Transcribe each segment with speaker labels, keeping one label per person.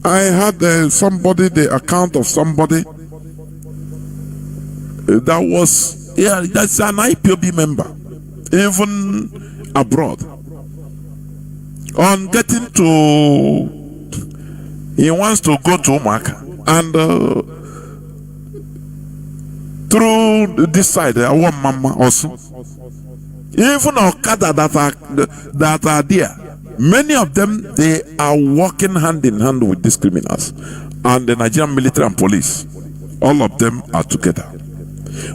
Speaker 1: I had somebody, the account of somebody that was, that's an IPOB member, even abroad. On getting to, he wants to go to Umaka, and through this side, I want Mama also. Even Okada that are there, many of them, they are working hand in hand with these criminals, and the Nigerian military and police. All of them are together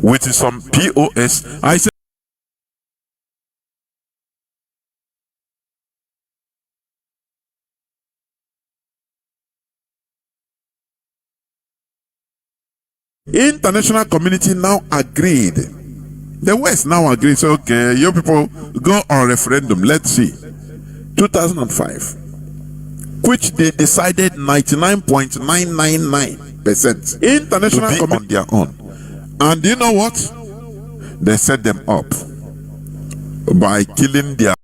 Speaker 1: with some POS. I said, international community now agreed. The West now agreed. So, okay, you people go on referendum. Let's see. 2005, which they decided 99.999% international to be on their own. And you know what? They set them up by killing their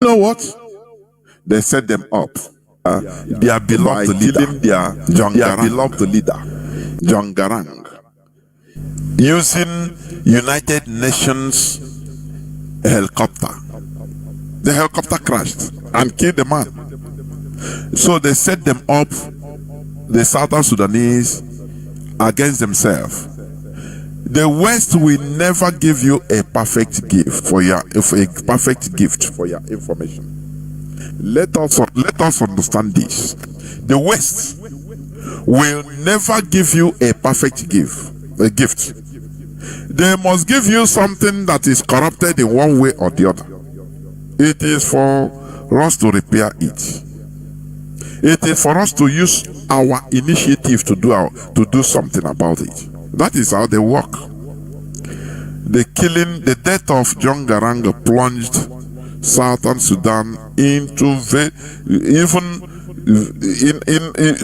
Speaker 1: you know what? They set them up. Their beloved leader, their beloved leader, John Garang, using United Nations helicopter. The helicopter crashed and killed the man. So they set them up, the Southern Sudanese, against themselves. The West will never give you a perfect gift for your information. Let us understand this. The West will never give you a perfect gift. They must give you something that is corrupted in one way or the other. It is for us to repair it. It is for us to use our initiative to do something about it. That is how they work. The death of John Garang plunged Southern Sudan into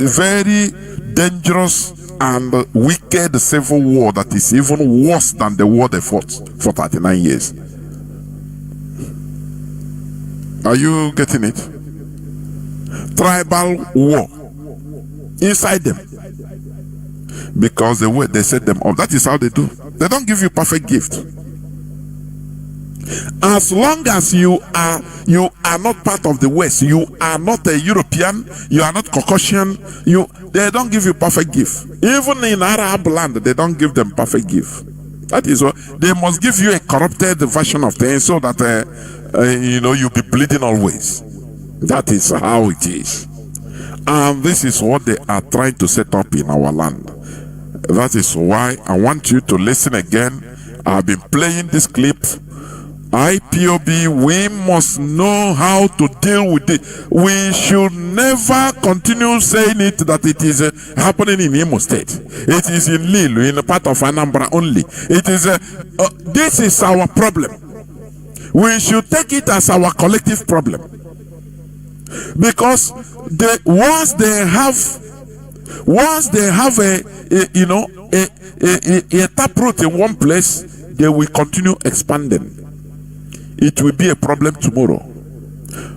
Speaker 1: very dangerous and wicked civil war that is even worse than the war they fought for 39 years. Are you getting it? Tribal war inside them, because the way they set them up, that is how they do. They don't give you perfect gift. As long as you are not part of the West, you are not a European, you are not Caucasian, they don't give you perfect gift. Even in Arab land, they don't give them perfect gift. That is what they must give you, a corrupted version of things, so that you'll be bleeding always. That is how it is. And this is what they are trying to set up in our land. That is why I want you to listen again. I've been playing this clip. IPOB, we must know how to deal with it. We should never continue saying it that it is happening in Imo State. It is in Lille, in a part of Anambra only. It is this is our problem. We should take it as our collective problem, because once they have a taproot in one place, they will continue expanding. It will be a problem tomorrow.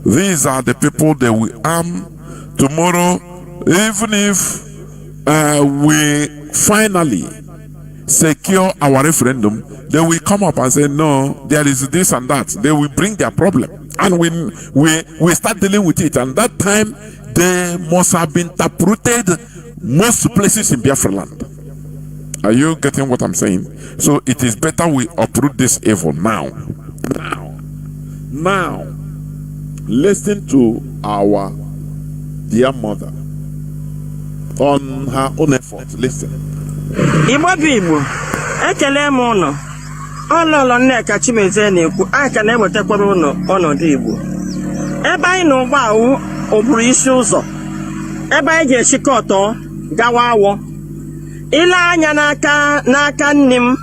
Speaker 1: These are the people that will arm tomorrow. Even if we finally secure our referendum, they will come up and say, no, there is this and that. They will bring their problem, and we start dealing with it. And that time, they must have been taprooted most places in Biafra land. Are you getting what I'm saying? So it is better we uproot this evil now. Now, listen to our dear mother on her own effort. Listen.
Speaker 2: Igbo Igbo, ekele m unu. Ọlọlọ Nneka Chimeze na-ekwu, aka na-ewetakwara unu ọnọdụ Igbo. Ebe anyị na ụgbọ ahụ oburu isi ụzọ, ebe anyị ga-echikọ ọtọ gawa awọ. Ile anya n'aka nne m,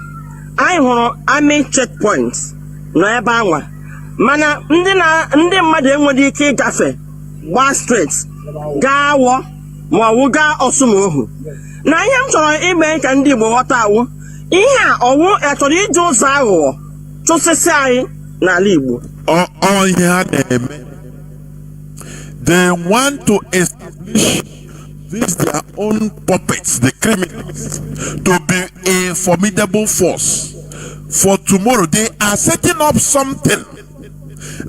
Speaker 2: anyị hụrụ army checkpoint nọ ebe anwa. Mana ndị mmadụ enweghị ike ịgafe gba straight gaa awọ ma ọ wụ gaa Ọsụmohu. Na ihe m chọrọ ime ka ndị Igbo ghọta awụ, ihe a ọwụ achọrọ ije ụzọ aghụghọ chụsịsị anyị n'ala Igbo.
Speaker 1: Ihe ha na-eme, they want to establish these their own puppets, the criminals, to be a formidable force for tomorrow. They are setting up something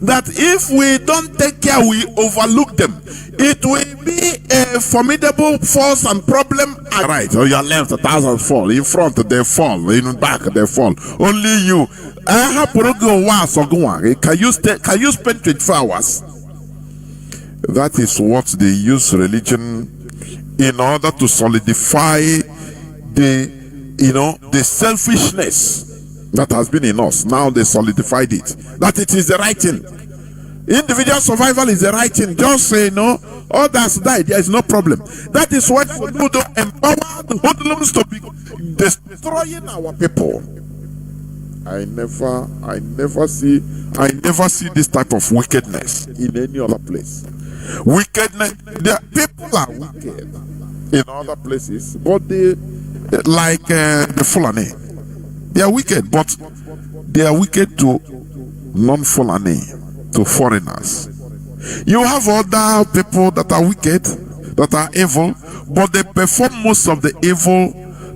Speaker 1: that if we don't take care, we overlook them, it will be a formidable force and problem. Right, on your left, 1,000 fall. In front, they fall. In back, they fall. Only you. Can you spend 24 hours? That is what they use religion in order to solidify the selfishness that has been in us. Now they solidified it, that it is the right thing. Individual survival is the right thing. Just say no, others died, there is no problem. That is what we do to empower the hoodlums to be destroying our people. I never see this type of wickedness in any other place. Wickedness, the people are wicked in other places, but they, like the Fulani, they are wicked, but they are wicked to non-Fulani, to foreigners. You have other people that are wicked, that are evil, but they perform most of the evil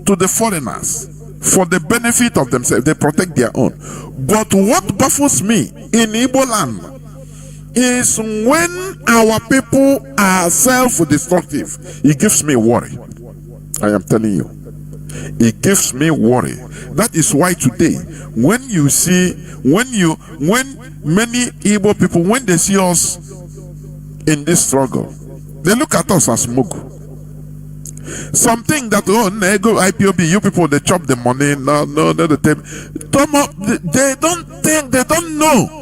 Speaker 1: to the foreigners for the benefit of themselves. They protect their own. But what baffles me in Igbo land is when our people are self-destructive. It gives me worry. I am telling you, it gives me worry. That is why today, when many Igbo people, when they see us in this struggle, they look at us as mugu. Something that, oh, nego IPOB, you people, they chop the money. No, they don't think, they don't know.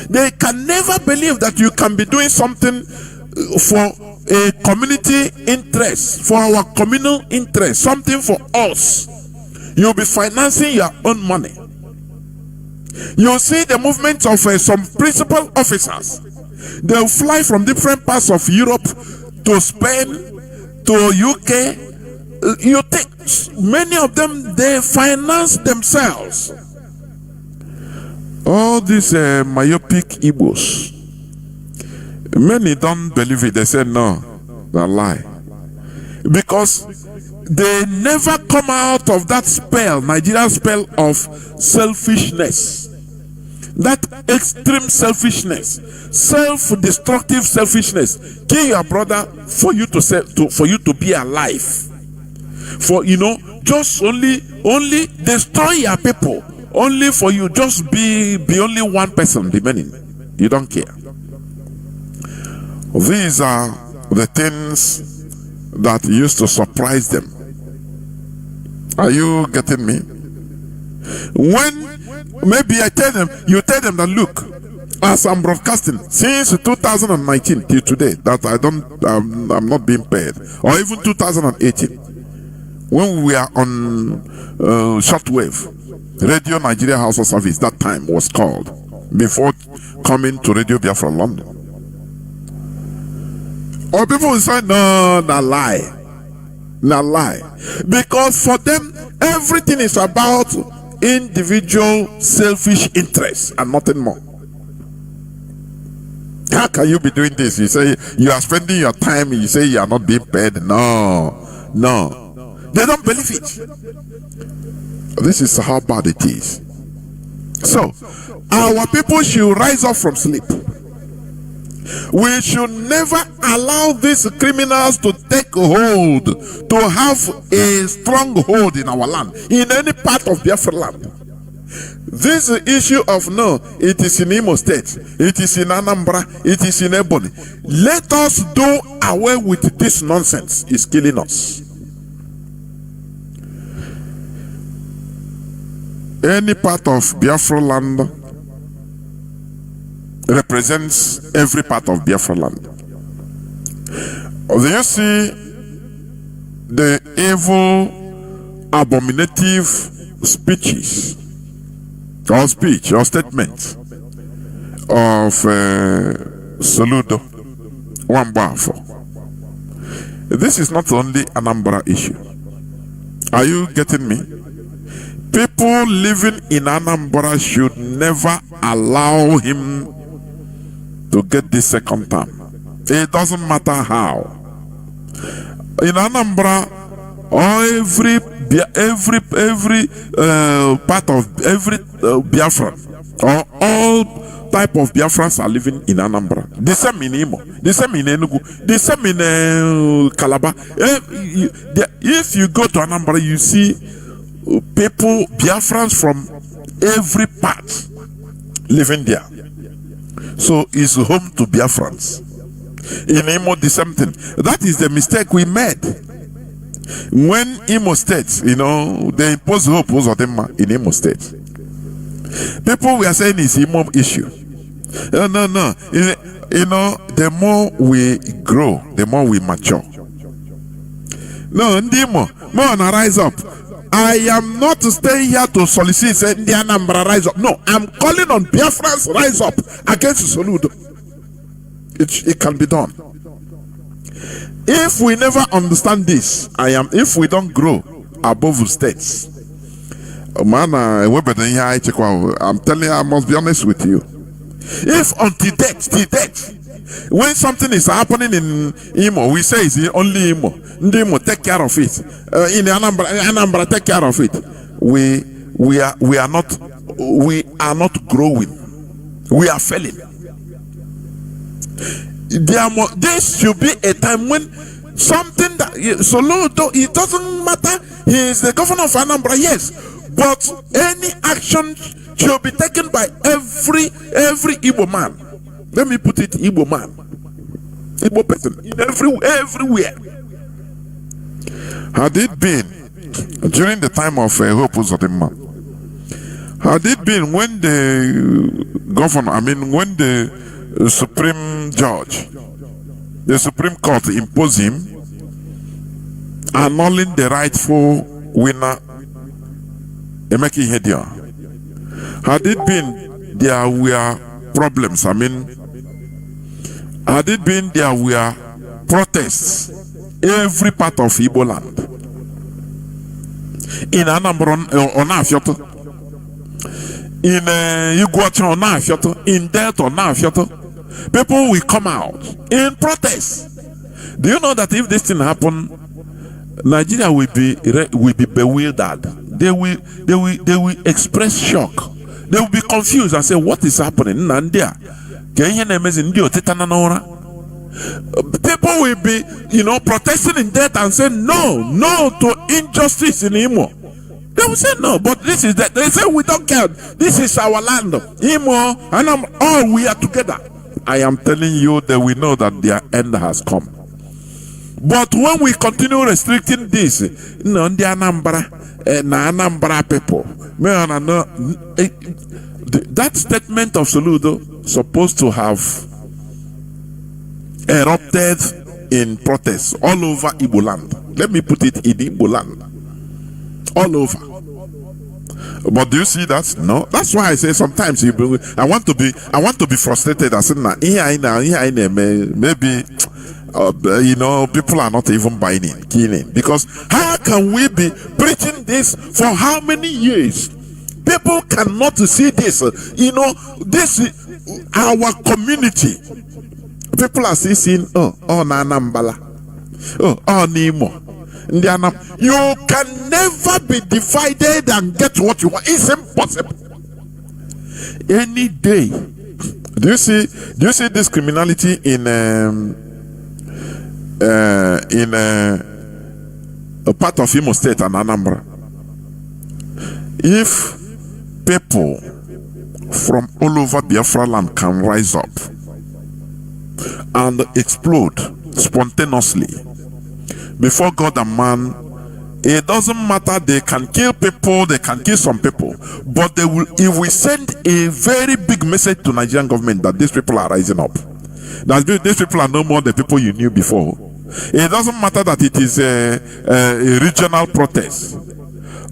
Speaker 1: They can never believe that you can be doing something for a community interest, for our communal interest, something for us. You'll be financing your own money. You'll see the movement of some principal officers. They'll fly from different parts of Europe to Spain, to UK. You think many of them, they finance themselves. All these myopic Igbos, many don't believe it. They say no, they lie, because they never come out of that spell, Nigerian spell of selfishness, that extreme selfishness, self-destructive selfishness. Kill your brother for you to be alive. For just only destroy your people. Only for you, just be only one person remaining. You don't care. These are the things that used to surprise them. Are you getting me? When maybe I tell them, you tell them that, look, as I'm broadcasting since 2019 till today, that I'm not being paid, or even 2018, when we are on shortwave. Radio Nigeria House of Service, that time was called, before coming to Radio Biafra London. Or people will say, no, not lie. Not lie. Because for them, everything is about individual selfish interests and nothing more. How can you be doing this? You say you are spending your time, you say you are not being paid. No. They don't believe it. This is how bad it is. So, our people should rise up from sleep. We should never allow these criminals to take hold, to have a strong hold in our land, in any part of Biafra land. This issue of no, it is in Imo State, it is in Anambra, it is in Ebony. Let us do away with this nonsense. It's killing us. Any part of Biafra land represents every part of Biafra land. Do you see the evil, abominative speech or statements of Soludo Wambafo? This is not only an Anambra issue. Are you getting me? People living in Anambra should never allow him to get the second term. It doesn't matter how. In Anambra, every part of every Biafran or all type of Biafrans are living in Anambra. The same in Imo, the same in Enugu, the same in Calabar. If you go to Anambra, you see people, Biafrans from every part living there. So it's home to Biafrans. In Imo, the same thing. That is the mistake we made. When Imo State, they imposed hope in Imo State. People were saying it's Imo issue. No. The more we grow, the more we mature. No, Ndimo, more rise up. I am not staying here to solicit say Anambra rise up. No, I'm calling on Biafrans rise up against Soludo. It can be done. If we never understand this, if we don't grow above states, man, I'm telling you, I must be honest with you. If until death, when something is happening in Imo, we say it's only Imo. Ndimo, take care of it. In Anambra, take care of it. We are not growing. We are failing. There should be a time when something that it doesn't matter. He is the governor of Anambra, yes, but any action should be taken by every Igbo man. Let me put it, Igbo man, Igbo person, in everywhere. Had it been during the time of Hope Uzodinma, had it been when the governor, when the Supreme Judge, the Supreme Court imposed him, annulling the rightful winner, Emeki Hedia. Had it been there were problems, had it been there were protests, every part of Igbo land, in Anambra on Afioto, in Iguacha on Afioto, in Delta on Afioto, people will come out in protest. Do you know that if this thing happen, Nigeria will be bewildered. They will express shock. They will be confused and say, what is happening? People will be, protesting in death and say no to injustice in Imo. They will say no, but this is that. They say we don't care. This is our land. Imo and all we are together. I am telling you that we know that their end has come. But when we continue restricting this, the Anambra people, that statement of Soludo supposed to have erupted in protests all over Igbo land. Let me put it in Igbo land. All over. But do you see that? No. That's why I say sometimes I want to be frustrated. I said, maybe people are not even buying it, killing. Because how can we be preaching this for how many years? People cannot see this. This our community. People are still seeing, Nanambala, Nimo. You can never be divided and get what you want. It's impossible. Any day. Do you see this criminality in a part of Imo State and Anambra? If people from all over Biafra land can rise up and explode spontaneously before God and man, it doesn't matter. They can kill people, they can kill some people, but they will. If we send a very big message to Nigerian government that these people are rising up, that these people are no more the people you knew before. It doesn't matter that it is a regional protest,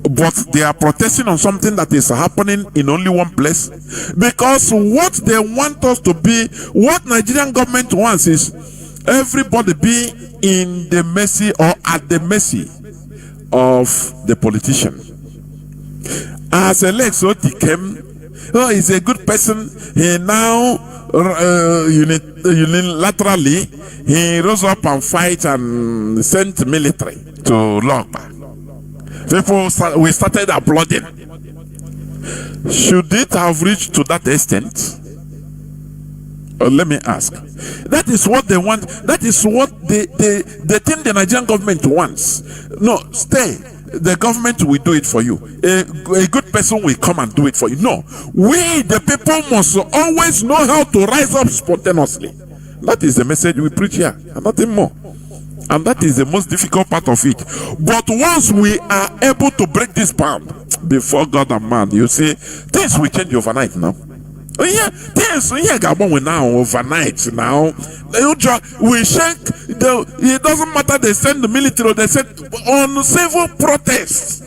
Speaker 1: but they are protesting on something that is happening in only one place, because what they want us to be, what Nigerian government wants is everybody be in the mercy or at the mercy of the politician. As Alex Oti came, oh, he's a good person. He now unilaterally he rose up and fight and sent military to Lokpa. We started applauding. Should it have reached to that extent? Let me ask. That is what they want. That is what they think the Nigerian government wants. No, stay. The government will do it for you. A good person will come and do it for you. No, we the people must always know how to rise up spontaneously. That is the message we preach here, and nothing more. And that is the most difficult part of it. But once we are able to break this bound before God and man, you see, things will change overnight now. Yeah, things Gabon now overnight now. We shake. It doesn't matter. They send the military. They send on civil protests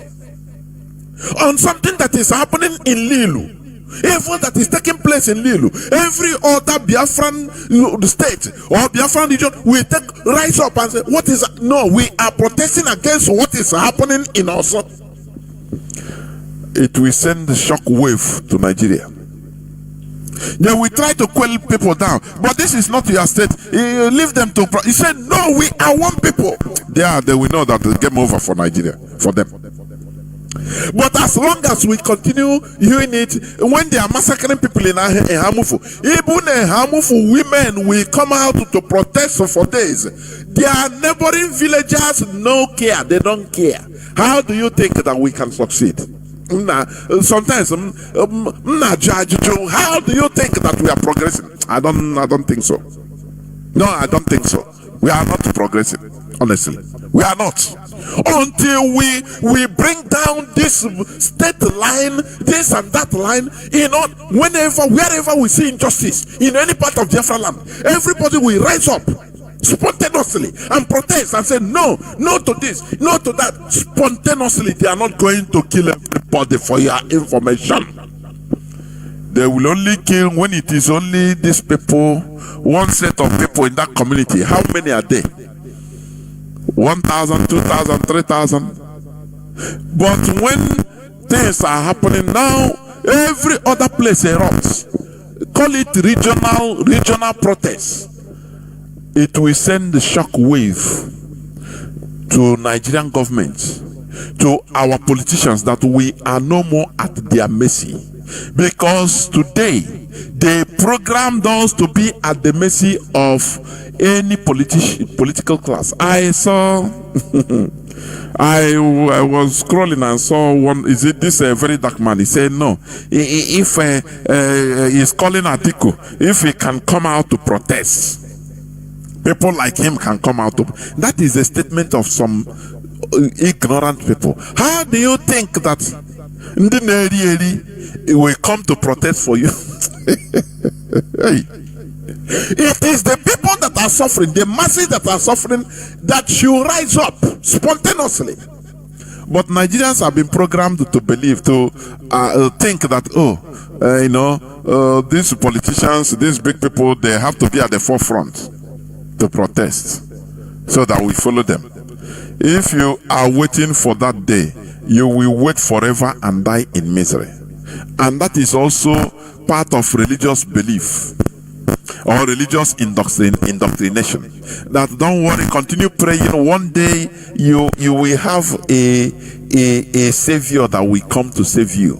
Speaker 1: on something that is happening in Lilu. Even that is taking place in Lilu. Every other Biafran state or Biafran region will rise up and say, "What is?" No, we are protesting against what is happening in us. It will send the shock wave to Nigeria. They will try to quell people down, but this is not your state. You leave them to. He said, "No, we are one people." They will know that the game over for Nigeria, for them. But as long as we continue hearing it, when they are massacring people in Hamufu, even Hamufu women will come out to protest for days. Their neighboring villagers no care. They don't care. How do you think that we can succeed? Sometimes how do you think that we are progressing? I don't think so. No, I don't think so. We are not progressing, honestly. We are not. Until we bring down this state line, this and that line, wherever we see injustice in any part of Biafra land, everybody will rise up spontaneously and protest and say no to this, no to that. Spontaneously, they are not going to kill everybody, for your information. They will only kill when it is only these people, one set of people in that community. How many are there? 1,000, 2,000, 3,000. But when things are happening now, every other place erupts. Call it regional protests. It will send the shock wave to Nigerian government, to our politicians, that we are no more at their mercy. Because today they programmed us to be at the mercy of any political class. I saw I was scrolling and saw one. Is it this very dark man? He said no. If he's calling Atiku, if he can come out to protest, people like him can come out to. That is a statement of some ignorant people. How do you think that Ndi will come to protest for you? Hey. It is the people that are suffering, the masses that are suffering, that should rise up spontaneously. But Nigerians have been programmed to believe, to think that, these politicians, these big people, they have to be at the forefront to protest so that we follow them. If you are waiting for that day, you will wait forever and die in misery. And that is also part of religious belief or religious indoctrination. That don't worry, continue praying. One day you will have a savior that will come to save you.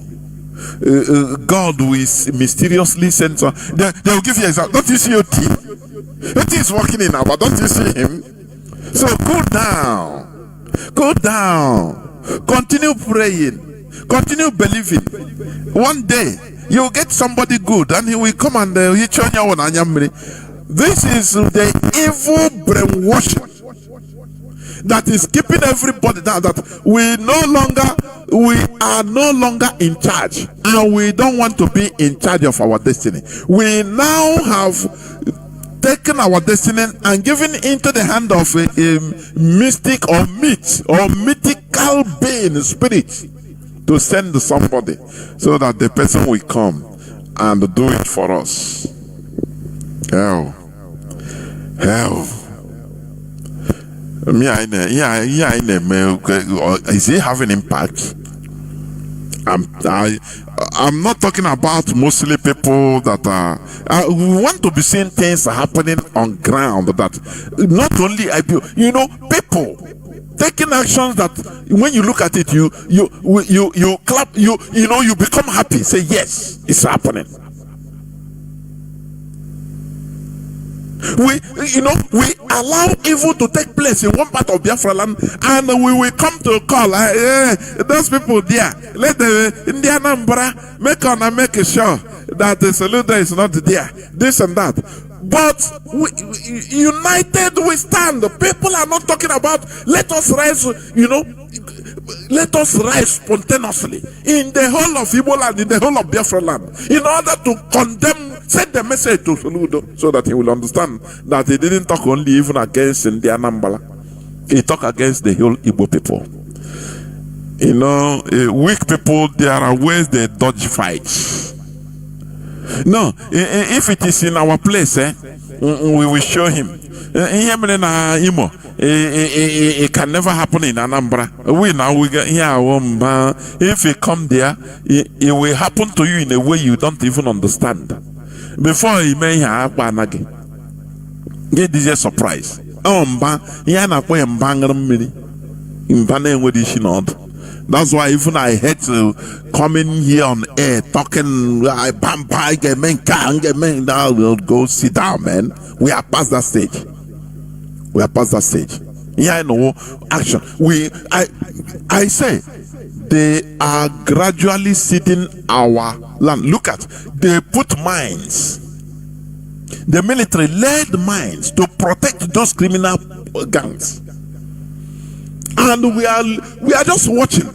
Speaker 1: God will mysteriously send some. They will give you an example. Don't you see your team? Your team is working in now, but don't you see him? So go down, continue praying, continue believing. One day you will get somebody good, and he will come and this is the evil brainwashing that is keeping everybody down, that we are no longer in charge, and we don't want to be in charge of our destiny. We now have taken our destiny and given into the hand of a mystic or mythical being, spirit, to send somebody so that the person will come and do it for us. Hell. Is he having impact? I'm not talking about mostly people that are. We want to be seeing things happening on ground. That not only people taking actions that when you look at it, you clap, you become happy. Say yes, it's happening. We allow evil to take place in one part of Biafra land, and we will come to call those people there. Let the Indian Anambra make sure that the solution is not there. This and that. But united we stand. People are not talking about let us rise. Let us rise spontaneously in the whole of Igbo land, in the whole of Biafra land, in order to condemn. Send the message to Soludo so that he will understand that he didn't talk only even against the Anambra. He talked against the whole Igbo people. Weak people, there are ways they dodge fights. No, if it is in our place, we will show him. It can never happen in Anambra. We get here. If he come there, it will happen to you in a way you don't even understand. Before he may have get this a surprise. That's why even I hate coming here on air talking now we'll go sit down, man. We are past that stage. Yeah, no action. I say they are gradually ceding our land. Look at, they put mines. The military led mines to protect those criminal gangs. And we are just watching,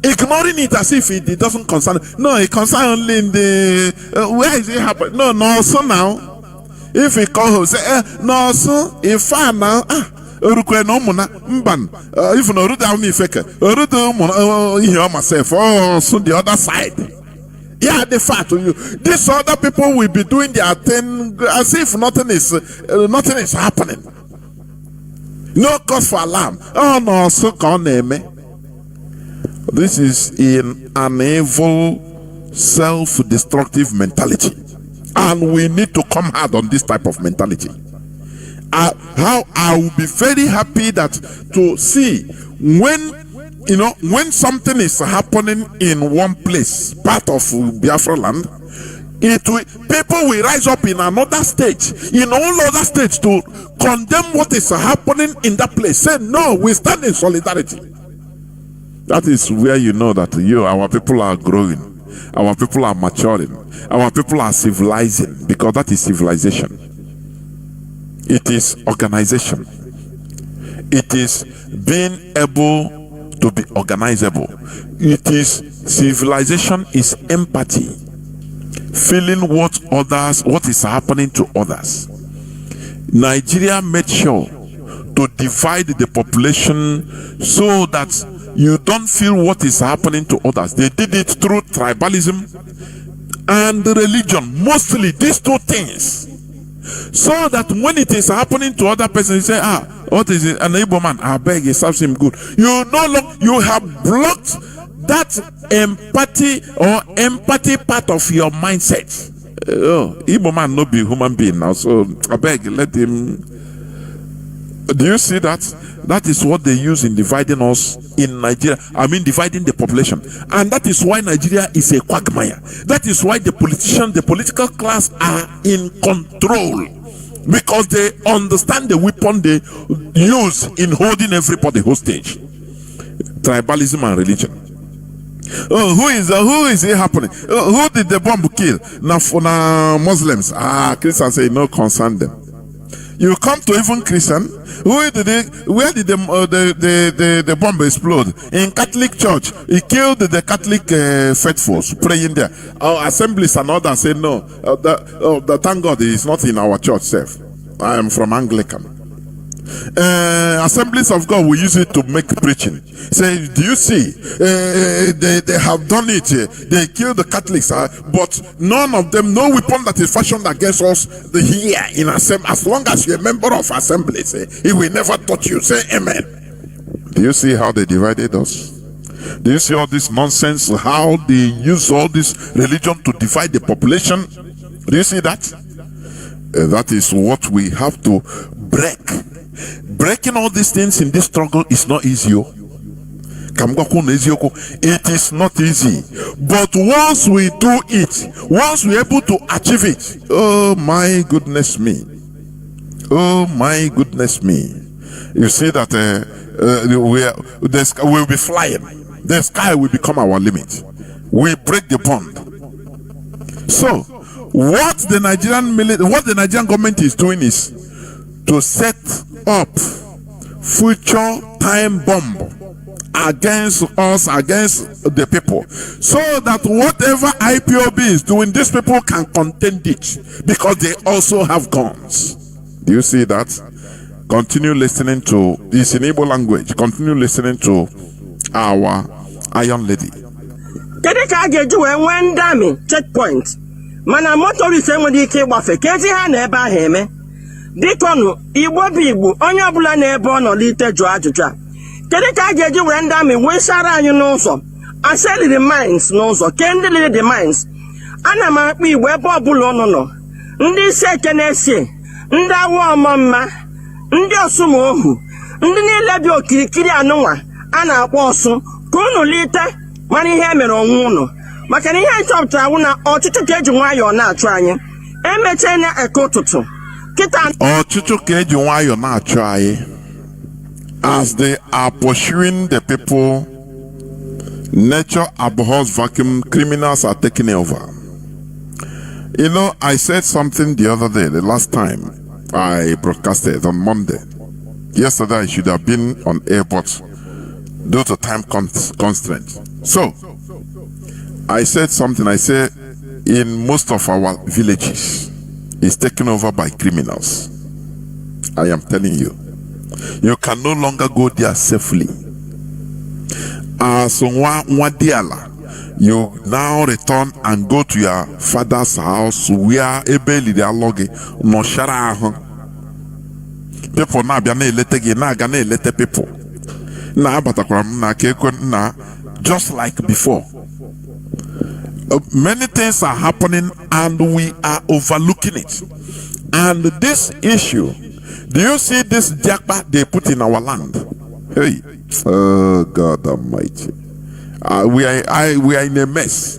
Speaker 1: ignoring it as if it doesn't concern. No, it concerns only in the where is it happening? No, so now if he call home, say no, so if I now even no down myself, so the other side. Yeah, the fact you these other people will be doing their thing as if nothing is happening. No cause for alarm. Oh no, so can name. This is in an evil, self-destructive mentality, and we need to come hard on this type of mentality. How I will be very happy that to see when something is happening in one place, part of Biafra land, people will rise up in another stage, in all other states, to condemn what is happening in that place. Say no, we stand in solidarity. That is where you know that our people are growing, our people are maturing, our people are civilizing, because that is civilization. It is organization. It is being able to be organizable. It is civilization is empathy, feeling what is happening to others. Nigeria made sure to divide the population so that you don't feel what is happening to others. They did it through tribalism and religion, mostly these two things. So that when it is happening to other persons, you say, what is it? An able man, I beg, it serves him good. You have blocked that empathy part of your mindset. Igbo man no be human being now, so I beg, let him. Do you see that? That is what they use in dividing us in Nigeria. I mean, dividing the population. And that is why Nigeria is a quagmire. That is why the politicians, the political class are in control. Because they understand the weapon they use in holding everybody hostage. Tribalism and religion. Who is it happening? Who did the bomb kill? Now for Muslims. Christians say no concern them. You come to even Christian, where did the bomb explode? In Catholic Church. He killed the Catholic faithfuls praying there. Our assemblies and others say no. Thank God he is not in our church self. I am from Anglican. Assemblies of God will use it to make preaching. Say, do you see? They have done it. They killed the Catholics, but none of them, no weapon that is fashioned against us here in assembly. As long as you're a member of assembly, say, he will never touch you. Say amen. Do you see how they divided us? Do you see all this nonsense? How they use all this religion to divide the population? Do you see that? That is what we have to break. Breaking all these things in this struggle is not easy. It is not easy. But once we do it, once we're able to achieve it, oh my goodness me. Oh my goodness me. You see that we'll be flying. The sky will become our limit. We break the bond. So, what the Nigerian government is doing is to set up future time bomb against us, against the people, so that whatever IPOB is doing, these people can contend it, because they also have guns. Do you see that? Continue listening to this in Igbo language. Continue listening to our Iron Lady.
Speaker 2: Checkpoint. Mana motorist enwere ike ịgbafe kezi ha na ebe ahụ eme. Bikonu Igbo bụ Igbo, onye ọbụla na ebe ọ nọ lite jụọ ajụjụ a. Kedu ka a ga-eji were ndị amị wee sara anyị n'ụzọ? Aseliri mines n'ụzọ, ke ndị liri the mines. Ana m akpọ Igbo ebe ọbụla ụnụ nọ. Ndị isi Ekenesie, ndị Awa Ọmọmma, ndị Osumohu, ndị niile bi okirikiri anụnwa a na-akpọ Ọsụ, ka unu lite mara ihe mere onwe unu. Maka na ihe anyị chọpụtara wụ na ọchịchị ka eji nwayọọ na-achụ anyị. Emechee na eke ụtụtụ.
Speaker 1: Ọchịchị ka eji nwayọọ na-achụ anyị. As they are pursuing the people, nature abhors vacuum, criminals are taking over. You know, I said something the other day, the last time I broadcasted on Monday. Yesterday I should have been on air, but due to time constraints. So, I said something. I said, in most of our villages, it's taken over by criminals. I am telling you. You can no longer go there safely. As you now return and go to your father's house where ebeli dialogue no shara. People now be elete people. Na just like before. Many things are happening and we are overlooking it. And this issue, do you see this jackpot they put in our land? Hey, oh God Almighty, we are in a mess.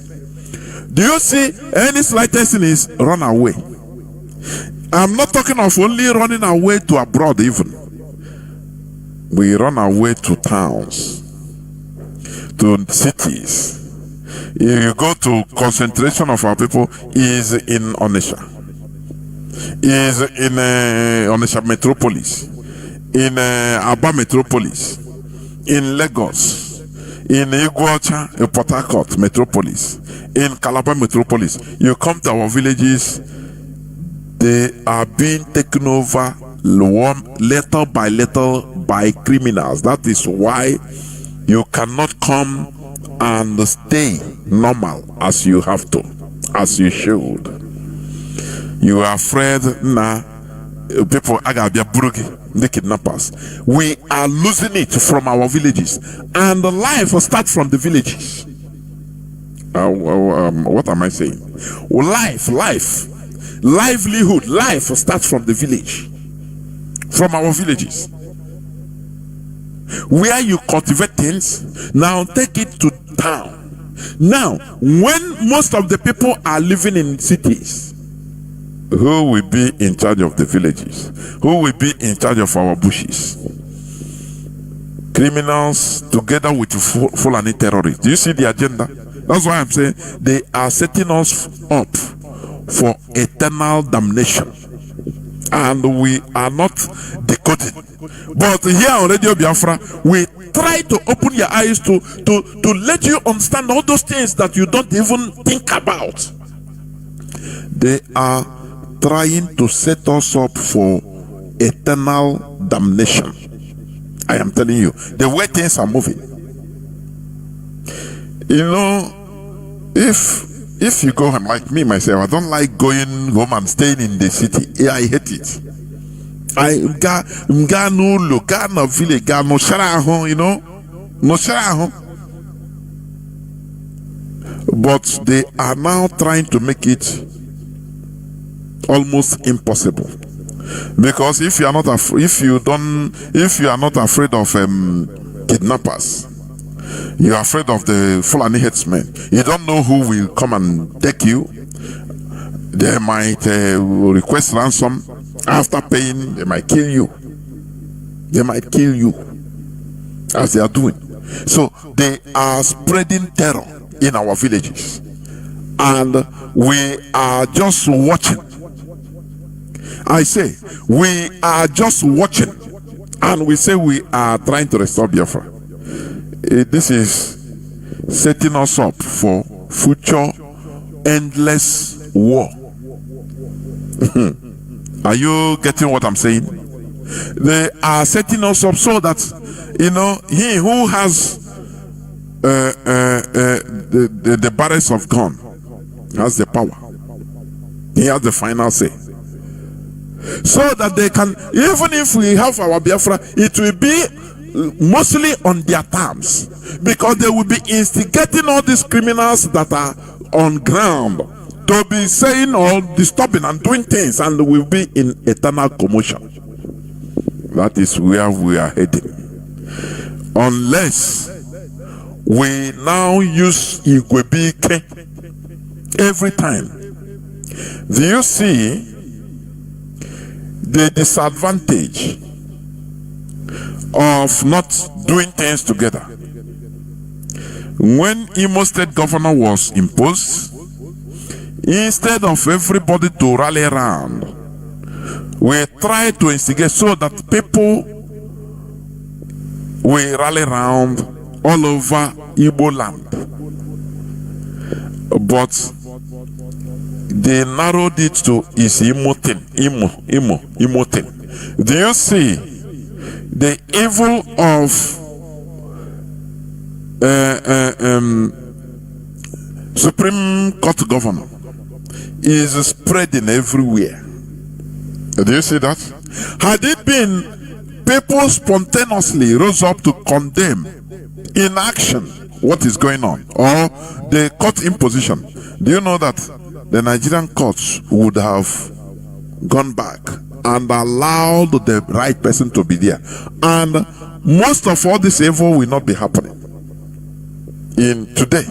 Speaker 1: Do you see any slightest thing is run away? I'm not talking of only running away to abroad. Even we run away to towns, to cities. You go to concentration of our people is in Onitsha, is in Onitsha metropolis, in Aba metropolis, in Lagos, in Iguacha, Port Harcourt metropolis, in Calabar metropolis. You come to our villages, they are being taken over little by little by criminals. That is why you cannot come and stay normal as you have to, as you should. You are afraid now. People agabia burugi, the kidnappers. We are losing it from our villages, and the life will start from the villages. What am I saying? Livelihood, life will start from the village, from our villages. Where you cultivate things, now take it to town. Now, when most of the people are living in cities, who will be in charge of the villages? Who will be in charge of our bushes? Criminals together with Fulani terrorists. Do you see the agenda? That's why I'm saying they are setting us up for eternal damnation. And we are not decoding. But here on Radio Biafra, we try to open your eyes to let you understand all those things that you don't even think about. They are trying to set us up for eternal damnation. I am telling you, the way things are moving. You know, if you go home, like me myself, I don't like going home and staying in the city. Yeah, I hate it. I no village, no shara, you know, no shara. But they are now trying to make it almost impossible. Because if you are not if you are not afraid of kidnappers, you are afraid of the Fulani headsmen. You don't know who will come and take you. They might request ransom. After paying, they might kill you. They might kill you, as they are doing. So they are spreading terror in our villages, and we are just watching. I say we are just watching, and we say we are trying to restore Biafra. This is setting us up for future endless war. Are you getting what I'm saying? They are setting us up so that, you know, he who has the barrels of gun has the power. He has the final say. So that they can, even if we have our Biafra, it will be mostly on their terms, because they will be instigating all these criminals that are on ground to be saying or disturbing and doing things, and will be in eternal commotion. That is where we are heading. Unless we now use Igwebike every time. Do you see the disadvantage of not doing things together? When Imo State governor was imposed, instead of everybody to rally around, we try to instigate so that people will rally around all over Igbo land. But they narrowed it to is Imo thing. Imo thing. Do you see the evil of Supreme Court governor is spreading everywhere? Do you see that? Had it been people spontaneously rose up to condemn in action what is going on, or the court imposition, do you know that the Nigerian courts would have gone back and allowed the right person to be there, and most of all this evil will not be happening in today?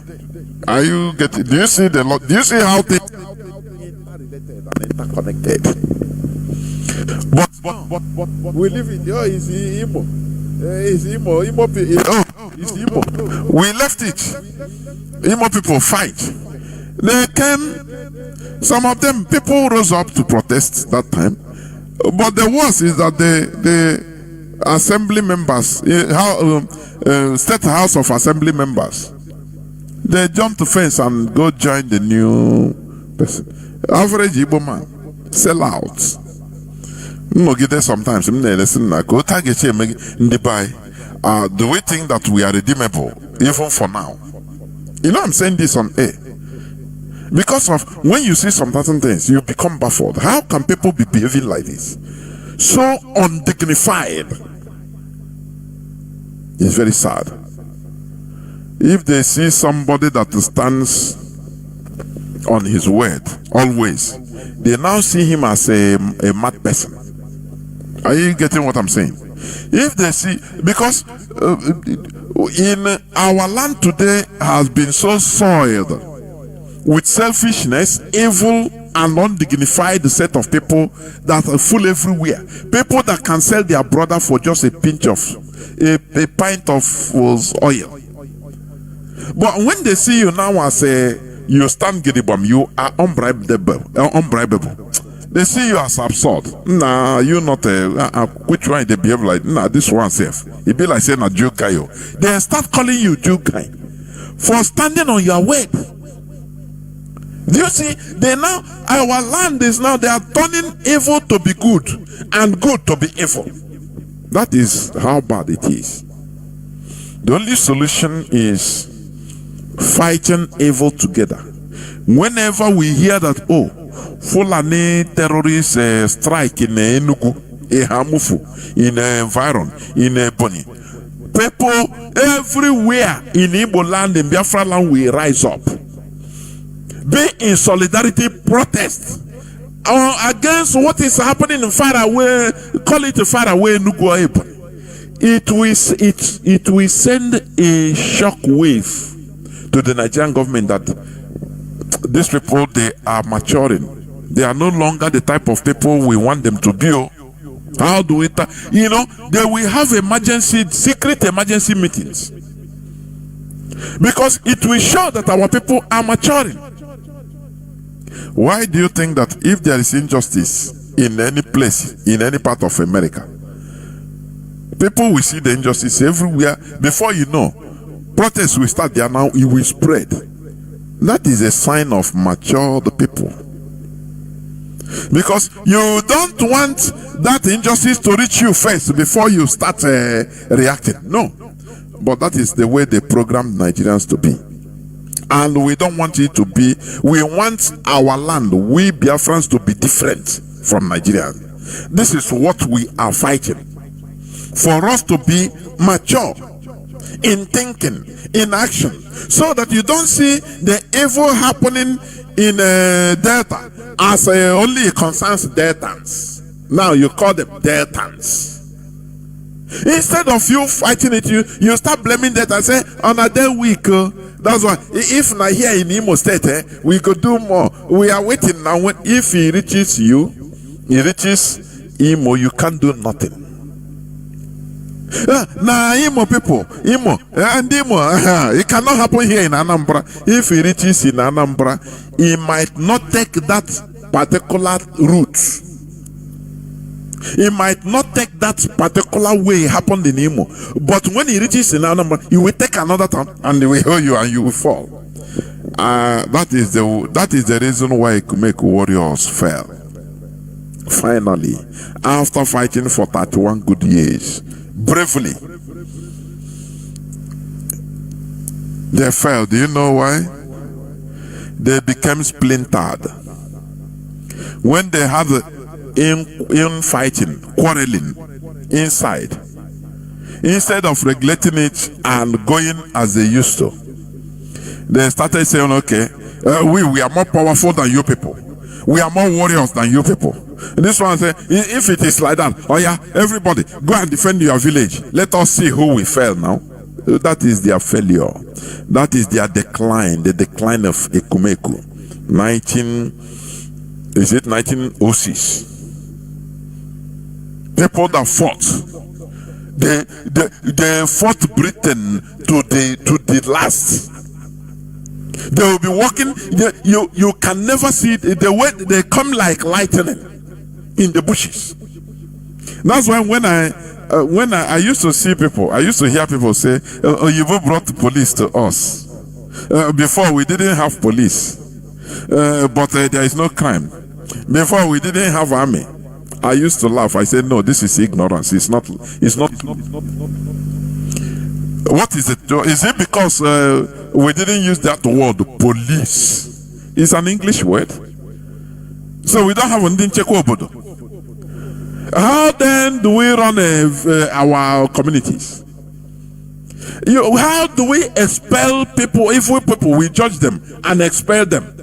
Speaker 1: Are you getting? Do you see the? Do you see how things interconnected? But we live in it's Imo. It's Imo. Imo people. It's Imo. We left it. Imo people fight. They came. Some of them people rose up to protest that time. But the worst is that the assembly members, State House of Assembly members, they jump the fence and go join the new person. Average Igbo man, sell out. Sometimes do we think that we are redeemable even for now? You know, I'm saying this on air because of when you see some certain things, you become baffled. How can people be behaving like this? So undignified. It's very sad. If they see somebody that stands on his word always, they now see him as a mad person. Are you getting what I'm saying? If they see, because in our land today has been so soiled with selfishness, evil, and undignified set of people that are full everywhere. People that can sell their brother for just a pinch of a pint of oil. But when they see you now as you stand gidibam, you are unbribable. They see you as absurd. Nah, you not which one they behave like? Nah, this one safe. It be like saying a Jew guy. They start calling you Jew guy for standing on your word. Do you see? They now, our land is now, they are turning evil to be good and good to be evil. That is how bad it is. The only solution is fighting evil together. Whenever we hear that, oh, Fulani terrorists strike in Enugu, Hamufu, in Environ, in Boni, people everywhere in Igbo land, in Biafra land, will rise up be in solidarity protest against what is happening in far away, call it far away Nugu. It will send a shock wave to the Nigerian government that these people, they are maturing. They are no longer the type of people we want them to be. How do we, they will have secret emergency meetings. Because it will show that our people are maturing. Why do you think that if there is injustice in any place, in any part of America, people will see the injustice everywhere? Before you know, protests will start there now, it will spread. That is a sign of matured people. Because you don't want that injustice to reach you first before you start reacting. No. But that is the way they programmed Nigerians to be. And we don't want it to be. We want our land, we Biafrans, to be different from Nigeria. This is what we are fighting. For us to be mature in thinking, in action, so that you don't see the evil happening in Delta as only concerns Deltans. Now you call them Deltans. Instead of you fighting it, you start blaming Delta and say, on a day week, that's why if not here in Imo State, we could do more. We are waiting now. If he reaches you, he reaches Imo, you can't do nothing. Now Imo people, Imo and Imo, it cannot happen here in Anambra. If he reaches in Anambra, he might not take that particular route. He might not take that particular way it happened in Imo. But when he reaches in Anambra, he will take another turn and they will hold you and you will fall. That is the reason why Kumeko warriors fell. Finally, after fighting for 31 good years, bravely, they fell. Do you know why? They became splintered. When they have in fighting, quarreling inside, instead of regulating it and going as they used to, they started saying, okay, we are more powerful than you people. We are more warriors than you people. This one say, if it is like that, oh yeah, everybody go and defend your village. Let us see who will fail now. That is their failure. That is their decline, the decline of Ekumeku. 1906. People that fought, they fought Britain to the last. They will be walking. You can never see it. The way they come like lightning in the bushes. That's why when I used to see people, I used to hear people say, "You brought the police to us." Before we didn't have police, but there is no crime. Before we didn't have army. I used to laugh. I said, "No, this is ignorance. It's not. What is it? Is it because we didn't use that word, police? It's an English word. So we don't have Ndinchekwobodo. How then do we run our communities? How do we expel people? Evil people, we judge them and expel them.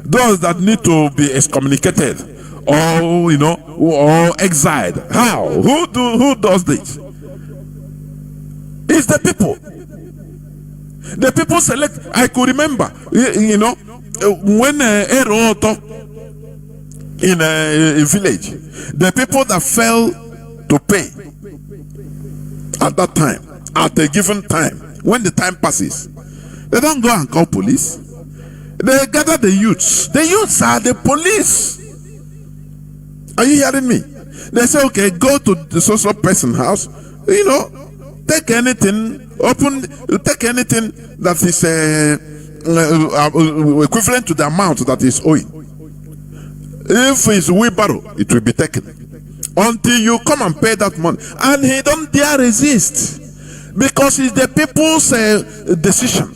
Speaker 1: Those that need to be excommunicated or or exiled. How? Who does this? It's the people. The people select. I could remember, when Eroto in a village, the people that fell to pay at that time, at a given time, when the time passes, they don't go and call police. They gather the youths. The youths are the police. Are you hearing me? They say, okay, go to the social person house, take anything, take anything that is equivalent to the amount that is owing. If it's wheelbarrow, it will be taken until you come and pay that money. And he don't dare resist because it's the people's decision.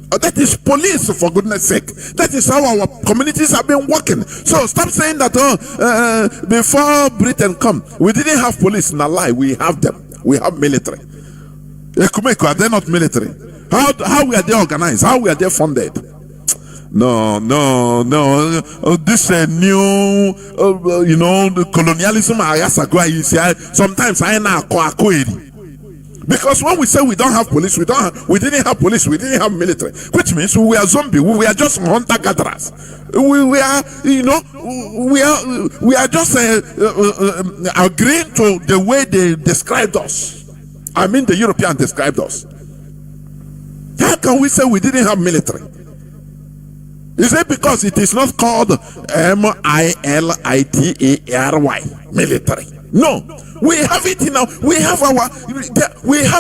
Speaker 1: That is police, for goodness sake. That is how our communities have been working. So stop saying that before Britain come, we didn't have police. In a lie, we have them. We have military. Ekumeko, are they not military? How were they organized? How were they funded? This new, the colonialism. Sometimes I know. Because when we say we don't have police, we didn't have police, we didn't have military, which means we are zombies, we are just hunter gatherers. We are just agreeing to the way they described us. I mean, the Europeans described us. How can we say we didn't have military? Is it because it is not called military, military? No. We have it in we have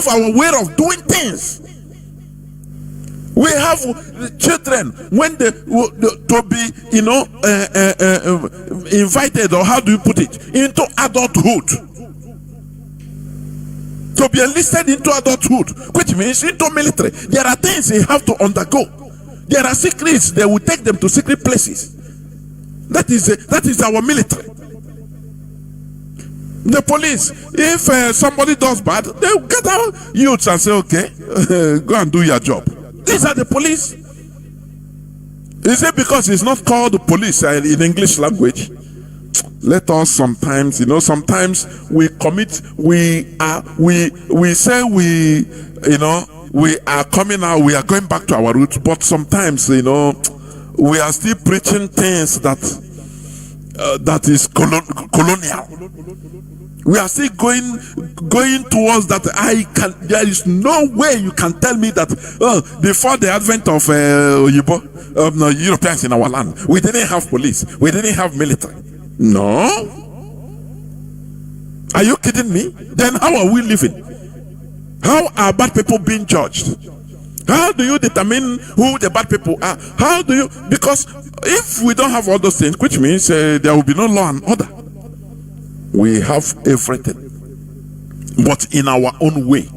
Speaker 1: our way of doing things. We have children when they to be invited, or how do you put it, into adulthood, to be enlisted into adulthood, which means into military. There are things they have to undergo. There are secrets. They will take them to secret places. That is our military. The police, if somebody does bad, they will get our youths and say, okay, go and do your job. These are the police. Is it because it's not called the police in English language? Let us sometimes, sometimes we commit, we say we are coming out, we are going back to our roots, but sometimes, we are still preaching things that is colonial. We are still going towards that. There is no way you can tell me that before the advent of Europeans in our land, we didn't have police, we didn't have military. No. Are you kidding me? Then how are we living? How are bad people being judged? How do you determine who the bad people are? How do you? Because if we don't have all those things, which means there will be no law and order. We have everything, but in our own way.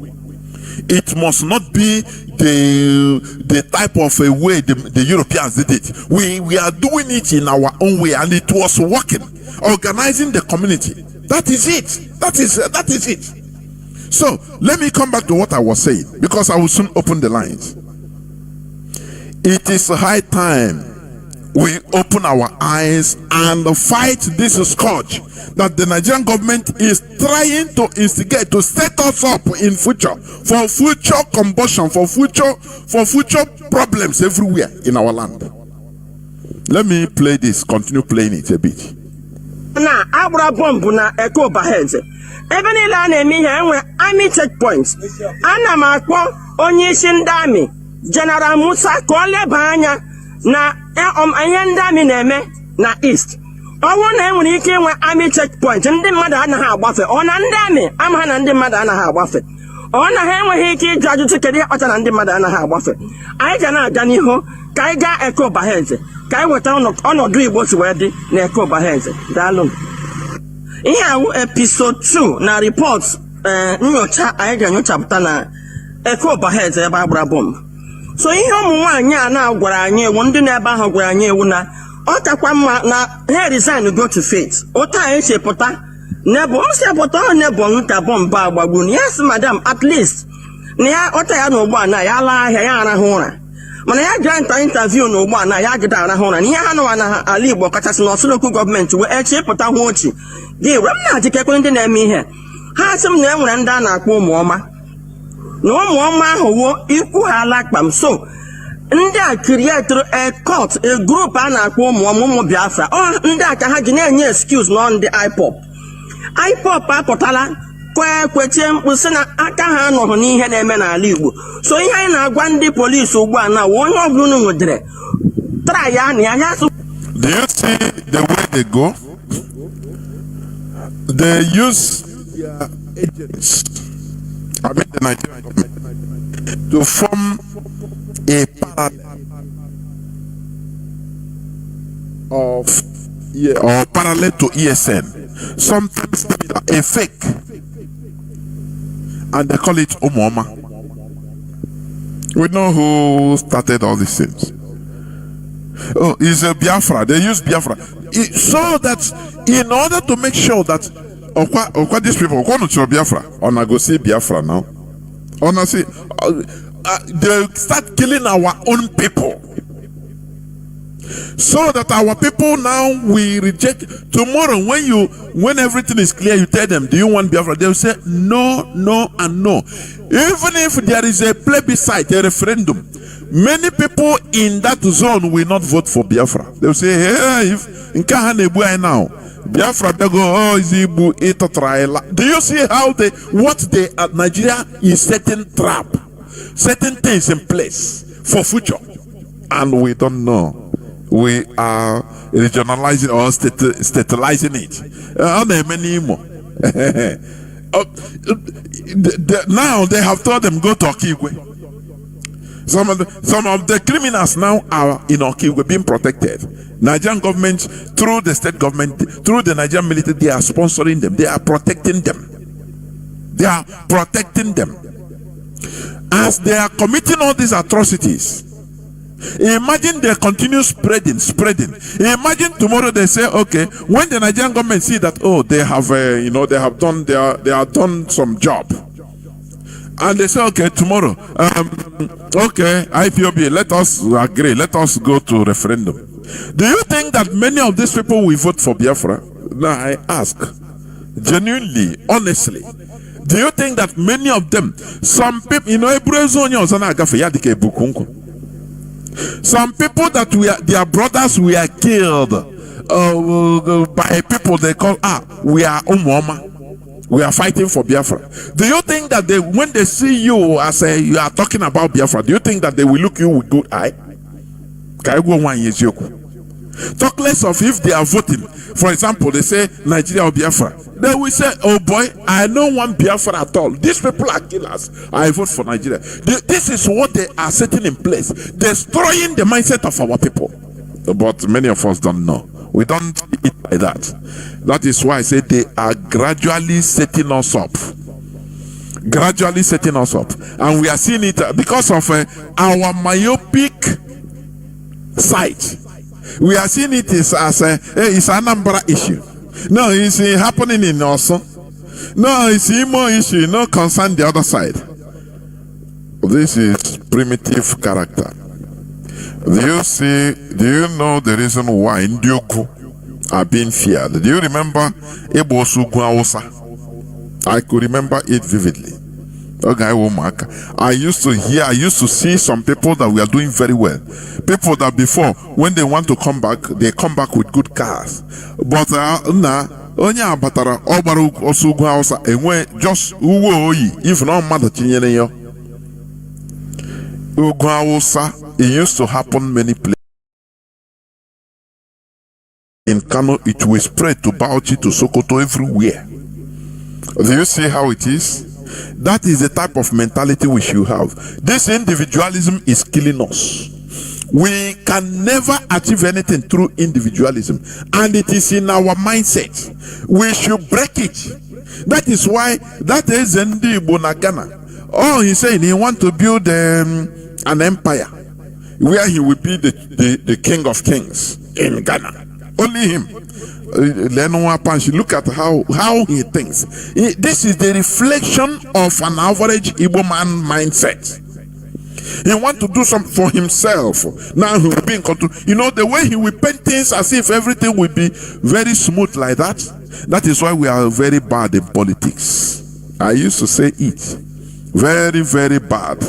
Speaker 1: It must not be the type of a way the Europeans did it. We are doing it in our own way, and it was working. Organizing the community. That is it. That is it. So let me come back to what I was saying, because I will soon open the lines. It is high time we open our eyes and fight this scourge that the Nigerian government is trying to instigate to set us up in future, for future combustion, for future problems everywhere in our land. Let me play this, continue playing it a bit.
Speaker 2: Na abra bomb na echo bahead. Even in army checkpoints. Ana makpo onye shindami General Musa Kole Banya na ayandami neme na east. Owo na enwere ike enwe army checkpoint ndị mmadụ anaghị agbafe. Ọ na ndị army ama na ndị mmadụ anaghị agbafe. Ọ na ha enweghị ike ịjụ ajụjụ kedu ihe kpatara ndị mmadụ anaghị agbafe. Anyị ga na-aga n'ihu ka anyị gaa Eko Baheze ka anyị weta ọnọdụ Igbo si wee dị na Eko Baheze. Daalụ. Ihe ahụ episode 2 na report nyocha anyị ga-enyochapụta na Eko Baheze ebe agbara bomb. So ihe ụmụ nwaanyị a na-agwara anyị ewu, ndị na-ebe ahụ gwara anyị ewu na ọ takwa mma na ha resign go to faith. Otu anyị chepụta nebo nsepụta ọ nebo nka bomb agbagbu. Yes madam, at least na ya ọta ya n'ụgbọ a ya laa ahịa ya arahụ ụra. Mana ya gaa interview n'ụgbọ a ya agịda arahụ ụra. N'ihe ha nọwa na ala Igbo kachasị na Ọsụlụkụ gọọmenti wee chepụta hụ ochi. Gị wee m na-ajikekwe ndị na-eme ihe. Ha sị m na enwere ndị a na-akpọ ụmụọma. Na ụmụọma ahụ wo ikwu ha ala kpam. So ndị a create a cult, a group a na-akpọ ụmụ Biafra. Ndị a ka ha ji na-enye excuse na ndị IPOP apụtala kweche mkpu sị na aka ha anọghị n'ihe na-eme n'ala Igbo. So ihe anyị na-agwa ndị polisi ugbu a na onye ọbụla unu nwedere try ya na ya.
Speaker 1: Do you see the way they go? They use their agents, I mean the Nigerian government, to form a parallel to ESN, sometimes a fake, and they call it Omoma. We know who started all these things. Oh, it's a Biafra. They use Biafra so that in order to make sure that these people go to Biafra, on go see Biafra now. On see. They start killing our own people. So that our people now we reject. Tomorrow, when everything is clear, you tell them, do you want Biafra? They will say no, no, and no. Even if there is a plebiscite, a referendum, many people in that zone will not vote for Biafra. They will say, hey, if in Kahanebu now, Biafra, they go, oh, is Ibu, ito trial. Do you see how Nigeria is setting things in place for future? And we don't know. We are regionalizing or statalizing it. Now they have told them go to Okigwe. Some of the criminals now are in Okigwe being protected. Nigerian government, through the state government, through the Nigerian military, they are sponsoring them. They are protecting them. They are protecting them. As they are committing all these atrocities, imagine they continue spreading. Imagine tomorrow they say, okay, when the Nigerian government see that, oh, they have they have done some job, and they say, okay, tomorrow, okay, IPOB, let us agree, let us go to referendum. Do you think that many of these people will vote for Biafra? Now I ask, genuinely, honestly, do you think that many of them, some people, some people that their brothers were killed by people they call, we are Umwama. We are fighting for Biafra. Do you think that when they see you as you are talking about Biafra, do you think that they will look you with good eye? Talk less of if they are voting. For example, they say Nigeria or Biafra. They will say, oh boy, I don't want Biafra at all. These people are killers. I vote for Nigeria. This is what they are setting in place, destroying the mindset of our people. But many of us don't know. We don't see it like that. That is why I say they are gradually setting us up. Gradually setting us up. And we are seeing it because of our myopic sight. We are seeing it as it's an Anambra issue. No, it's happening in Oso. No, it's Imo issue. No concern the other side. This is primitive character. Do you know the reason why Ndioku are being feared? Do you remember Ebosu Guausa? I could remember it vividly. I used to see some people that were doing very well. People that before, when they want to come back, they come back with good cars. But onye abatara ọgbara osugwu Hausa enwe just uwe oyi if no mmadụ tinyere ya. Ugwu Hausa, it used to happen many places. In Kano, it will spread to Bauchi, to Sokoto, everywhere. Do you see how it is? That is the type of mentality we should have. This individualism is killing us. We can never achieve anything through individualism, and it is in our mindset. We should break it. That is why that is Ndi Bonagana. Oh, he's saying he wants to build an empire where he will be the king of kings in Ghana. Only him. Look at how he thinks. This is the reflection of an average Igbo man mindset. He wants to do something for himself. Now he will be in control. You know, the way he will paint things as if everything will be very smooth like that. That is why we are very bad in politics. I used to say it. Very, very bad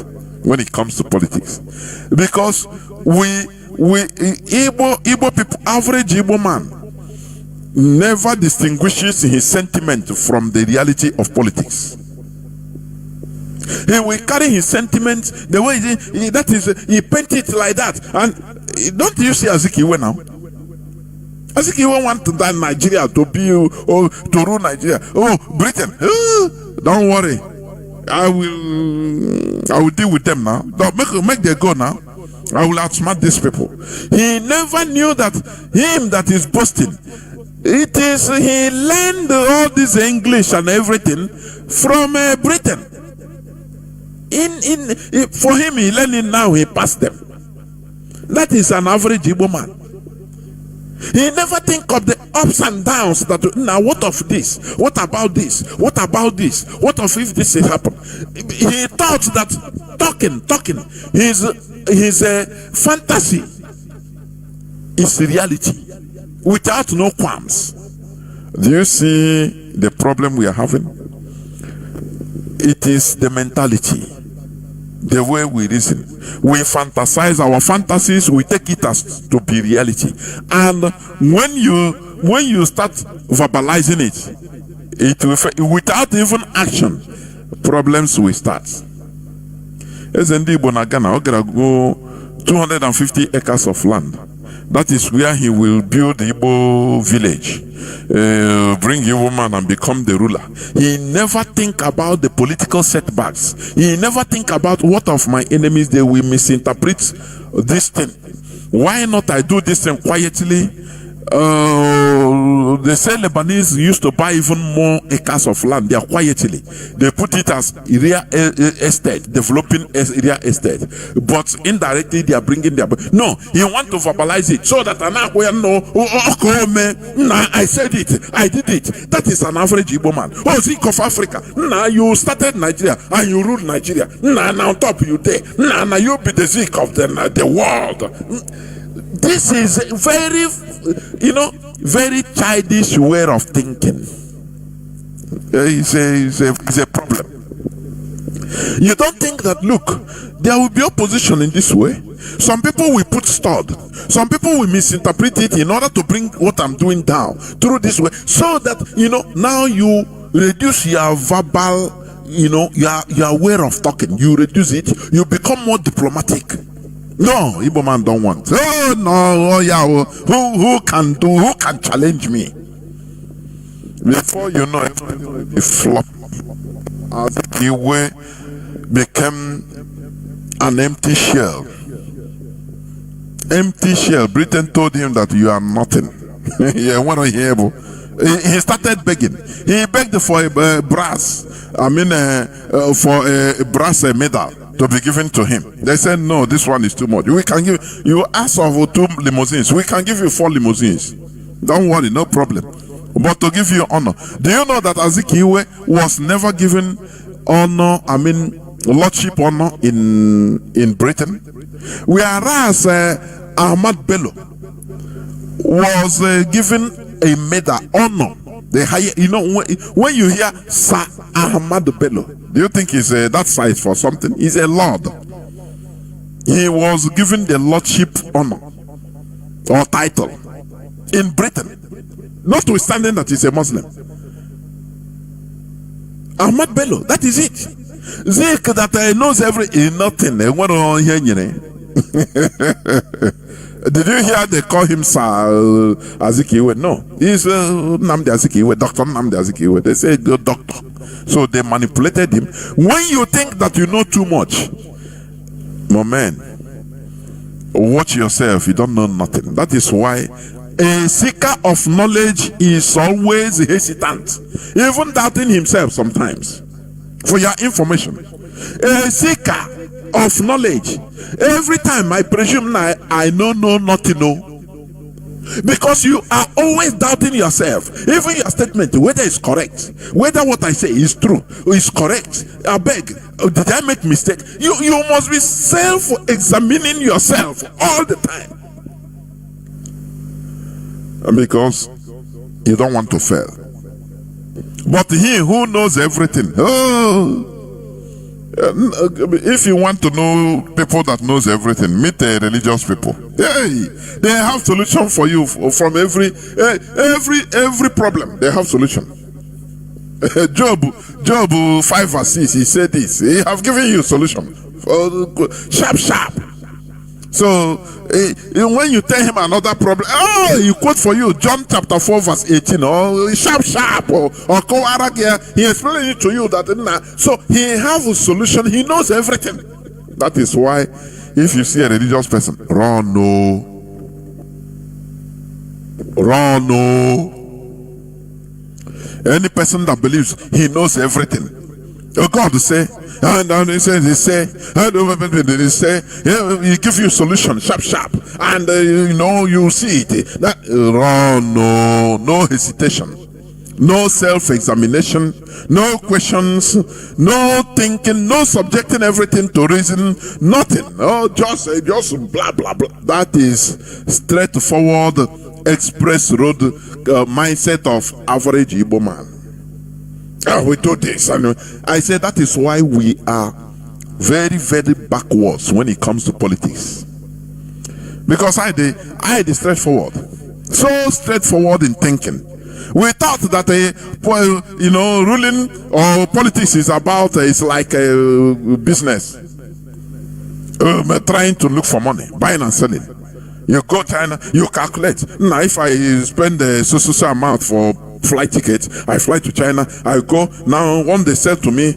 Speaker 1: when it comes to politics. Because Igbo people, average Igbo man, never distinguishes his sentiment from the reality of politics. He will carry his sentiment the way he paint it like that. And don't you see Azikiwe now? Azikiwe want to die Nigeria to be or to rule Nigeria. Oh, Britain, don't worry, I will deal with them now. Don't make them go now. I will outsmart these people. He never knew that him that is boasting, it is he learned all this English and everything from Britain. For him, he learned it now, he passed them. That is an average Igbo man. He never think of the ups and downs that now what of this? What about this? What about this? What of if this has happened? He thought that talking his fantasy is reality without no qualms. Do you see the problem we are having? It is the mentality, the way we reason. We fantasize our fantasies, we take it as to be reality. And when you start verbalizing it will, without even action, problems will start. As in the Bonagana, go 250 acres of land. That is where he will build the Igbo village, bring a woman and become the ruler. He never think about the political setbacks. He never think about what of my enemies, they will misinterpret this thing. Why not I do this thing quietly? They say Lebanese used to buy even more acres of land there quietly. They put it as area estate, developing area estate. But indirectly they are bringing their... No, you want to verbalize it so that I said it, I did it. That is an average Igbo man. Oh, Zik of Africa. Nah, you started Nigeria and you ruled Nigeria. Nah, now on top you there. Nah, you be the Zik of the world. This is very, very childish way of thinking. It's a problem. You don't think that, look, there will be opposition in this way. Some people will put stud. Some people will misinterpret it in order to bring what I'm doing down through this way. So that, now you reduce your verbal, your way of talking. You reduce it. You become more diplomatic. No, Igbo man don't want. Oh no, who can challenge me? Before you know it, he flopped. As he became an empty shell. Empty shell. Britain told him that you are nothing. He started begging. He begged for a brass. For a brass medal to be given to him. They said, no, this one is too much. We can give you, ask for 2 limousines. We can give you 4 limousines. Don't worry, no problem. But to give you honor. Do you know that Azikiwe was never given honor, lordship honor in Britain? Whereas Ahmad Bello was given a medal, honor. The higher, when you hear Sir Ahmad Bello, do you think he's that size for something? He's a lord. He was given the lordship honor or title in Britain, notwithstanding that he's a Muslim. Ahmad Bello, that is it. Zik that knows nothing. Did you hear they call him Sir Azikiwe? No, he's Nnamdi Azikiwe, Dr. Nnamdi Azikiwe. They say good doctor. So they manipulated him. When you think that you know too much, my man, watch yourself. You don't know nothing. That is why a seeker of knowledge is always hesitant, even doubting himself sometimes. For your information, a seeker of knowledge, every time I presume I know not to know, because you are always doubting yourself, even your statement, whether it's correct, whether what I say is true or is correct. I beg, did I make mistake? You must be self-examining yourself all the time, because you don't want to fail. But he who knows everything, if you want to know people that knows everything, meet religious people. They have solution for you from every problem. They have solution. Job 5:6, he said this. He have given you solution. Sharp. So when you tell him another problem, he quote for you John chapter 4:18, or sharp, or he explains it to you that so he have a solution. He knows everything. That is why if you see a religious person, run no. Any person that believes he knows everything, God say, and he say, he give you solution, sharp, and you see it. That no hesitation. no self-examination, no questions, no thinking, no subjecting everything to reason, nothing. Oh, just blah blah blah. That is straightforward express road mindset of average Igbo man. We do this, and I say that is why we are very, very backwards when it comes to politics. Because I the straightforward, so straightforward in thinking. We thought that ruling or politics is about it's like a business, trying to look for money, buying and selling. You go China, you calculate. Now, if I spend so amount for flight ticket, I fly to China. I go now. When they sell to me,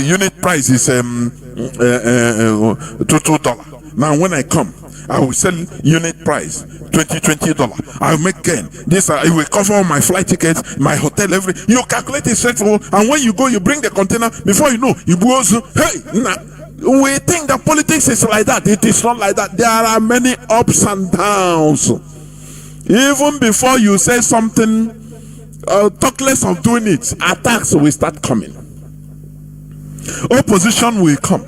Speaker 1: unit price is $2. Now, when I come, I will sell unit price $20. I will make gain. This I will cover all my flight tickets, my hotel, everything. You calculate it straightforward, and when you go, you bring the container. Before you know, you go. Hey, we think that politics is like that. It is not like that. There are many ups and downs. Even before you say something, talk less of doing it. Attacks will start coming. Opposition will come.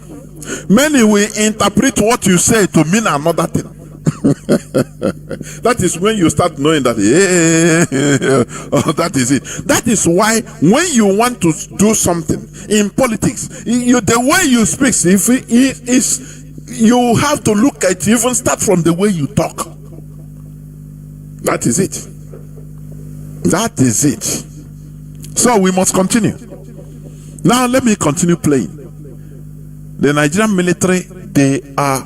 Speaker 1: Many will interpret what you say to mean another thing. That is when you start knowing that that is it. That is why when you want to do something in politics, the way you speak, you have to look at, even start from the way you talk. That is it. That is it. So we must continue. Now let me continue playing. The Nigerian military, they are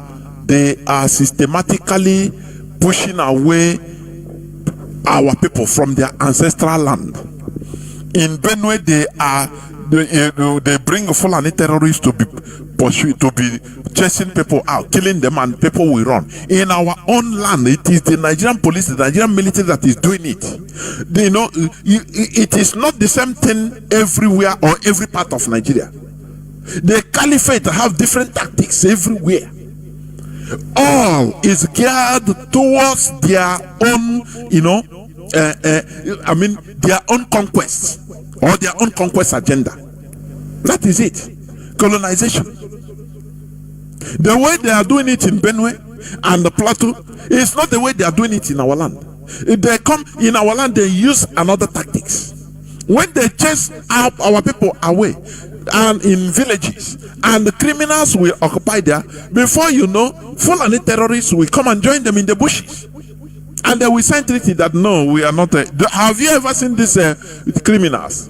Speaker 1: systematically pushing away our people from their ancestral land. In Benue, they bring Fulani terrorists to be pursued, to be chasing people out, killing them, and people will run. In our own land, it is the Nigerian police, the Nigerian military that is doing it. It is not the same thing everywhere or every part of Nigeria. The caliphate have different tactics everywhere. All is geared towards their own, their own conquest or their own conquest agenda. That is it. Colonization. The way they are doing it in Benue and the Plateau is not the way they are doing it in our land. If they come in our land, they use another tactics. When they chase our people away and in villages, and the criminals will occupy there, before you know, Fulani terrorists will come and join them in the bushes, and they will sign treaty that no, we are not. Have you ever seen these criminals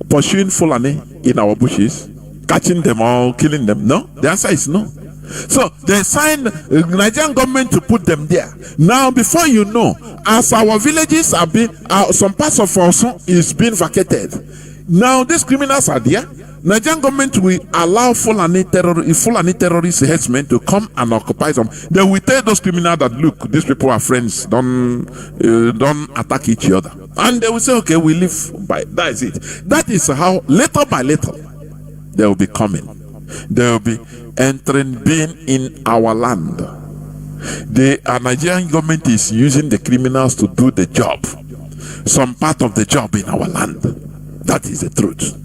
Speaker 1: pursuing Fulani in our bushes, catching them or killing them? No, the answer is no. So they signed the Nigerian government to put them there. Now, before you know, as our villages are being, some parts of Osun is being vacated. Now these criminals are there. Nigerian government will allow Fulani terrorist headsmen to come and occupy them. They will tell those criminals that, look, these people are friends. Don't attack each other. And they will say, okay, we live by. That is it. That is how little by little they will be coming. They will be entering, being in our land. The Nigerian government is using the criminals to do the job, some part of the job in our land. That is the truth.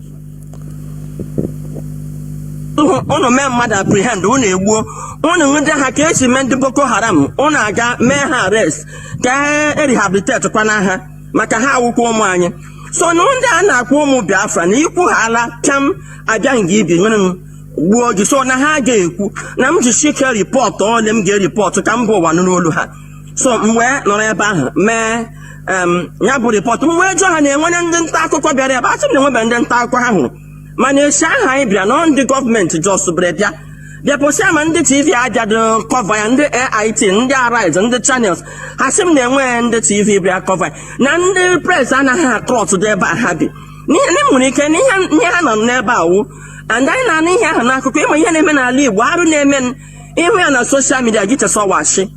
Speaker 2: Ono me mmadụ apprehend unu egbuo unu nwede ha ka esi mee ndị Boko Haram unu aga mee ha arrest ka rehabilitate kwana ha maka ha awụkwa ụmụ anyị. So na ndị a na-akpọ ụmụ Biafra na ikwu ha ala pịam abịa nga ibi nwere m gbuo gị. So na ha ga-ekwu na m ji shike report ole m ga-report ka mba ụwa nụrụ olu ha. So m wee nọrọ ebe ahụ mee ya bụ report m wee jụọ ha na enwere ndị nta akụkọ bịara ebe asị m na enwebe ndị nta akụkọ ha hụrụ. Mana esi aha anyị bịara na ndị gọọmenti just bịara bịapụsị ama ndị TV abịado cover ya, ndị AIT, ndị Arise, ndị channels ha sị m na enweghị ndị TV bịara cover na ndị press anaghị atrọt dị ebe a ha bi n'ihe na nwere ike n'ihe ha nọ n'ebe awụ and anyị na-anụ ihe ahụ n'akụkọ ịma ihe na-eme n'ala Igbo arụ na-eme ihu ya na social media gị chesọwashi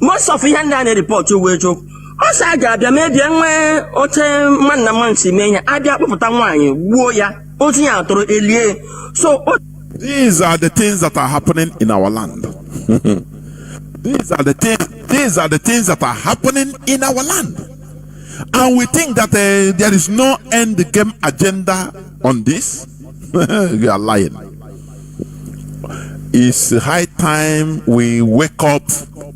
Speaker 2: most of ihe ndị a na-erepọt uwe eziokwu. Ọ sị a ga-abịa mebie nwee oche nwanna m si mee ihe abịa kpụpụta nwaanyị gbuo ya. So these
Speaker 1: are the things that are happening in our land. These are the things that are happening in our land. And we think that there is no end game agenda on this. We are lying. It's high time we wake up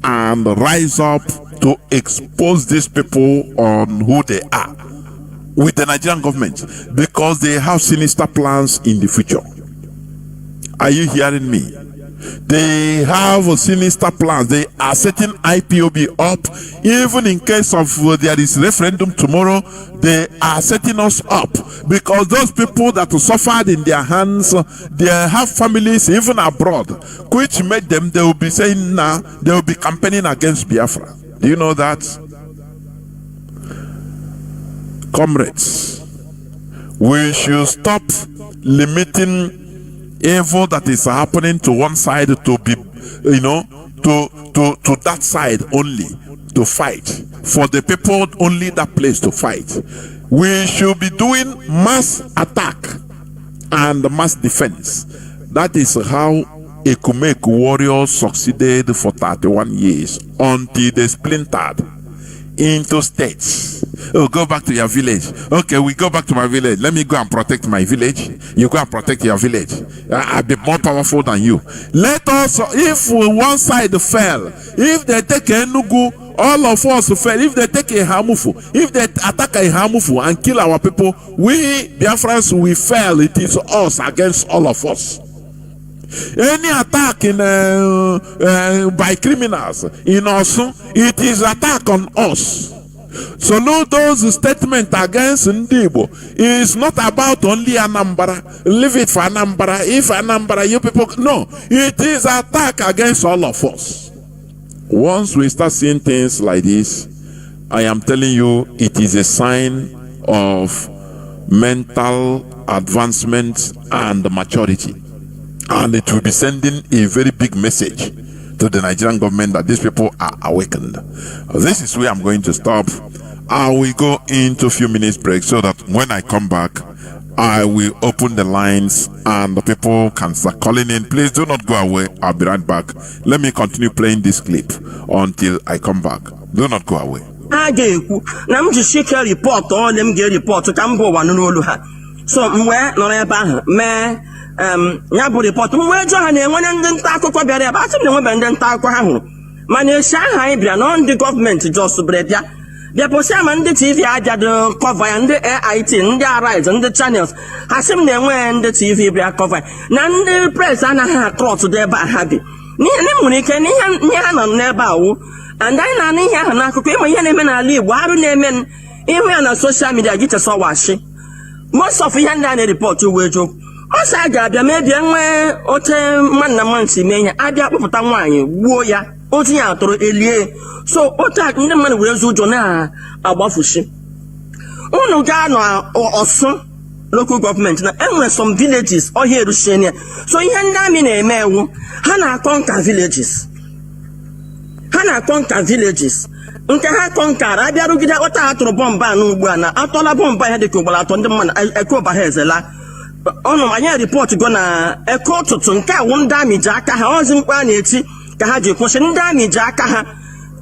Speaker 1: and rise up to expose these people on who they are with the Nigerian government, because they have sinister plans in the future. Are you hearing me? They have sinister plans. They are setting IPOB up. Even in case of there is referendum tomorrow, they are setting us up, because those people that suffered in their hands, they have families even abroad, which made them, they will be saying now, they will be campaigning against Biafra. Do you know that? Comrades, we should stop limiting evil that is happening to one side to be, to that side only, to fight. For the people, only that place to fight. We should be doing mass attack and mass defense. That is how Ekumeku warriors succeeded for 31 years until they splintered into states. Oh, go back to your village. Okay, we go back to my village. Let me go and protect my village. You go and protect your village. I'll be more powerful than you. Let us, if one side fell, if they take Enugu, all of us fell. If they take a Hamufu, if they attack a Hamufu and kill our people, we Biafrans, we fell. It is us against all of us. Any attack in by criminals in Osun, it is attack on us. So no, those statements against Ndibo is not about only Anambra. Leave it for Anambra. If Anambra, you people, no, it is attack against all of us. Once we start seeing things like this, I am telling you, it is a sign of mental advancement and maturity. And it will be sending a very big message to the Nigerian government that these people are awakened. This is where I'm going to stop. I will go into a few minutes break so that when I come back, I will open the lines and the people can start calling in. Please do not go away. I'll be right back. Let me continue playing this clip until I come back. Do not go away.
Speaker 2: Ya bụ report mwe jo ha na-enwe ndị nta akụkọ bịara ebe asị na enwe ndị nta akụkọ ha hụrụ mana esi aha anyị bịara na ndị gọọmenti just bịa posi ama ndị TV ajado cover ya, ndị AIT, ndị Arise, ndị channels ha sị m na enwe ndị TV bịa cover na ndị press anaghị atrọt dị ebe ha bi n'ihe nwere ike n'ihe ha nọ n'ebe awụ and anyị na-anụ ihe ahụ n'akụkọ ịma ihe na-eme n'ala Igbo arụ na-eme ihu ya na social media gị chesawashi most of ihe ndị a na-report uwe eziokwu. Also, I got the maybe mansi me, I got put on wine, warrior, Otia to Elie. So, Otak in the man will do Jonah about Fushi. Oh, no, Ghana or some local government, and some villages or here to Shania. So, you hand me a mail, Hana conquer villages. Hana conquer villages. Unka conquer, I got to get out to bomba no buana. I told a bomba had the Kubalat on the man, I call by Hezela. Ono manya report go na eko tutu nke a won damage aka ha ozi mkpa na eti ka ha je kwụsị ndị damage aka ha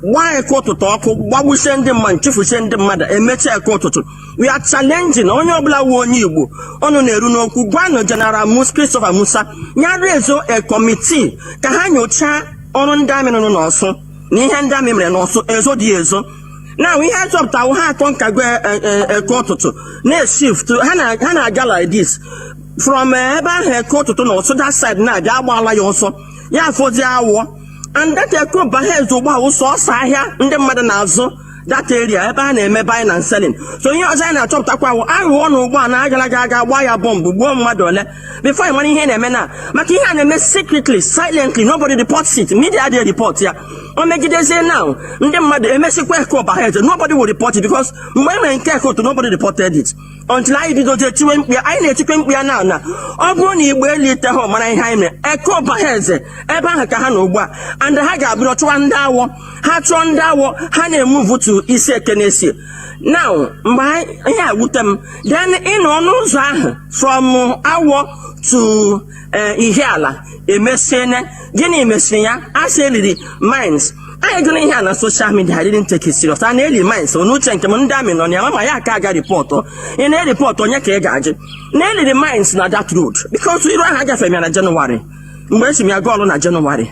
Speaker 2: wa eko tutu ọkụ gbawuse ndị mmadụ chifuse ndị mmadụ emecha eko tutu. We are challenging onye ọbụla wo onye Igbo ọnụ na-eru n'okwu gwa General Christopher Musa nya rezo a committee ka ha nyocha ọrụ ndị amị nọ n'ọsụ na ihe ndị amị mere n'ọsụ ezo dị ezo. Now we have to tell how a quarter to next shift Hana Gala like this from a quarter to no, so that side now, Jabala also, yeah, for the hour, and that a crop ahead to wow, so here in the Madanazo, that area, Ebane, buying and selling. So you are saying I talked about I want one, I got wire bomb, one Madonna, before money here, Mena, Makihan secretly, silently, nobody reports it, media they report, yeah. Or make it say now, nobody will report it because when I care to nobody reported it. Until I did not tell you, I need to come here now. Ogoni will tell home and I haime, a crop ahead, Ebahakanoba, and the Haga brought one dawa, Hatron dawa, Hane move to Ise Kenesi. Now, my yeah, with them, then in on from our to Ihiala, a messena, Guinea Messina, I say, mines. I don't hear on social media. I didn't take it serious. I nearly mind so no change. I'm damning on your my kaga report in a report on your kegage. Nearly the minds not that road because we don't have a family in January. Where's me a goal on January?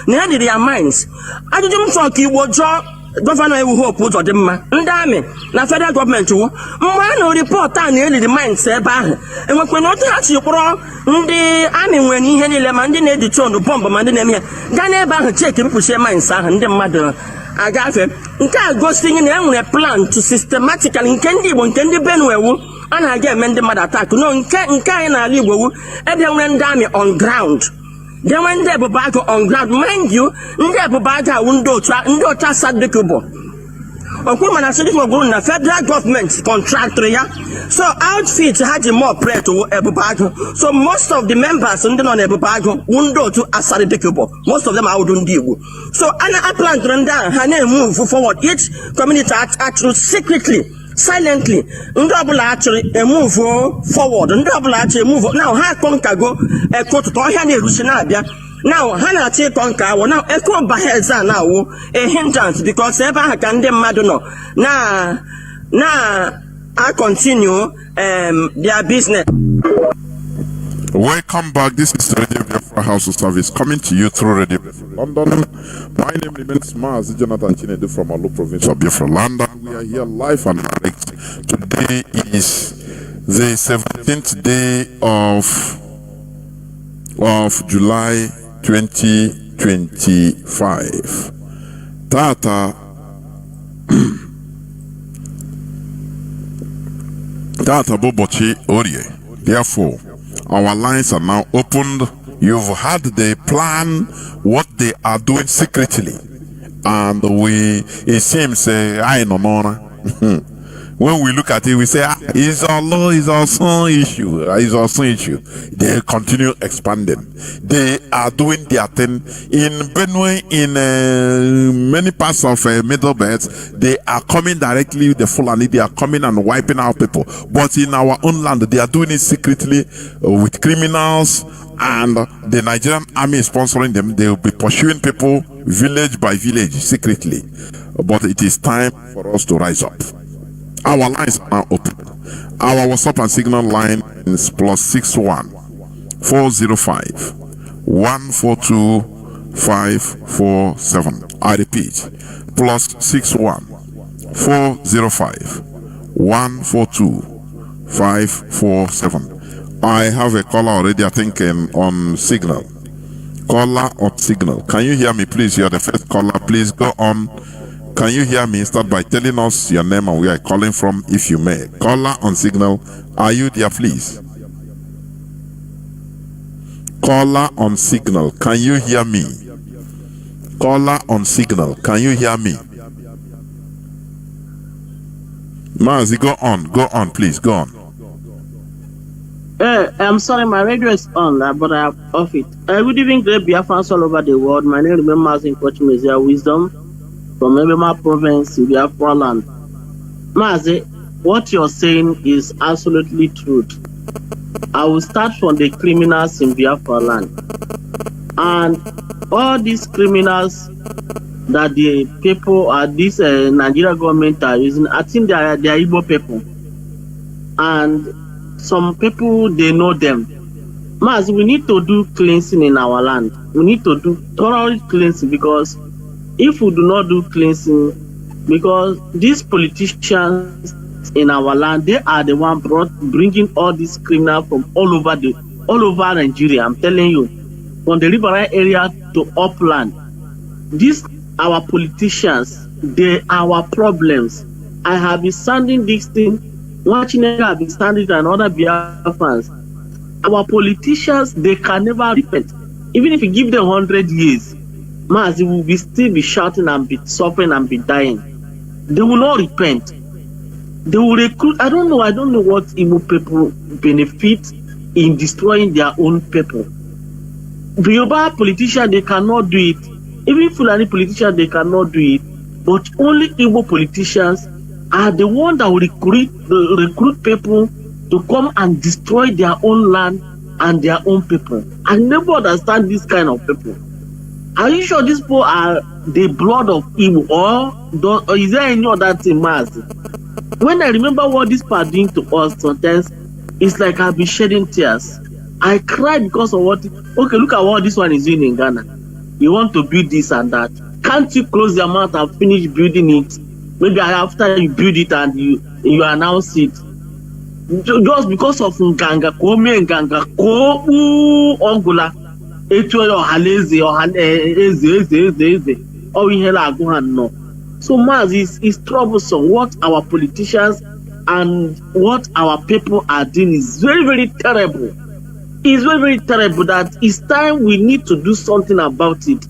Speaker 2: Nearly their minds. I didn't talk you what job. Governor who hope put or them ndame na federal government wo no report and nearly the mind say ba and when not touch you pro ndi ami when ihe niile ma ndi na edit on bomb ma ndi na eme Ghana ba check people share minds ah ndi mmadụ agafe nke a ghosting na enwere plan to systematically nke ndị Igbo nke ndị Benue wu ana aga eme ndị mmadụ attack no nke anyị na ala Igbo wu ebe nwere ndị army on ground. Then when they back on ground, mind you, they back a window and do sad the cubo. Of course, I said for going federal government contractor, yeah. So outfit had more prayer to Ebubago. So most of the members on the Ebubago window to Asari the cubo. Most of them are doing deal. So I plan to run down, her name move forward. Each community actually secretly. Silently, double actually a move forward, and double actually move. Now, how conquer go a quote to Tohani Rusinabia. Now, Hana take conquer, now a quote by Helza now a hindrance because ever I can them Madono. Now, I continue their business.
Speaker 1: Welcome back. This is Radio Biafra House of Service coming to you through Radio Biafra London. My name remains Mazi Jonathan Chinedu from Olu province of Biafra, London. We are here live and direct. Today is the 17th day of July 2025. Tata Bobochi Orie. Therefore, our lines are now opened. You've had the plan, what they are doing secretly. And it seems, I know more. When we look at it, we say, it's our law, it's our son issue. It's our son issue. They continue expanding. They are doing their thing. In Benue, in many parts of Middle Belt, they are coming directly with the Fulani. They are coming and wiping out people. But in our own land, they are doing it secretly with criminals. And the Nigerian army is sponsoring them. They will be pursuing people village by village secretly. But it is time for us to rise up. Our lines are now open. Our WhatsApp and Signal line is +61 405 142 547. I repeat, +61 405 142 547. I have a caller already, I think, on Signal. Caller on Signal. Can you hear me, please? You are the first caller. Please go on. Can you hear me? Start by telling us your name and where you are calling from, if you may. Caller on Signal. Are you there, please? Caller on Signal. Can you hear me? Caller on Signal. Can you hear me? Mazi, go on, please, go on.
Speaker 3: I'm sorry, my radio is on, but I have off it. Good evening, great Biafrans all over the world. My name is Mazi Nnamdi Wisdom from Ebema province in Biafra land. Mazi, what you're saying is absolutely true. I will start from the criminals in Biafra land. And all these criminals that the people this Nigeria government are using, I think they are Igbo people. And some people, they know them. Mazi, we need to do cleansing in our land. We need to do thorough cleansing, because if we do not do cleansing, because these politicians in our land, they are the one bringing all these criminals from all over Nigeria. I'm telling you, from the riverine area to upland. These our politicians, they are our problems. I have been standing this thing. Watching have been standing and other Biafrans. Our politicians, they can never repent. Even if you give them 100 years, Mazi will still be shouting and be suffering and be dying. They will not repent. They will recruit. I don't know what Igbo people benefit in destroying their own people. The Yoruba politicians, they cannot do it. Even Fulani politicians, they cannot do it. But only Igbo politicians are the ones that will recruit people to come and destroy their own land and their own people. I never understand this kind of people. Are you sure these people are the blood of Igbo, or is there any other thing, Mazi? When I remember what this part doing to us, sometimes it's like I've been shedding tears. I cry because of what. Okay, look at what this one is doing in Ghana. You want to build this and that. Can't you close your mouth and finish building it? Maybe after you build it and you announce it. Just because of Nganga, Ongola, no. So Mazi is troublesome. What our politicians and what our people are doing is very, very terrible. It's very, very terrible. That it's time we need to do something about it.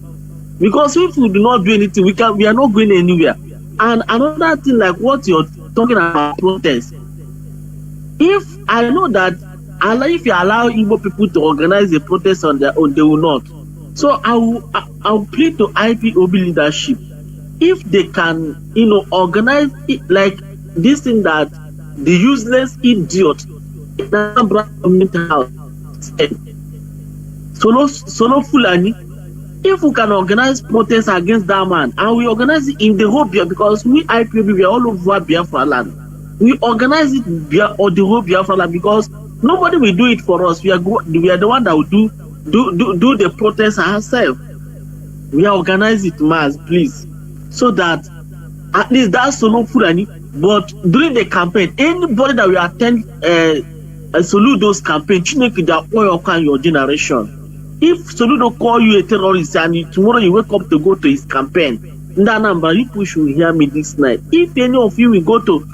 Speaker 3: Because if we do not do anything, we are not going anywhere. And another thing, like what you're talking about, protest. If I know that, if you allow Igbo people to organize a protest on their own, they will not. So I'll plead to IPOB leadership. If they can, organize it like this thing that the useless idiot in the government house said, Solo Fulani, if we can organize protests against that man, and we organize it in the whole Biafra, because we IPOB, we are all over Biafra land. We organize it or the whole Biafra land, because nobody will do it for us. We are the one that will do the protest ourselves. We are organize it, Maz, please, so that at least that's Solo Fulani. But during the campaign, anybody that will attend Soludo's campaign, Chineke that oil can your generation. If Soludo call you a terrorist and tomorrow you wake up to go to his campaign, that number you push will hear me this night. If any of you will go to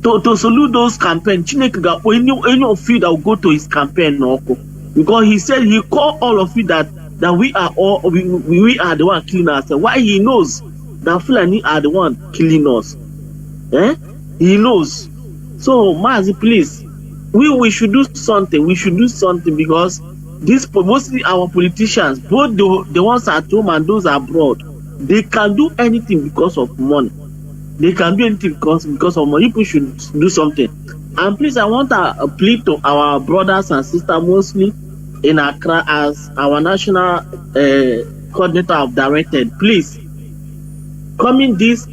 Speaker 3: Soludo's campaign, Chineke got any of you that will go to his campaign, because he said he called all of you that we are the one killing ourselves. Why? He knows that Fulani are the one killing us. He knows. So Mazi, please, we should do something. We should do something, because mostly our politicians, both the ones at home and those abroad, they can do anything because of money. They can do anything because of money. People should do something. And please, I want to plead to our brothers and sisters, mostly in Accra, as our national coordinator of directed. Please, coming this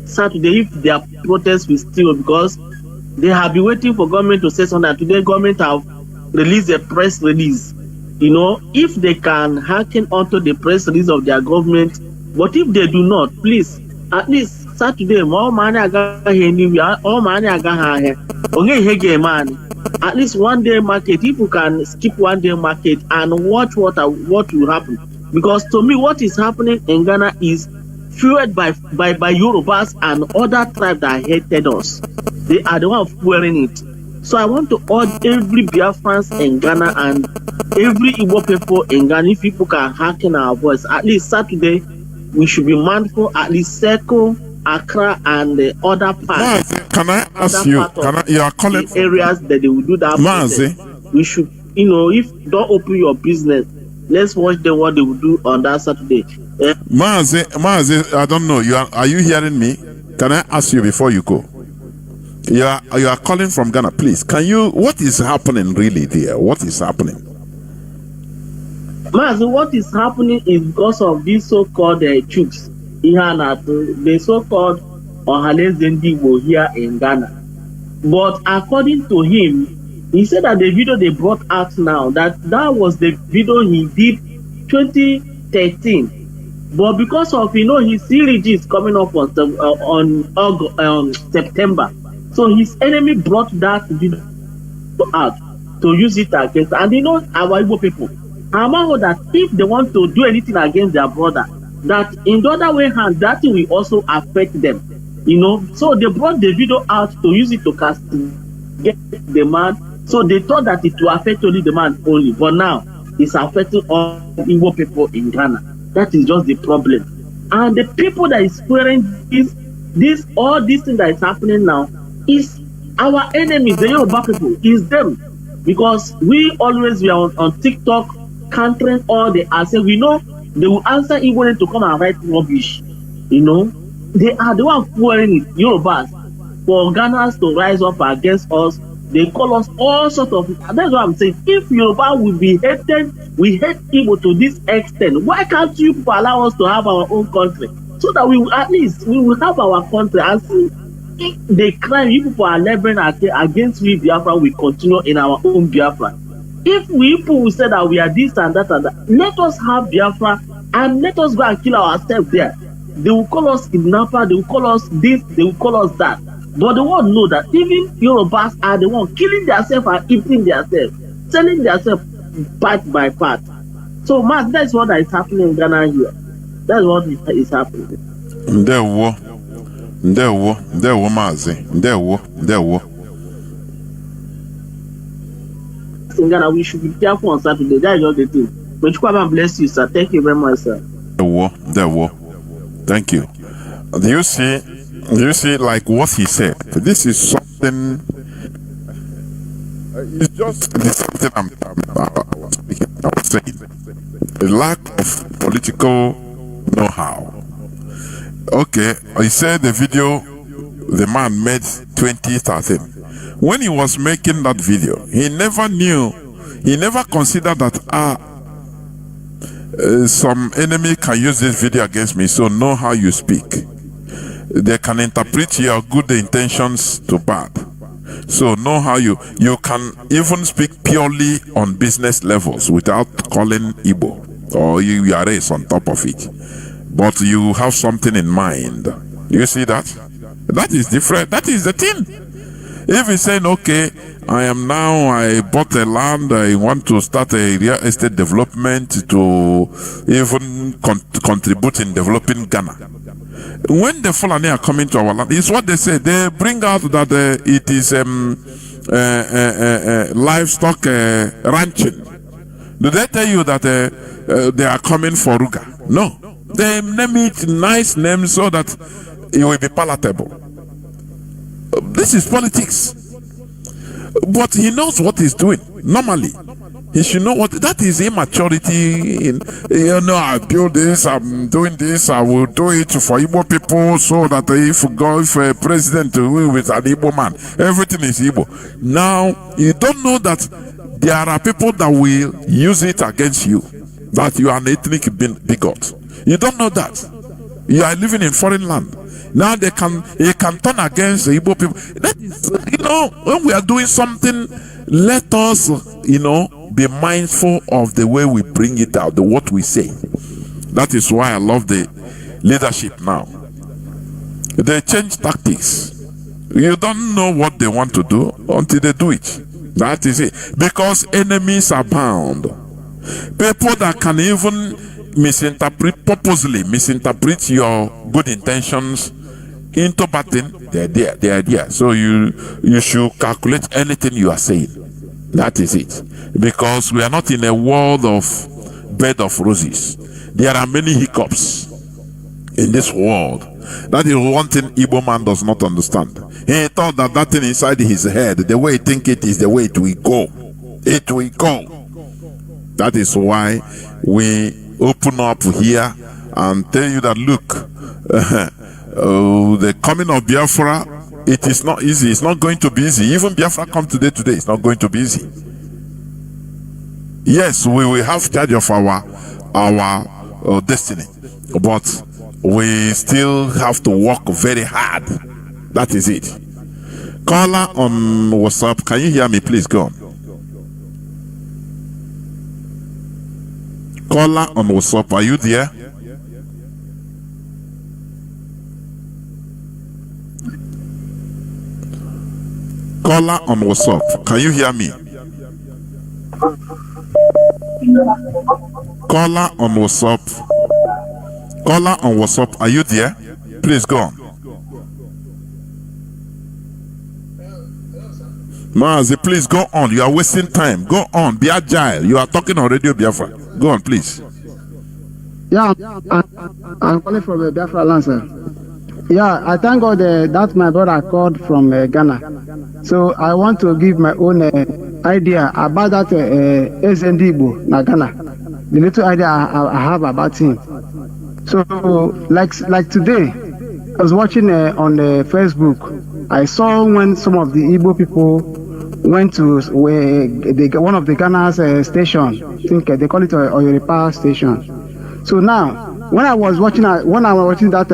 Speaker 3: Saturday, if their protest will still, because they have been waiting for government to say something. Today, government have released a press release. If they can hearken onto the press release of their government, but if they do not, please, at least Saturday, more money anywhere, all money at least 1 day market. If you can skip 1 day market and watch what will happen, because to me, what is happening in Ghana is fueled by Yorubas and other tribes that hated us. They are the ones fueling it. So I want to urge every Biafrans in Ghana and every Igbo people in Ghana, if people can hearken our voice, at least Saturday, we should be mindful, at least circle Accra and the other parts.
Speaker 1: Mazi, can I ask you? You are calling
Speaker 3: the areas that they will do that.
Speaker 1: Mazi,
Speaker 3: we should, if don't open your business, let's watch them what they will do on that Saturday.
Speaker 1: Mazi, I don't know. Are you hearing me? Can I ask you before you go? You are calling from Ghana, please. What is happening really there? What is happening?
Speaker 3: Mazi, what is happening is because of these so-called chooks, the so-called Ohalezendiwo here in Ghana. But according to him, he said that the video they brought out now, that was the video he did 2013. But because of his CRG is coming up on September, so his enemy brought that video out to use it against. And our Igbo people, that if they want to do anything against their brother, that in the other way hand, that will also affect them. So they brought the video out to use it to castigate the man. So they thought that it will affect only the man only, but now it's affecting all Igbo people in Ghana. That is just the problem. And the people that is swearing all this thing that is happening now is our enemies, the Yoruba people, is them. Because we always are on TikTok countering all the answers. We know they will answer even to come and write rubbish. They are the ones fueling it, Yorubas, for Ghanaians to rise up against us They call us all sorts of. And that's what I'm saying. If Yoruba will be hated, we hate Igbo to this extent. Why can't you people allow us to have our own country, so that we will, at least we will have our country? And see, if the crime you people are leveling against we Biafra will continue in our own Biafra. If we people will say that we are this and that and that, let us have Biafra and let us go and kill ourselves there. They will call us kidnapper, they will call us this, they will call us that. But they won't know that even Yorubas are the ones killing themselves and eating themselves, selling themselves part by part. So, Matt, that's what is happening in Ghana here. That's what is happening.
Speaker 1: Ndewo, Mazi. Ndewo.
Speaker 3: In Ghana, we should be careful on Saturday. That is all the thing. But God bless you, sir. Thank you very much, sir.
Speaker 1: Ndewo. Thank you. Do you see, like what he said? This is something. It's just the something I was saying. The lack of political know-how. Okay, he said the video the man made 2013. When he was making that video, he never considered that some enemy can use this video against me, so know how you speak. They can interpret your good intentions to bad. So know how you can even speak purely on business levels without calling Igbo or you are race on top of it. But you have something in mind. You see that? That is different. That is the thing. If he's saying, okay, I bought a land, I want to start a real estate development to even contribute in developing Ghana. When the Fulani are coming to our land, it's what they say. They bring out that it is livestock ranching. Do they tell you that they are coming for Ruga? No. They name it nice names so that it will be palatable. This is politics. But he knows what he's doing. Normally, he should know what that is. Immaturity. I build this, I'm doing this, I will do it for Igbo people so that if a president with an Igbo man, everything is Igbo. Now, you don't know that there are people that will use it against you, that you are an ethnic bigot. You don't know that. You are living in foreign land. Now he can turn against the Igbo people. That is, when we are doing something, let us, be mindful of the way we bring it out, what we say. That is why I love the leadership now. They change tactics. You don't know what they want to do until they do it. That is it. Because enemies are bound. People that can even purposely misinterpret your good intentions into bad thing, they are there. So you should calculate anything you are saying. That is it. Because we are not in a world of bed of roses. There are many hiccups in this world. That is one thing Igbo man does not understand. He thought that thing inside his head, the way he think it is the way it will go. It will go. That is why we open up here and tell you that, look, the coming of Biafra, it is not easy. It's not going to be easy. Even Biafra come today, it's not going to be easy. Yes, we will have charge of our destiny, but we still have to work very hard. That is it. Caller on WhatsApp, can you hear me? Please go on. Caller on WhatsApp, are you there? Caller on WhatsApp, can you hear me? Caller on WhatsApp. Caller on WhatsApp, are you there? Please go on. Mazi, please go on. You are wasting time. Go on. Be agile. You are talking on Radio Biafra. Go on, please.
Speaker 4: Yeah, I'm calling from Biafra land, sir. Yeah, I thank God that my brother called from Ghana. So I want to give my own idea about that Ezendibo na Ghana. The little idea I have about him. So like today, I was watching on Facebook. I saw when some of the Igbo people went to one of the Ghana's station. I think they call it Oyoripa station. So now, when I was watching that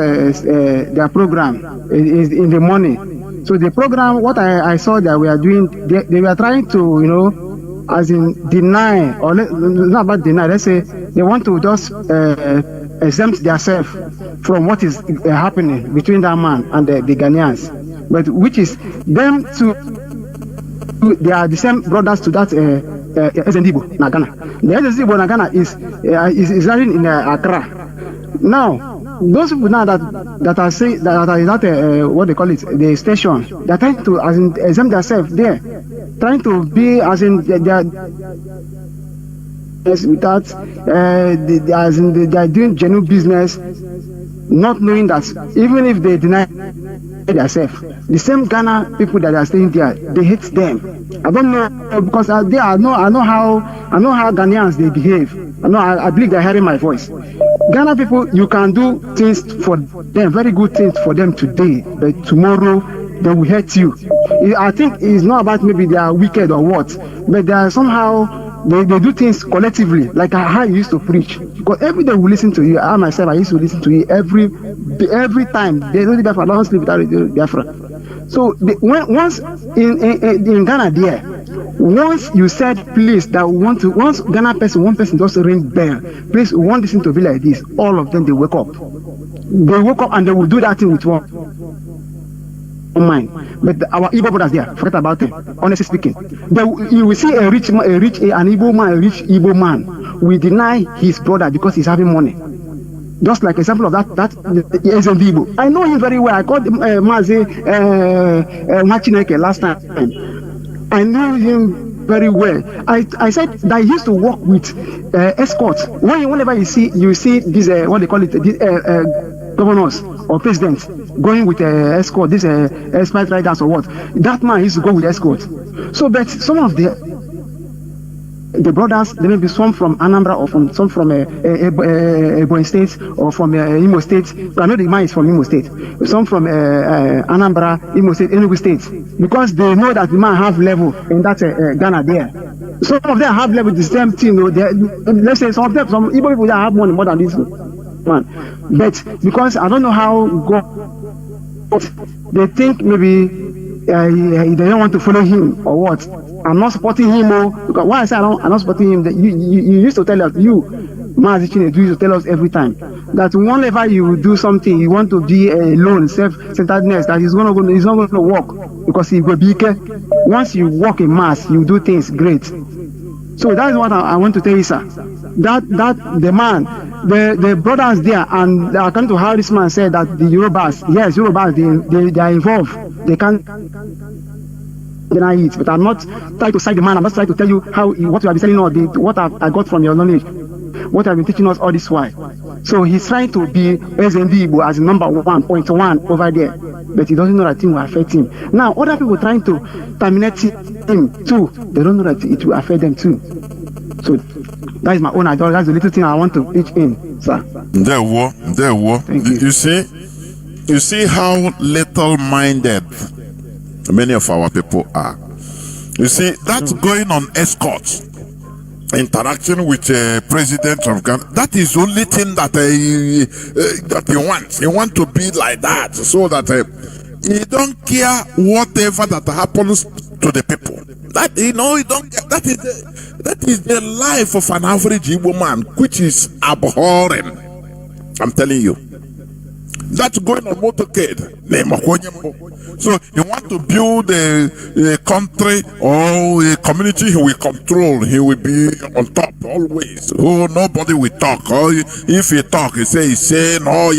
Speaker 4: their program is in the morning. So the program, what I saw that we are doing, they were trying to, as in deny, or not about deny, let's say they want to just exempt themselves from what is happening between that man and the Ghanaians, but which is them they are the same brothers to that SNDibo Nagana. The SNDibo Nagana is residing in Accra. Now, those people now that are saying that what they call it, the station, they're trying to as in exempt themselves there, trying to be as in they are without as in they are doing genuine business, not knowing that even if they deny themselves, the same Ghana people that are staying there, they hate them. I don't know because I know how Ghanaians they behave. I believe they're hearing my voice. Ghana people, you can do things for them, very good things for them today, but tomorrow they will hate you. I think it's not about maybe they are wicked or what, but they are somehow they do things collectively, like how you used to preach. Because every day we listen to you. I myself, I used to listen to you every time. They don't Biafra, don't sleep without Biafra. So once in Ghana there, once you said please that we want to, once Ghana one person just ring bell, please we want this thing to be like this, all of them they wake up. They wake up and they will do that thing with one mind. But our Igbo brothers there, forget about it. Honestly speaking, you will see an rich Igbo man will deny his brother because he's having money. Just like example of that SNDibo. I know him very well. I called Mazi Nnamdi last time. I know him very well. I said that he used to work with escorts. Whenever you see these what they call it, these governors or presidents going with escort, this spice riders or what, that man used to go with escort. So, but some of the brothers, there may be some from Anambra or some from Ebonyi State or from Imo State. I know the man is from Imo State. Some from Anambra, Imo State, Enugu State, because they know that the man have level in that Ghana there. Some of them have level the same thing. Let's say some Igbo people that have money more than this man. But because I don't know how God, they think maybe they don't want to follow him or what. I'm not supporting him, because why I say I'm not supporting him, that you used to tell us, Mazi Chinedu, used to tell us every time that whenever you do something, you want to be alone, self-centeredness, that he's not going to work, because he will be once you walk in mass, you do things great. So that's what I want to tell you, sir. That the man, the brothers there, and according to how this man said that the Yorubas, they are involved. They can't deny it, but I'm not trying to cite the man. I'm just trying to tell you what you have been telling us, what I got from your knowledge, what I've been teaching us all this while. So he's trying to be SNDibo as number 1.1 over there, but he doesn't know that thing will affect him. Now other people trying to terminate him too, they don't know that it will affect them too. So that is my own idea. That's the little thing I want to pitch in, sir.
Speaker 1: There were. You see how little-minded many of our people are. You see, that's going on escorts, interaction with president of Ghana. That is the only thing that he wants. He wants to be like that, so that he don't care whatever that happens to the people. That he don't care. That is the life of an average Igbo man, which is abhorrent. I'm telling you. That's going on motorcade. So he want to build a country or a community he will control. He will be on top always. Oh, nobody will talk. Or if he talk, he say no,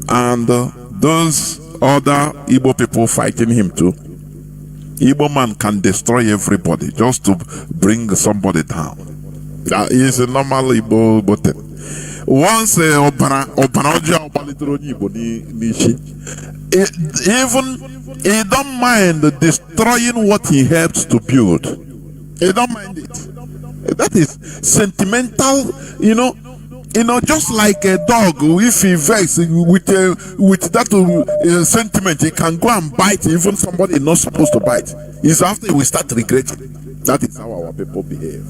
Speaker 1: and those other Igbo people fighting him too. Igbo man can destroy everybody just to bring somebody down. That is a normal Igbo thing. Once even he don't mind destroying what he helps to build. He don't mind it. That is sentimental, You know, just like a dog, if he vexes with that sentiment, he can go and bite even somebody not supposed to bite. It's after we start regretting. That is how our people behave.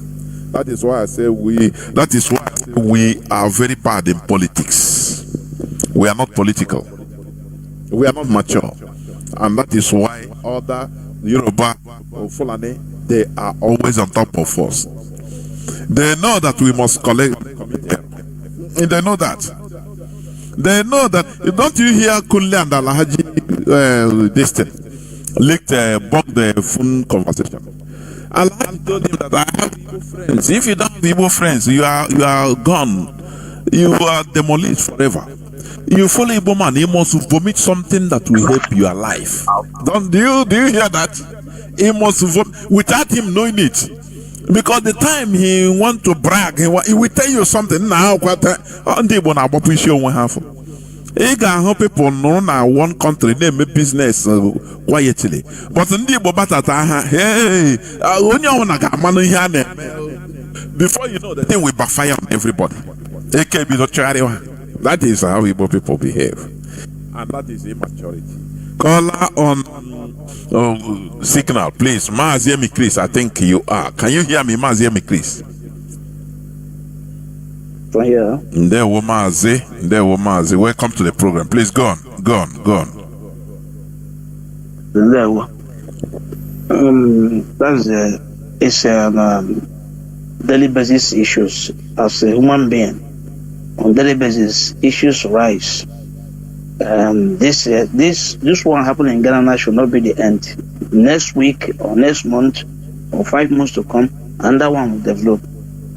Speaker 1: That is why I say we are very bad in politics. We are not political. We are not mature. And that is why other Yoruba or Fulani, they are always on top of us. They know that we must collect. They know that. They know that. Don't you hear Kunle and Alhaji this thing? Leaked the phone conversation. Alhaji told him that I have Igbo friends. If you don't have Igbo friends, you are gone. You are demolished forever. You follow Igbo man, he must vomit something that will help your life. Do you hear that? He must vomit without him knowing it. Because the time he want to brag, he will tell you something now. He can help people know now one country they make business quietly. But in the before you know, the thing will backfire on everybody. That is how Igbo people behave, and that is immaturity. Caller on signal, please. Mazi Chris, I think you are. Can you hear me, Mazi Chris?
Speaker 5: Yeah.
Speaker 1: There were Mazi. Welcome to the program. Please go on.
Speaker 5: That's it's daily basis issues. As a human being, on daily basis issues rise. This one happening in Ghana should not be the end. Next week or next month or 5 months to come, another one will develop.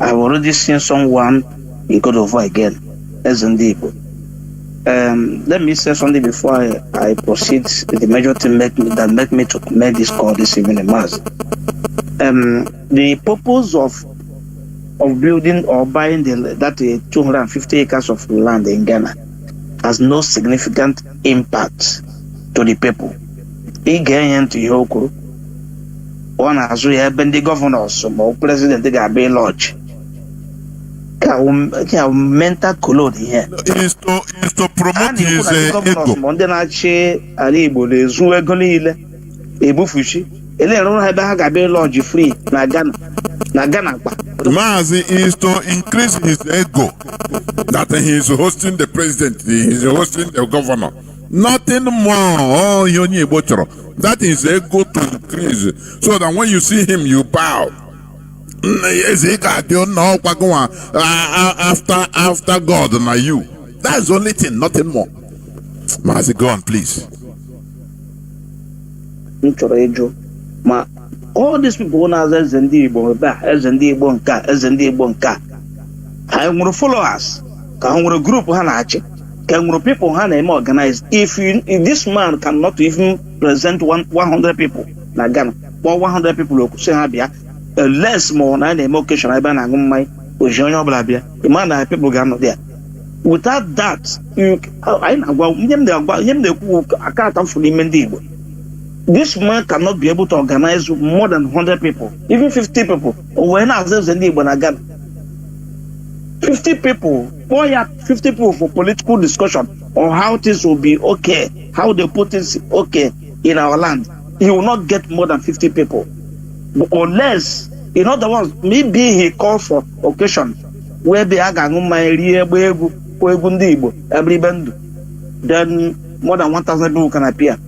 Speaker 5: I've already seen someone he got over again. As indeed. Let me say something before I proceed with the major thing that make me to make this call this evening, Mazi. The purpose of building or buying that 250 acres of land in Ghana has no significant impact to the people. Again, to Yoko, one has been the governors or president they got be lodge. Mental color here
Speaker 1: is to promote his ego.
Speaker 5: Mondenache Aribo le Zuegolile Ebufushi. Eleanor have be lodge free na Ghana.
Speaker 1: Mazi is to increase his ego that he is hosting the president, he is hosting the governor. Nothing more. Oh, that is ego to increase. So that when you see him, you bow. After God and you. That's the only thing, nothing more. Mazi, go on, please.
Speaker 5: All these people now as Igbo I want to follow us. Can we group hanachi? Can we people hana organize? If this man cannot even present 100 people na Ghana, 100 people say habia less more na the occasion I ban my ojonyo blabia. The man people Ghana there. Without that, this man cannot be able to organize more than 100 people, even 50 people. When I was in Ghana, 50 people, 50 people for political discussion on how things will be okay, how they put things okay in our land. He will not get more than 50 people. Unless, in other words, maybe he calls for occasion where they are then more than 1,000 people can appear.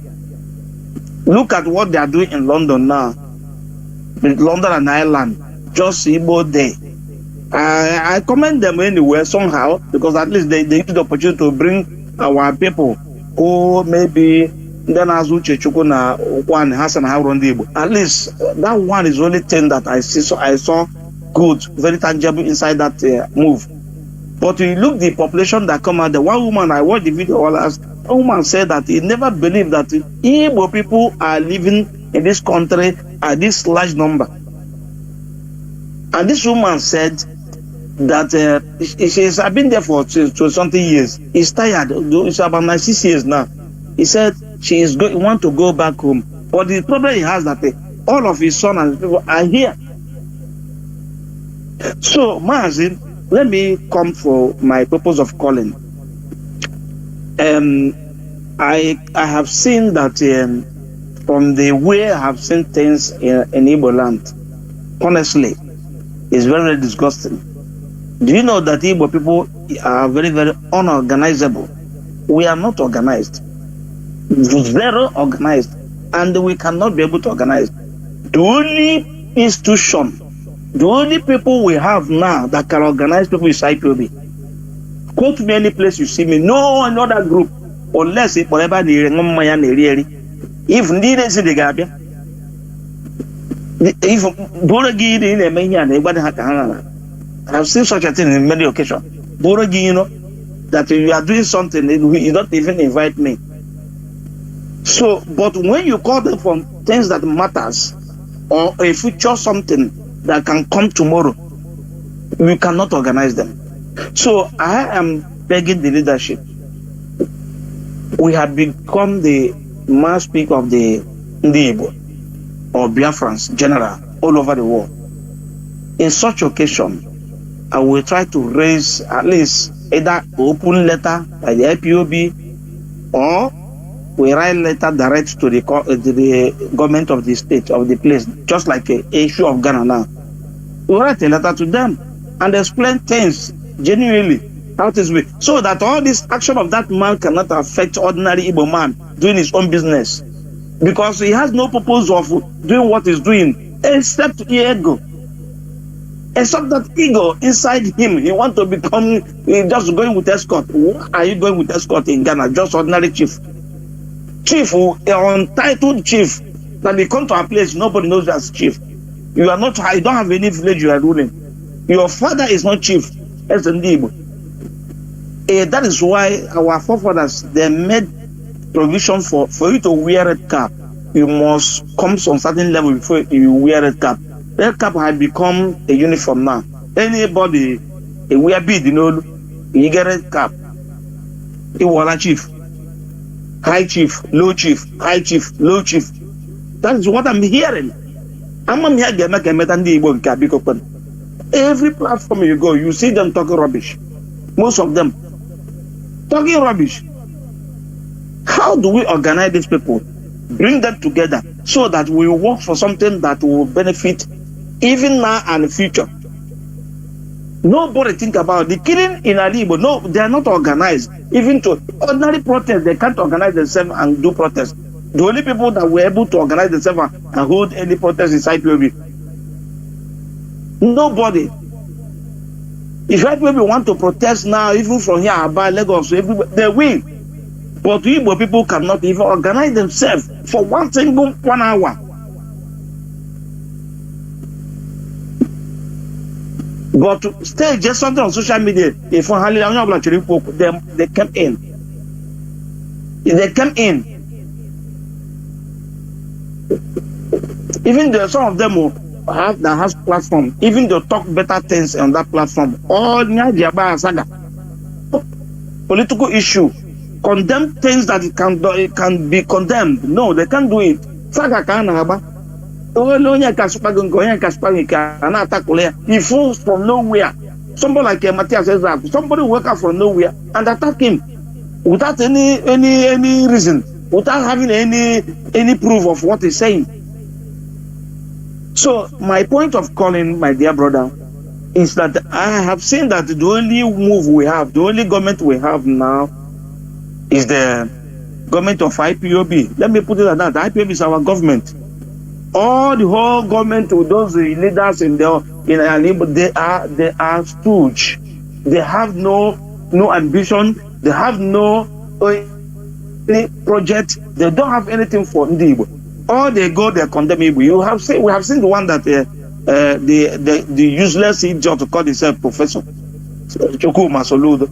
Speaker 5: Look at what they are doing in London now. In London and Ireland, just Igbo Day. I commend them anyway somehow, because at least they use the opportunity to bring our people who maybe then as Chukuna one Hassan Igbo. At least that one is the only thing that I saw good, very tangible inside that move. But you look the population that come out, the one woman I watched the video all last. A woman said that he never believed that Igbo people are living in this country at this large number. And this woman said that she's been there for something years. He's tired. It's about 96 years now. He said she want to go back home. But the problem he has that all of his sons and people are here. So, Mazi, let me come for my purpose of calling. I have seen that from the way I have seen things in Igbo land, honestly, it's very, very disgusting. Do you know that Igbo people are very, very unorganizable? We are not organized, very organized, and we cannot be able to organize. The only institution, the only people we have now that can organize people is IPOB. Go to me any place you see me, no another group, unless it whatever if needed in the Gabia. If Boragi in a mania, I've seen such a thing in many occasions. Boragi, you know, that if you are doing something, you don't even invite me. So, but when you call them for things that matters, or a future something that can come tomorrow, we cannot organize them. So I am begging the leadership. We have become the mouthpiece of the Igbo or Biafrans general all over the world. In such occasion, I will try to raise at least either open letter by the IPOB, or we write letter direct to the government of the state of the place, just like a issue of Ghana now. We write a letter to them and explain things genuinely how it is, so that all this action of that man cannot affect ordinary Igbo man doing his own business, because he has no purpose of doing what he's doing except ego. Except that ego inside him, he wants to become just going with escort. Why are you going with escort in Ghana? Just ordinary chief, untitled chief, that they come to a place nobody knows you as chief. You are not. You don't have any village you are ruling. Your father is not chief. As in Igbo. That is why our forefathers, they made provision for you to wear red cap. You must come to a certain level before you wear red cap. Red cap has become a uniform now. Anybody wear bead, you know, you get red cap. You want a chief, high chief, low chief, high chief, low chief. That is what I'm hearing. I'm here to every platform you go, you see them talking rubbish. Most of them talking rubbish. How do we organize these people? Bring them together so that we work for something that will benefit even now and the future. Nobody think about the killing in Alibo. No, they are not organized. Even to ordinary protest, they can't organize themselves and do protest. The only people that were able to organize themselves and hold any protest is IPOB. Nobody. If IPOB want to protest now, even from here, about Lagos, they will. But Igbo people cannot even organize themselves for one hour. But to stay just something on social media, if they came in. They came in. Even though some of them that has platform, even they talk better things on that platform. All saga, political issue, condemn things that it can be condemned. No, they can't do it. Saga he falls from nowhere. Somebody like Matthias says that somebody wake up from nowhere and attack him without any reason, without having any proof of what he's saying. So my point of calling, my dear brother, is that I have seen that the only move we have, the only government we have now is the government of IPOB. Let me put it like that. The IPOB is our government. All the whole government with those leaders they are stooge. They have no ambition. They have no any project. They don't have anything for Igbo. All they go, they condemn Igbo. We have seen the one that the useless idiot to call himself professor, Chukuma Soludo.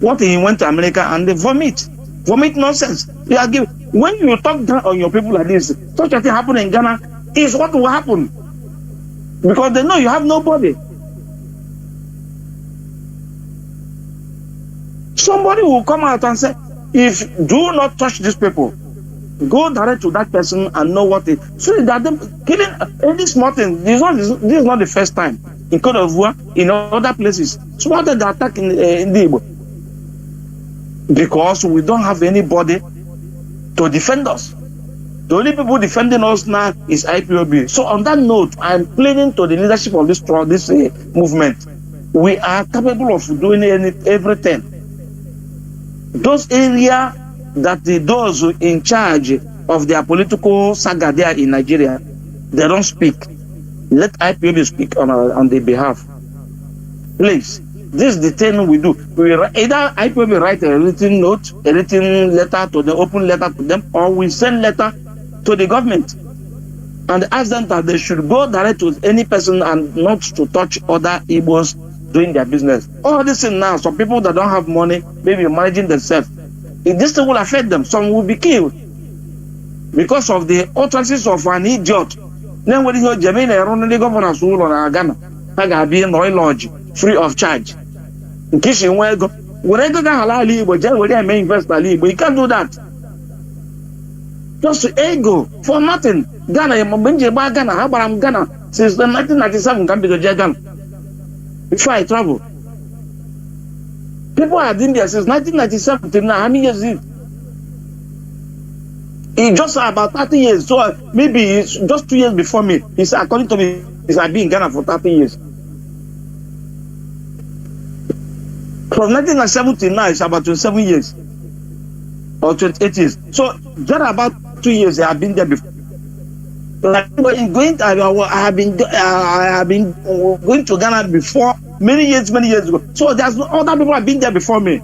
Speaker 5: What he went to America and they vomit nonsense. They are giving. When you talk down on your people like this, such a thing happen in Ghana is what will happen, because they know you have nobody. Somebody will come out and say, if do not touch these people, go direct to that person and know what it. So that them killing any small thing. This is not the first time. in Cote d'Ivoire, in other places. So what did they attack in the Igbo? Because we don't have anybody to defend us. The only people defending us now is IPOB. So on that note, I'm pleading to the leadership of this movement. We are capable of doing everything. Those areas that those in charge of their political saga there in Nigeria, they don't speak. Let IPOB speak on their behalf. Please, this is the thing we do. Either IPOB write a written note, a written letter to the open letter to them, or we send letter to the government and ask them that they should go direct to any person and not to touch other Igbos doing their business. All this thing now, some people that don't have money, maybe managing themselves, this thing will affect them. Some will be killed because of the utterances of an idiot. Then when you hear Jamaica running the governor's rule on Ghana, I got be in oil lodge free of charge. In case you want to go, whenever you halal Igbo, just where they may invest Igbo, you can't do that. Just ego for nothing. Ghana, Ghana, how about I'm Ghana since the 1997 can be the Ghana. Before I travel, people are in there since 1997 till now. How many years is it? It's just about 30 years. So maybe it's just 2 years before me. It's according to me, I've been in Ghana for 30 years. From 1997 till now, it's about 27 years or 28 years. So just about 2 years I have been there before. I have been going to Ghana before many years ago. So there's no other people have been there before me.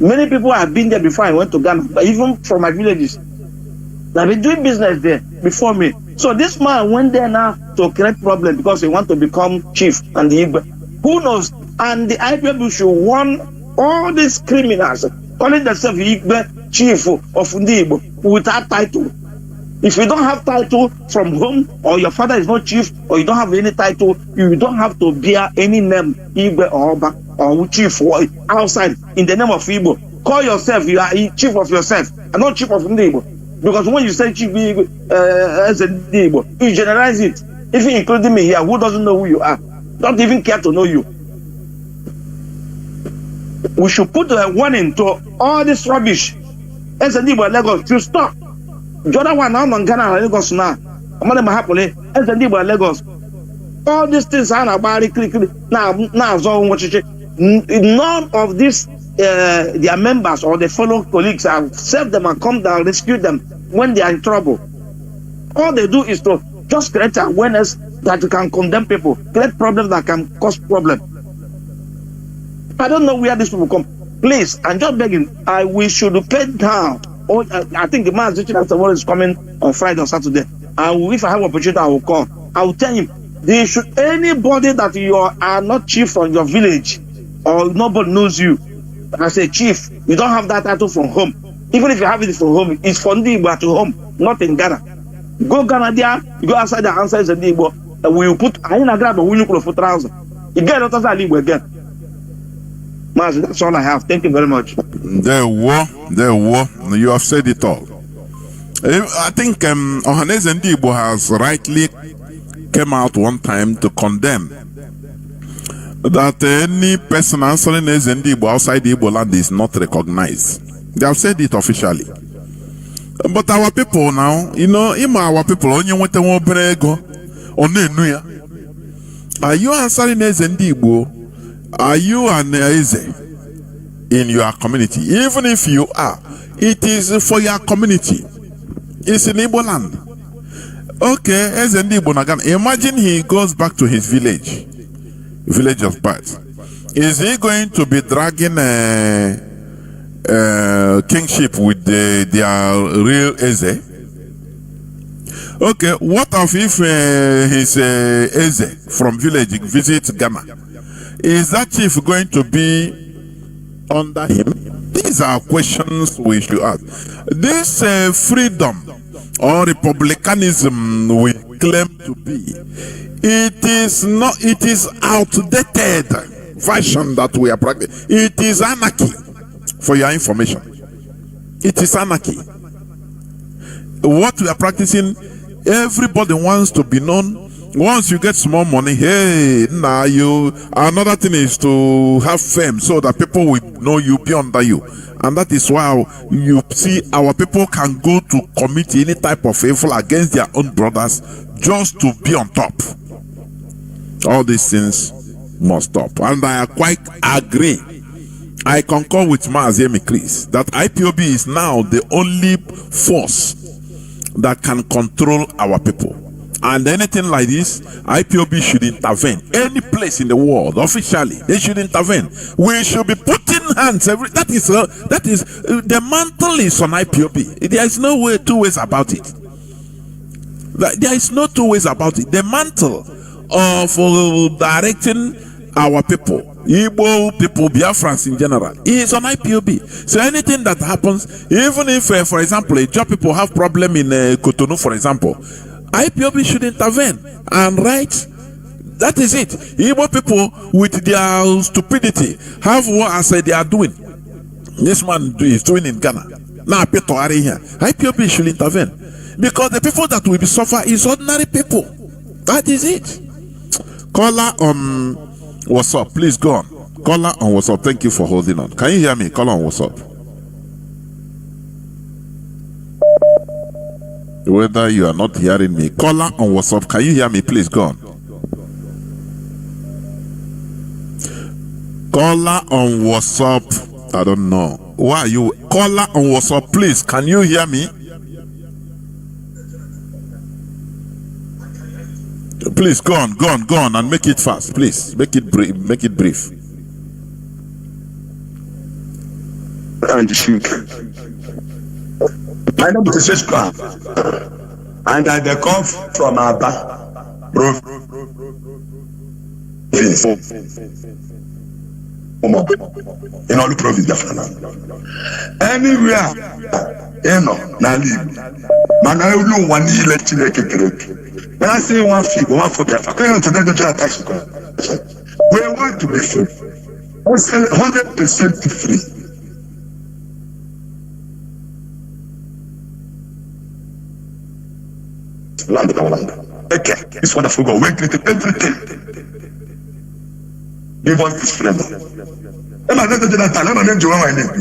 Speaker 5: Many people have been there before I went to Ghana, but even from my villages. They've been doing business there before me. So this man went there now to create problem because he want to become chief and the Igbo. Who knows? And the IPOB should warn all these criminals calling themselves Igbo chief of Igbo without title. If you don't have title from home, or your father is not chief, or you don't have any title, you don't have to bear any name, Igbo or Oba, or chief or outside in the name of Igbo. Call yourself, you are chief of yourself, and not chief of Igbo. Because when you say chief as a Igbo, you generalize it. Even including me here, who doesn't know who you are, don't even care to know you. We should put a warning to all this rubbish. As a Igbo Lagos, to stop. The other one now on Ghana Lagos now. I'm not happy. As a Igbo Lagos, all these things are about it. Now, none of these their members or their fellow colleagues have saved them and come down, rescue them when they are in trouble. All they do is to just create awareness that you can condemn people, create problems that can cause problems. I don't know where these people come. Please, I'm just begging. We should pay down. I think the Mazi Jonathan is coming on Friday or Saturday. If I have opportunity, I will call. I will tell him they should anybody that you are not chief from your village or nobody knows you as a chief, you don't have that title from home. Even if you have it from home, it's from the Igbo at home, not in Ghana. Go Ghana there, you go outside the answer is the Igbo, and we will put I in a grab and we will put trouser. You get not as I live again. Mazi, that's all I have. Thank you very much.
Speaker 1: There were. You have said it all. I think Ohaneze Ndigbo has rightly came out one time to condemn that any person answering as Ndigbo outside the Igbo land is not recognized. They have said it officially. But our people now, our people, are you answering as Ndigbo? Are you an Eze in your community? Even if you are, it is for your community. It's in Igbo land. Okay, Eze Ndigbo Nagan. Imagine he goes back to his village of birth. Is he going to be dragging kingship with their real Eze? Okay, what of if his Eze from village visits Ghana? Is that chief going to be under him? These are questions we should ask. This freedom or republicanism we claim to be, it is not. It is outdated version that we are practicing. It is anarchy. For your information, it is anarchy. What we are practicing, everybody wants to be known Once you get small money, hey, now another thing is to have fame so that people will know you, be under you. And that is why you see our people can go to commit any type of evil against their own brothers just to be on top. All these things must stop. And I quite agree. I concur with Mazi Nnamdi that IPOB is now the only force that can control our people. And anything like this, IPOB should intervene. Any place in the world, officially, they should intervene. We should be putting hands. That is the mantle is on IPOB. There is no way, two ways about it. There is no two ways about it. The mantle of directing our people, Igbo people, Biafrans in general, is on IPOB. So anything that happens, even if, for example, a job people have problem in Cotonou, for example, IPOB should intervene and right. That is it. Igbo people with their stupidity have what I said they are doing. This man is doing in Ghana. Now people are here. IPOB should intervene because the people that will be suffer is ordinary people. That is it. Caller on WhatsApp, please go on. Caller on WhatsApp. Thank you for holding on. Can you hear me? Caller on WhatsApp. Whether you are not hearing me, caller on WhatsApp, can you hear me? Please go on. Caller on WhatsApp, I don't know. Why are you? Caller on WhatsApp, please, can you hear me? Please go on, and make it fast, please. Make it brief.
Speaker 6: And shoot. My name is Sheshka, and I come from Abba, province, in all the province Biafran. Anywhere, now man, I know one election. When I say one figure, one for Biafra, we want to be free, 100% free. Land. Okay, this wonderful God, we created everything. Give us this freedom. I'm not name Joanna, my name.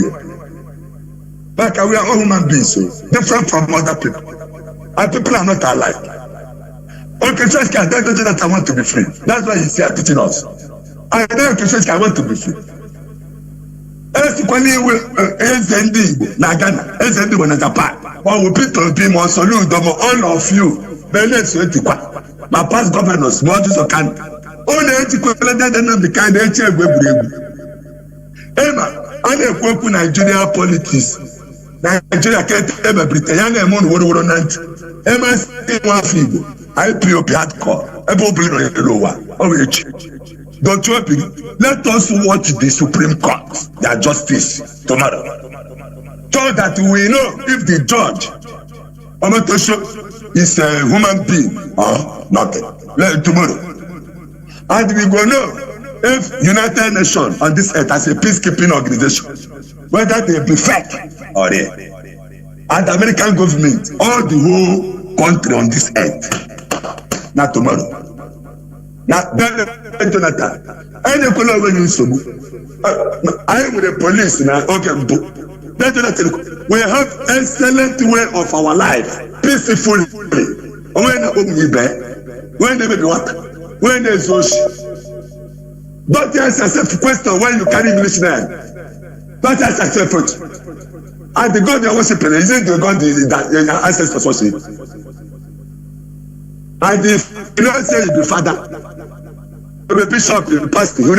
Speaker 6: But we are all human beings, so different from other people. Our people are not alike. Okay, church can that I want to be free. That's why he's here teaching us. I know church I want to be free. SND Nagana, SND when it's a part. What will people be more salute all of you? My past governors, Moses or Can. Only the kind of check we bring. Emma, I work with Nigeria politics. Nigeria can't ever Britain and Mon Woodland. Emma, one figure. IPOB hardcore. Everybody lower. Don't you agree? Let us watch the Supreme Court, their justice tomorrow. So that we know if the judge is a human being or nothing. Tomorrow. And we go know if United Nations on this earth as a peacekeeping organization, whether they be fake or real. And the American government, all the whole country on this earth. Not tomorrow. Now, Jonathan, I don't know when you so. I am with the police now. Okay, we have excellent way of our life, peacefully. When they be what? When there's ocean. Don't ask yourself question when you carry English name. Don't ask yourself it. And the God they are worshiping, is it the God that ancestors worship? And if you don't say you be father, you be bishop, you be pastor, you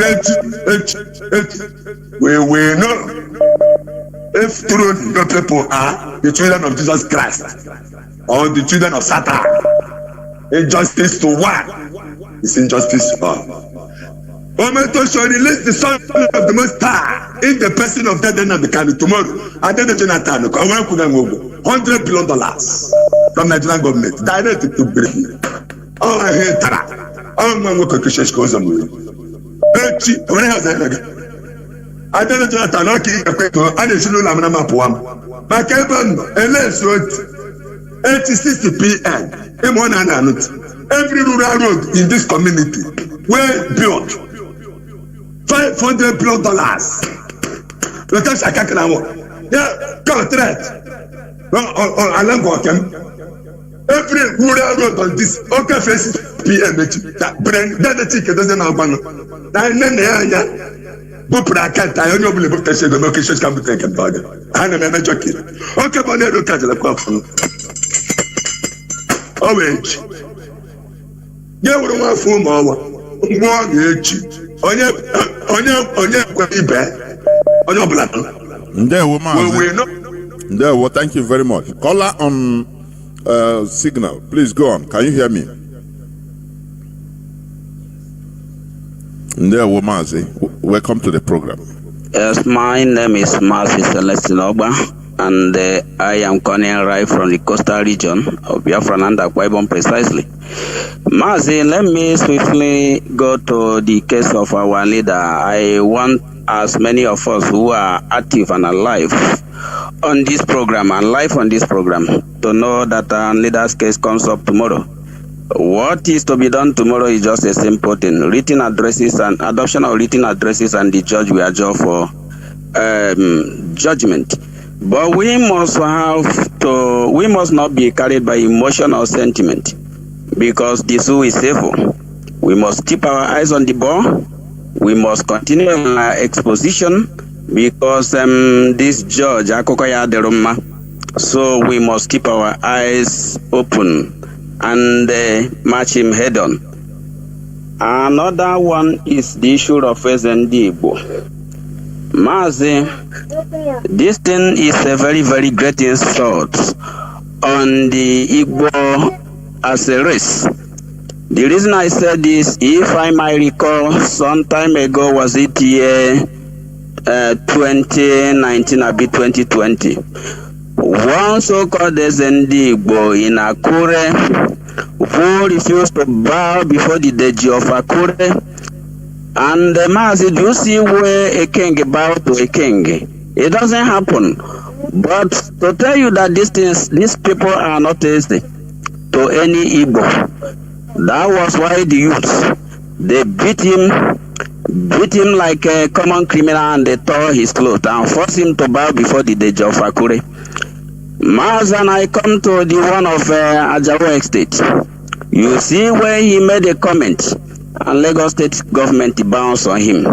Speaker 6: we know if truly the people are the children of Jesus Christ or the children of Satan. Injustice to one is injustice to all. Momento shall release the son of the Most High in the person of Steadfast Nnamdi Kanu tomorrow. And then the Jonathan, $100 billion from Nigerian government direct to Britain. Oh, I hate that. Oh, my work Christian goes on. When I was there, I don't know Jonathan, I didn't know I'm not one. My cabin, and let's 60 p.m. In one and every rural road in this community were built $500 billion. Let us check it out. Yeah, contract. Every rural road on this okay face PM that bring that the ticket doesn't have one. I only believe that the locations can be taken by them. I am a jockey. Okay, but they don't catch the crop from orange. Yeah, we don't want food more.
Speaker 1: Well, thank you very much. Caller on signal, please go on. Can you hear me? Mazi, welcome to the program.
Speaker 7: Yes, my name is Mazi Nnamdi, and I am calling right from the coastal region of Biafran and Akwa precisely. Mazi, let me swiftly go to the case of our leader. I want as many of us who are active and alive on this program and live on this program to know that our leader's case comes up tomorrow. What is to be done tomorrow is just a simple thing: written addresses and adoption of written addresses, and the judge will adjourn for judgment. But we must not be carried by emotion or sentiment, because this is evil. We must keep our eyes on the ball. We must continue our exposition, because this judge Akokoya Deroma. So we must keep our eyes open and match him head on. Another one is the issue of SND Igbo. Mazi, this thing is a very, very great insult on the Igbo as a race. The reason I said this, if I might recall, some time ago, was it year 2019 or 2020? One so-called SND Igbo in Akure who refused to bow before the deity of Akure. And Mazi, do you see where a king bows to a king? It doesn't happen. But to tell you that these people are not tasty to any Igbo. That was why the youths, they beat him like a common criminal, and they tore his clothes and forced him to bow before the deity of Akure. Maz, and I come to the one of Ajawa Estate. You see where he made a comment, and Lagos State government bounced on him.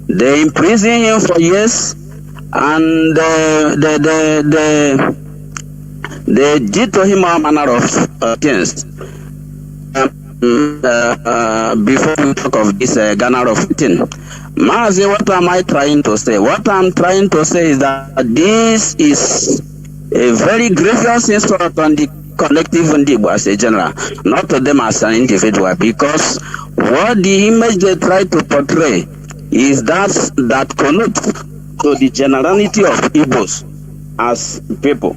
Speaker 7: They imprisoned him for years, and they did to him all manner of things. Before we talk of this Ghana of thing, Mazi, what am I trying to say? What I'm trying to say is that this is a very grievous insult on the collective Ndigbo as a general, not to them as an individual, because what the image they try to portray is that connotes to the generality of Igbos as people.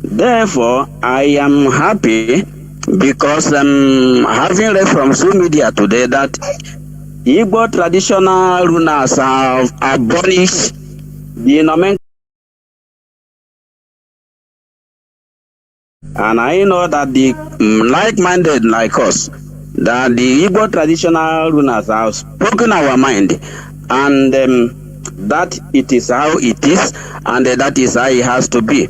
Speaker 7: Therefore, I am happy because having read from social media today that Igbo traditional rulers have abolished the nomenclature. And I know that the like-minded like us, that the Igbo traditional rulers have spoken our mind, and that it is how it is, and that is how it has to be.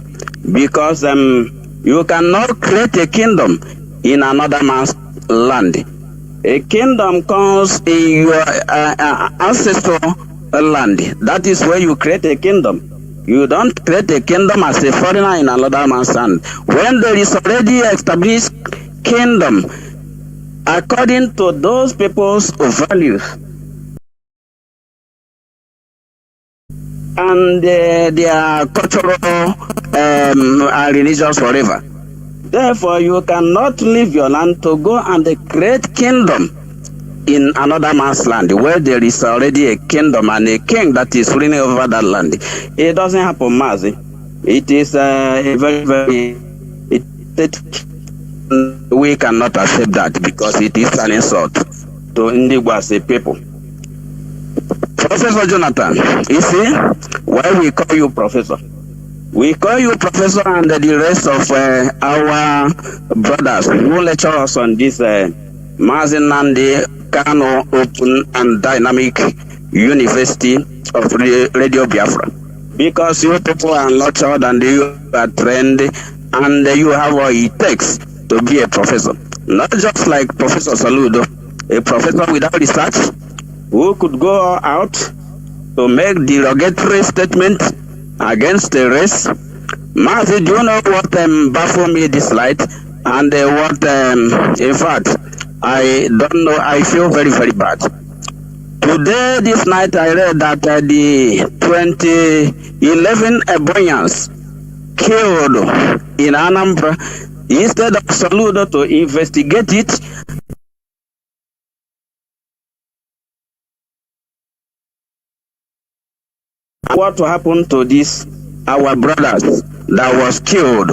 Speaker 7: Because you cannot create a kingdom in another man's land. A kingdom comes in your ancestral land. That is where you create a kingdom. You don't create a kingdom as a foreigner in another man's land. When there is already established kingdom, according to those people's values and their cultural and religious forever. Therefore, you cannot leave your land to go and create kingdom in another man's land where there is already a kingdom and a king that is ruling over that land. It doesn't happen, Mazi. It is a very, very... we cannot accept that because it is an insult to Ndigbo as a people. Professor Jonathan, you see why we call you professor? We call you professor and the rest of our brothers who lecture us on this Mazi Nnamdi Kanu Open and Dynamic University of Radio Biafra. Because you people are nurtured and you are trained and you have what it takes to be a professor. Not just like Professor Saludo, a professor without research who could go out to make derogatory statement against the race. Mazi, do you know what baffled me this light? And what, in fact, I don't know, I feel very, very bad. Today, this night, I read that the 2011 Ebonyans killed in Anambra, instead of Saludo to investigate it, what happened to this, our brothers that was killed.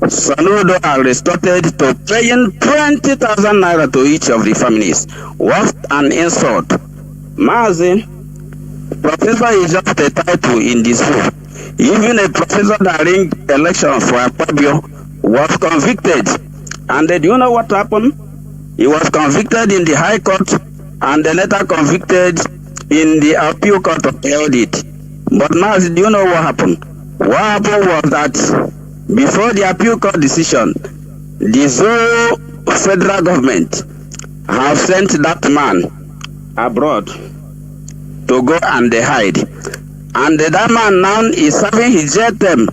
Speaker 7: Saludo are resorted to paying 20,000 naira to each of the families. What an insult. Mazi, professor is just a title in this book. Even a professor that ran election for Akpabio was convicted. And do you know what happened? He was convicted in the High Court and then later convicted in the Appeal Court of Audit. But Mazi, do you know what happened? What happened was that before the Appeal Court decision, the Zoro federal government have sent that man abroad to go and hide. And that man now is serving his jail term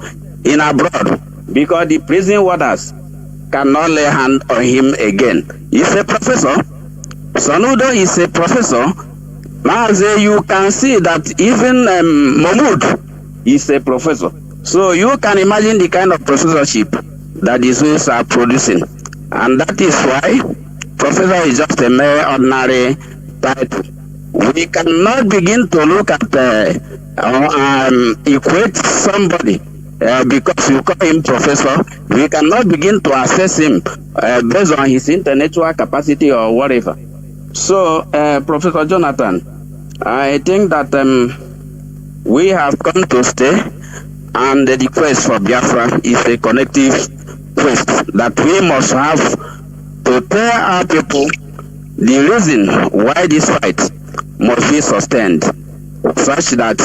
Speaker 7: in abroad because the prison warders cannot lay hand on him again. He's a professor. Saludo is a professor. Mazi, you can see that even Mahmoud is a professor. So you can imagine the kind of professorship that the schools are producing. And that is why professor is just a mere ordinary title. We cannot begin to look at equate somebody because you call him professor. We cannot begin to assess him based on his intellectual capacity or whatever. So, Professor Jonathan, I think that we have come to stay, and the quest for Biafra is a connective quest that we must have to tell our people the reason why this fight must be sustained, such that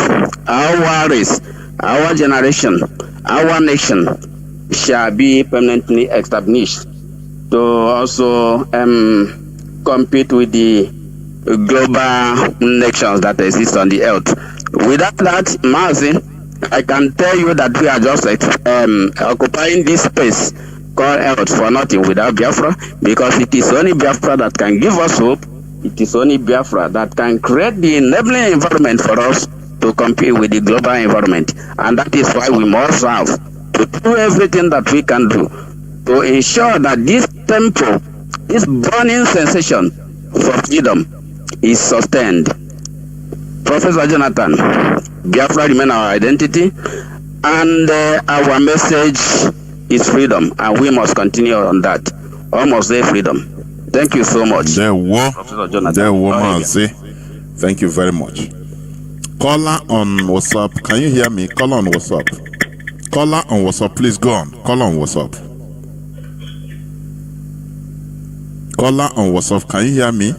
Speaker 7: our race, our generation, our nation shall be permanently established to also compete with the global nations that exist on the earth. Without that, Mazi, I can tell you that we are just occupying this space called earth for nothing without Biafra, because it is only Biafra that can give us hope. It is only Biafra that can create the enabling environment for us to compete with the global environment. And that is why we must have to do everything that we can do to ensure that this tempo, this burning sensation for freedom is sustained. Professor Jonathan, Biafra remain our identity, and our message is freedom, and we must continue on that. Almost say freedom. Thank you so much.
Speaker 1: There were
Speaker 7: Mazi.
Speaker 1: Thank you very much. Caller on WhatsApp. Can you hear me? Caller on WhatsApp. Caller on WhatsApp. Please go on. Caller on WhatsApp. Caller on WhatsApp. Can you hear me?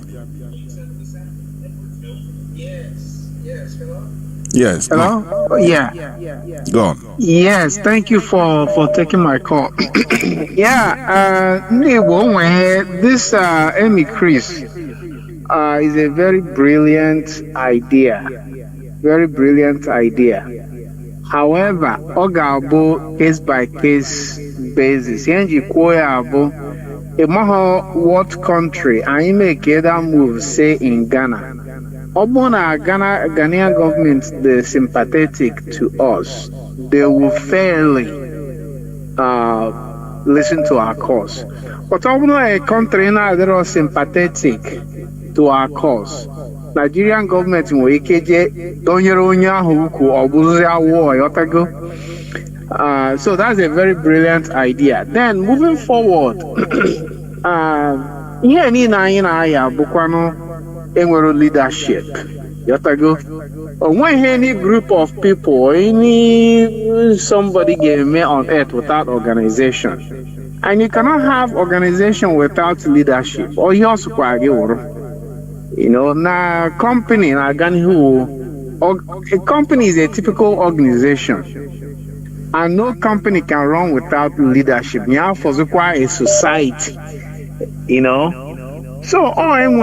Speaker 1: Yes.
Speaker 4: Hello? Yeah.
Speaker 1: Go on.
Speaker 4: Yes, thank you for taking my call. This Amy Chris is a very brilliant idea. Very brilliant idea. However, Ogabo case by case basis. What country I make that move, say in Ghana. Ghanaian government, they're sympathetic to us. They will fairly listen to our cause. But a country now that are sympathetic to our cause. Nigerian government so that's a very brilliant idea. Then moving forward, leadership. When any group of people, somebody gave me on earth without organization,
Speaker 8: And you cannot have organization without leadership. Or you also now company na a company is a typical organization. And no company can run without leadership. You have to require a society, So I'm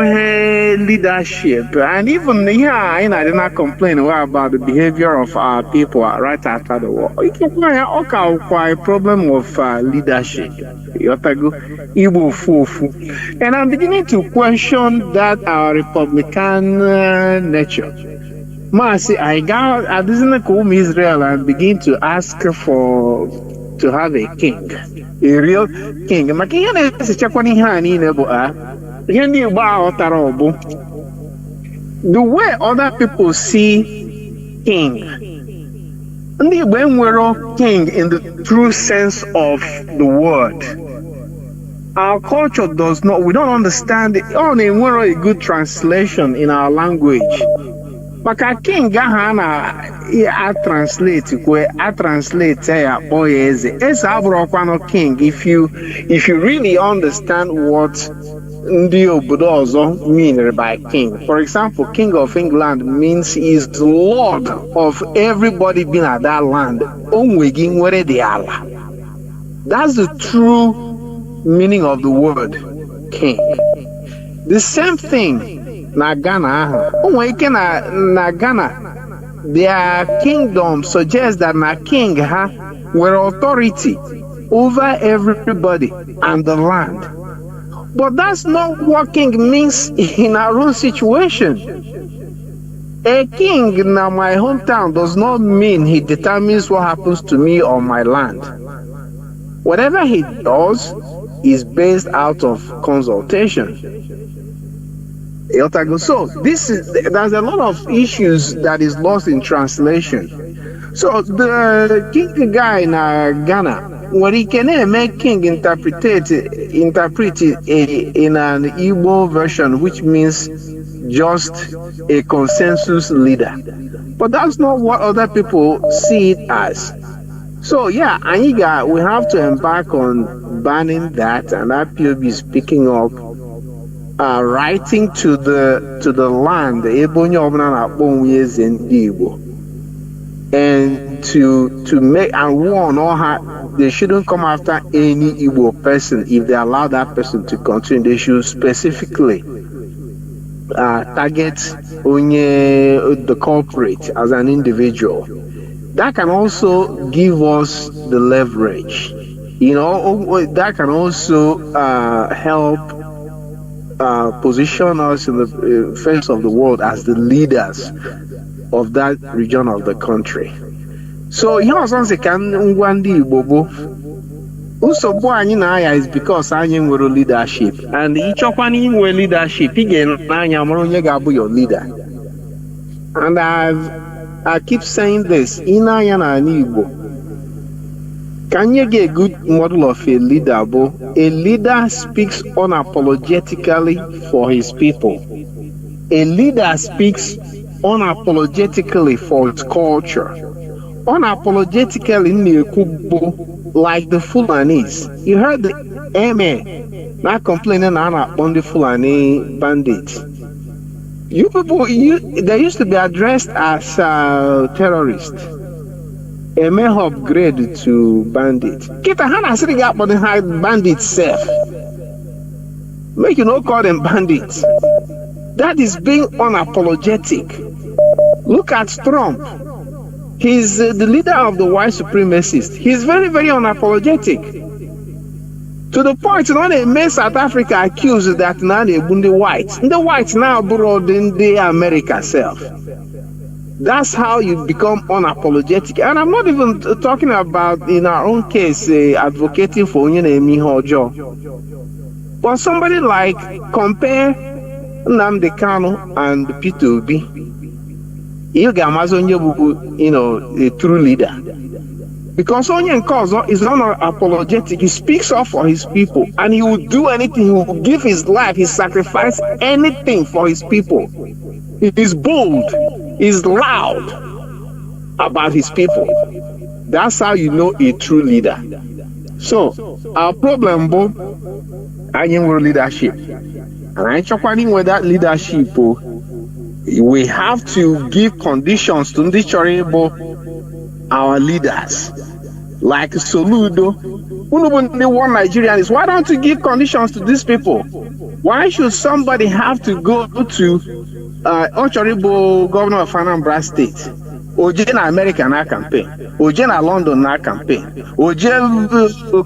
Speaker 8: leadership, and even here, I did not complain about the behavior of our people right after the war. You can quite a problem of leadership. And I'm beginning to question that our Republican nature. Mazi, I didn't come Israel and begin to ask to have a king, a real king. The way other people see king, when we're king in the true sense of the word, our culture does not, we don't understand it. Only we're a good translation in our language. Maka king I translate boy eze abụrụkwanụ king if you really understand what ndị obodo ọzọ mean by king. For example, King of England means he is the lord of everybody being at that land. Onwegi nwere dị ala. That's the true meaning of the word king. The same thing na Ghana. Na Ghana, their kingdom suggests that na king were authority over everybody and the land. But that's not what king means in our own situation. A king in my hometown does not mean he determines what happens to me on my land. Whatever he does is based out of consultation. So there's a lot of issues that is lost in translation. So the king guy in Ghana, what he can make king interpret it in an Igbo version, which means just a consensus leader. But that's not what other people see it as. So yeah, Aniga, we have to embark on banning that, and IPOB is picking up writing to the land, and to make and warn all they shouldn't come after any Igbo person. If they allow that person to continue, they should specifically target the culprit as an individual. That can also give us the leverage. That can also help position us in the face of the world as the leaders of that region of the country. So something can one day bobo. Also, is because I am leadership, and each of one leadership again. I am your leader, and I keep saying this. Can you get a good model of a leader? A leader speaks unapologetically for his people. A leader speaks unapologetically for its culture. Unapologetically, like the Fulanis. You heard the Eme not complaining on the Fulani bandits. You people, they used to be addressed as terrorists. A may upgrade to bandits. Kita hana sitting up on the high bandits self. Make you not call them bandits. That is being unapologetic. Look at Trump. He's the leader of the white supremacists. He's very, very unapologetic. To the point when they made South Africa accused that now they the whites. The whites now brought in the America self. That's how you become unapologetic. And I'm not even talking about, in our own case, advocating for Nnamdi Kanu. But somebody like, compare Nnamdi Kanu and Peter Obi. A true leader. Because Onye Nkozo is unapologetic. He speaks up for his people, and he will do anything. He will give his life, he sacrifice anything for his people. He is bold, he is loud about his people. That's how you know a true leader. So our problem bo anyị nwere leadership, and anyị chọkwara inwe that leadership we have to give conditions to ndị chọrọ ịbụ our leaders. Like Soludo, the one Nigerians, why don't you give conditions to these people? Why should somebody have to go to Ochoribo, governor of Anambra State, Oje na America na campaign, Oje na London na campaign, Oje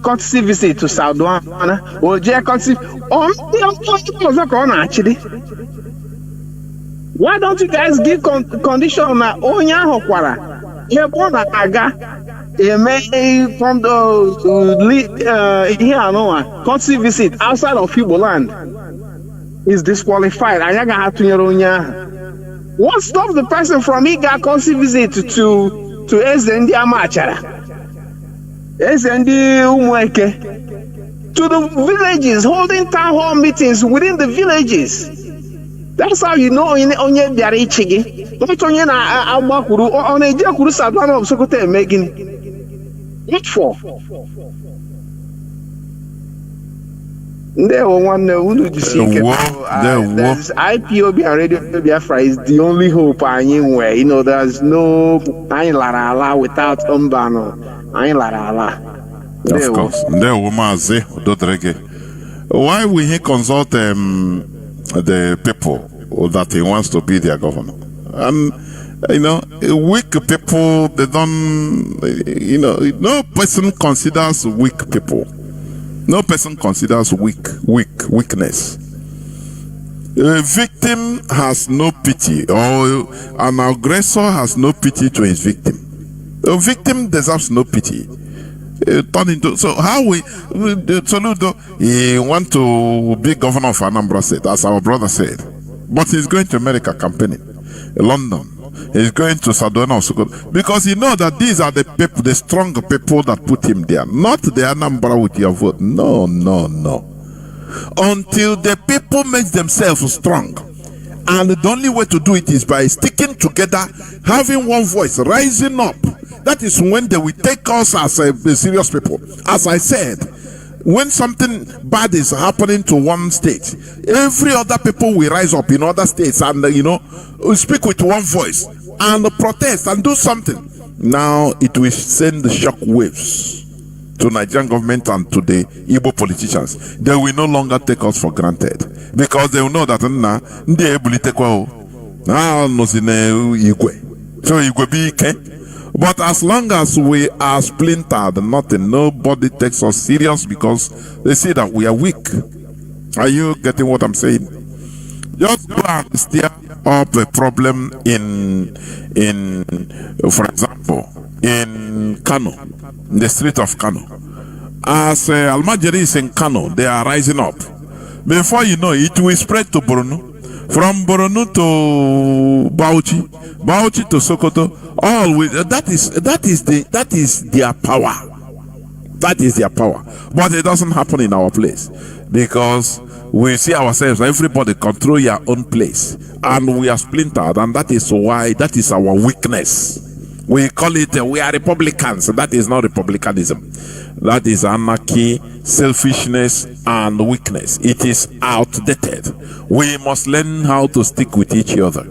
Speaker 8: courtesy visit to South Africa, Oje courtesy why don't you guys give condition na onye ahụ kwara ebe ọ na-aga from the courtesy visit outside of Igbo land is disqualified. What stops the person from Iga courtesy visit to Ezendi Amachara, Ezendi Umweke, to the villages, holding town hall meetings within the villages? That's how you know onye bịara ichi gị. Don't onye na agbakwuru ọ na-eji akwuru Savannah of Sokoto eme gịnị? What for? Ndewo nwanne unu jisi ike. There's IPOB and Radio Biafra is the only hope anyị nwere. You know, there's no anyị lara ala without Mbano. Anyị lara ala.
Speaker 1: Of course. Ndewo Mazi Dodrege. Why will he consult the people that he wants to be their governor? And you know, weak people, they don't, you know, no person considers weak people. No person considers weakness. A victim has no pity, or an aggressor has no pity to his victim. A victim deserves no pity. So how we Soludo, he want to be governor of Anambra State, as our brother said, but he's going to America campaigning, London. He's going to Sadona of Sokoto, because he knows that these are the people, the strong people that put him there, not the Anambra with your vote. No. Until the people make themselves strong, and the only way to do it is by sticking together, having one voice, rising up. That is when they will take us as a serious people. As I said, when something bad is happening to one state, every other people will rise up in other states and speak with one voice and protest and do something. Now it will send the shock waves to Nigerian government and to the Igbo politicians. They will no longer take us for granted, because they will know that so Igwe be. But as long as we are splintered, nobody takes us serious, because they see that we are weak. Are you getting what I'm saying? Just go and stir up a problem in for example, in Kano, in the street of Kano. As Almajiri is in Kano, they are rising up. Before you know it, will spread to Borno. From Borno to Bauchi to Sokoto, all with that is their power. That is their power. But it doesn't happen in our place, because we see ourselves, everybody control your own place, and we are splintered, and that is why, that is our weakness. We call it we are Republicans. That is not republicanism. That is anarchy, selfishness, and weakness. It is outdated. We must learn how to stick with each other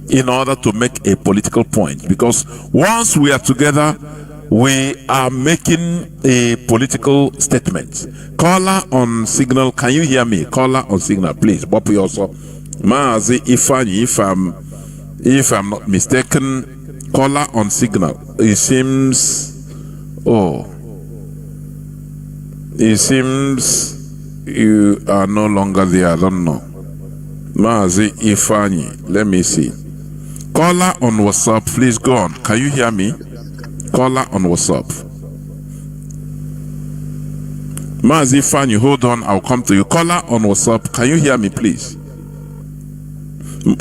Speaker 1: in order to make a political point, because once we are together, we are making a political statement. Caller on signal, can you hear me? Caller on signal, please. Boppy also. Mazi, if I'm not mistaken, caller on signal. It seems you are no longer there. I don't know. Mazi Ifani, let me see. Caller on WhatsApp, please go on. Can you hear me? Caller on WhatsApp. Mazi Ifani, hold on, I'll come to you. Caller on WhatsApp, can you hear me, please?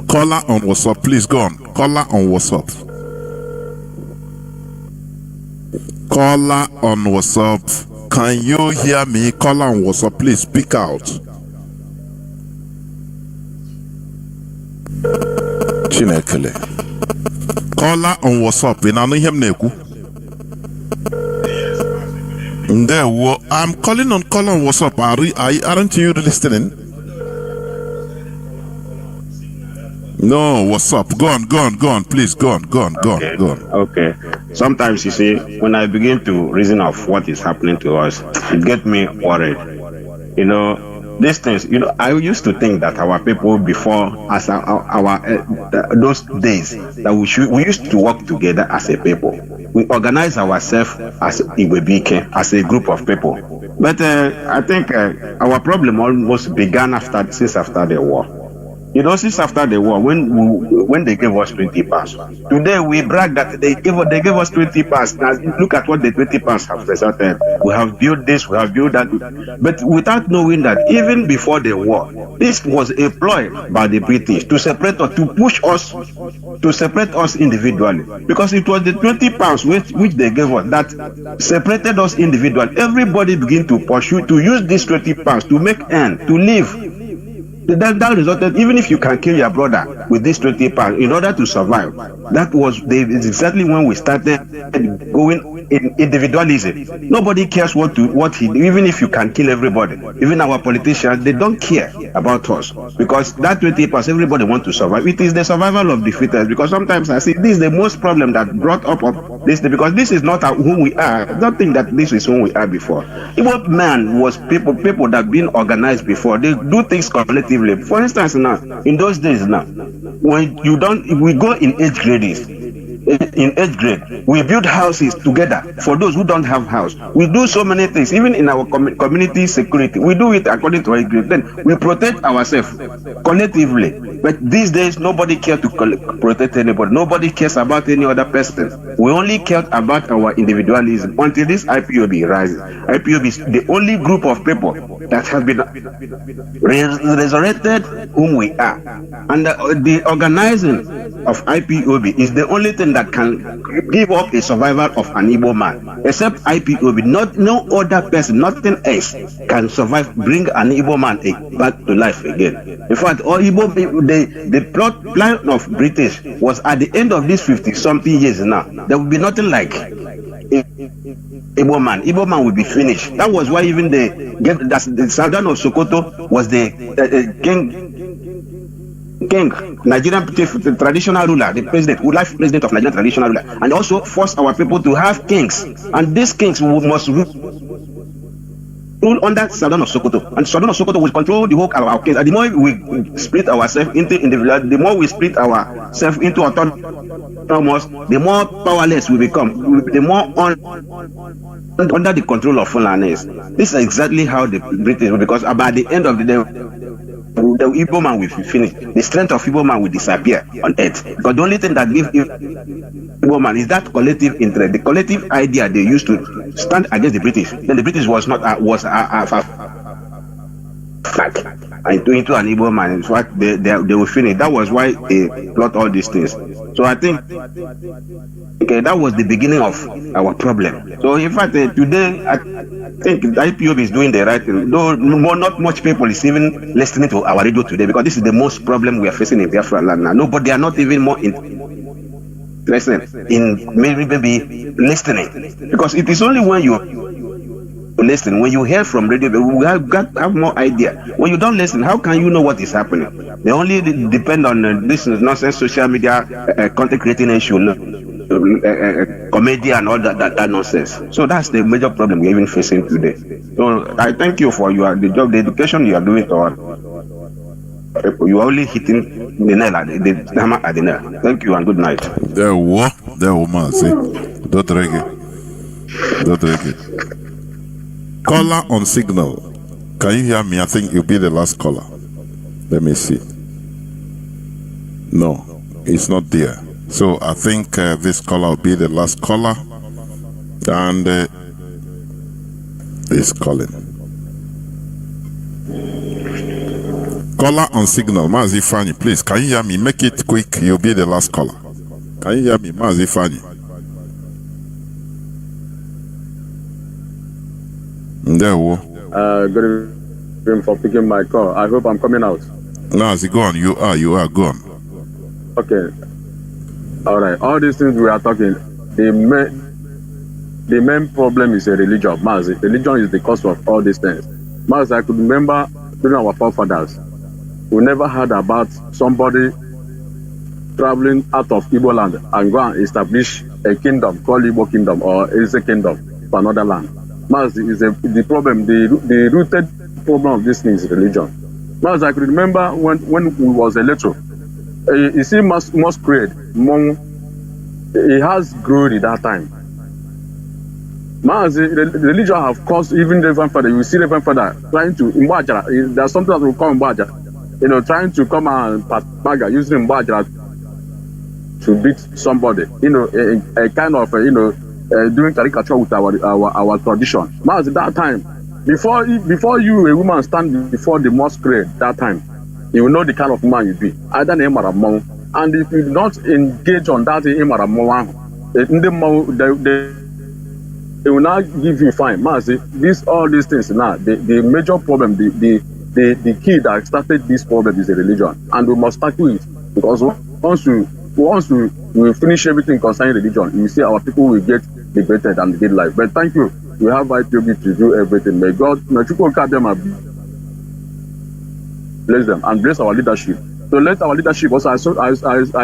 Speaker 1: Caller on WhatsApp, please go on. Caller on WhatsApp. Caller on WhatsApp, can you hear me? Caller on WhatsApp, please speak out. Chinekele. Caller on WhatsApp, in Anihem Neku. There, I'm calling on Colin. What's up? Aren't you listening? No, what's up? Go on, please, go on.
Speaker 9: Okay. Sometimes, you see, when I begin to reason of what is happening to us, it gets me worried. You know, these things, you know, I used to think that our people before, as those days, that we used to work together as a people. We organize ourselves as Iwebike, as a group of people. But I think our problem almost began since after the war. You know, since after the war, when they gave us 20 pounds, today we brag that they gave us 20 pounds. Now look at what the 20 pounds have resulted. We have built this, we have built that, but without knowing that even before the war, this was a ploy by the British to separate us, to push us, to separate us individually, because it was the 20 pounds which they gave us that separated us individually. Everybody began to pursue to use this 20 pounds to make end, to live. That resulted, even if you can kill your brother with this 20 pounds in order to survive, that was exactly when we started going in individualism. Nobody cares what he do, even if you can kill everybody. Even our politicians, they don't care about us, because that 20 pounds, everybody wants to survive. It is the survival of the fittest, because sometimes I see this is the most problem that brought up of this, because this is not who we are. I don't think that this is who we are before. Igbo man was people that been organized before. They do things collectively. For instance, now in those days, now when we go in 8th grades. In 8th grade, we build houses together for those who don't have house. We do so many things, even in our community security. We do it according to 8th grade. Then we protect ourselves collectively. But these days, nobody cares to protect anybody. Nobody cares about any other person. We only care about our individualism until this IPOB rises. IPOB is the only group of people that have been resurrected whom we are. And the organizing of IPOB is the only thing that can give up a survival of an Igbo man. Except IPOB, no other person, nothing else can survive, bring an Igbo man back to life again. In fact, all Igbo, the plan of British was at the end of these 50-something years now, there will be nothing like Igbo man. Igbo man will be finished. That was why even the Sultan of Sokoto was the king, Nigerian traditional ruler, the president, life president of Nigerian traditional ruler, and also forced our people to have kings, and these kings must rule under Sultan of Sokoto, and Sultan of Sokoto will control the whole of our kings. And the more we split ourselves into individual, the more we split ourselves into autonomous, the more powerless we become, the more under the control of Fulanis. This is exactly how the British, because by the end of the day, the Igbo man will be finished. The strength of Igbo man will disappear on earth. Because the only thing that gives Igbo man is that collective interest, the collective idea they used to stand against the British. Then the British was not was a fact into an Igbo man. In fact, they will finish. That was why they plot all these things. So I think that was the beginning of our problem. So in fact, today I think the IPOB is doing the right thing. Though not much people is even listening to our radio today, because this is the most problem we are facing in Biafran land now. Nobody are not even more interested in maybe listening, because it is only when you listen, when you hear from radio, we have more idea. When you don't listen, how can you know what is happening? They only depend on this nonsense social media content creating issue, comedy and all that nonsense. So that's the major problem we're even facing today. So I thank you for the job, the education you are doing to our people. You are only hitting the nail at the hammer at the nail. Thank you and good night.
Speaker 1: There Mazi. Don't drink it. Caller on signal. Can you hear me? I think you'll be the last caller. Let me see. No, it's not there. So I think this caller will be the last caller. And he's calling. Caller on signal. Mazi Fani, please. Can you hear me? Make it quick. You'll be the last caller. Can you hear me? Mazi Fani. There we
Speaker 10: good evening for picking my call. I hope I'm coming out.
Speaker 1: Mazi, go on. You are. Go on.
Speaker 10: Okay. All right. All these things we are talking, the the main problem is a religion. Mazi, religion is the cause of all these things. Mazi, I could remember during our forefathers, we never heard about somebody traveling out of Igbo land and go and establish a kingdom called Igbo kingdom or Eze kingdom for another land. Mazi is the problem, the rooted problem of this thing is religion. Mazi, I could remember when we was a little, you see masquerade, it has grown at that time. Mazi, religion have caused even Reverend Father, you see Reverend Father trying to, there's something that will call Mbaja, trying to come and Maga using Mbaja to beat somebody, a kind of, doing caricature with our tradition. Mazi, that time, before you, a woman, stand before the masquerade, that time, you will know the kind of man you be. Either name or a mom. And if you not engage on that name or a mom, they will not give you fine. Mazi, all these things now, the major problem, the key that started this problem is the religion. And we must tackle it. Because once we finish everything concerning religion, you see our people will get liberated and get life. But thank you. We have IPOB to do everything. May God, may you bless them and bless our leadership. So let our leadership also, I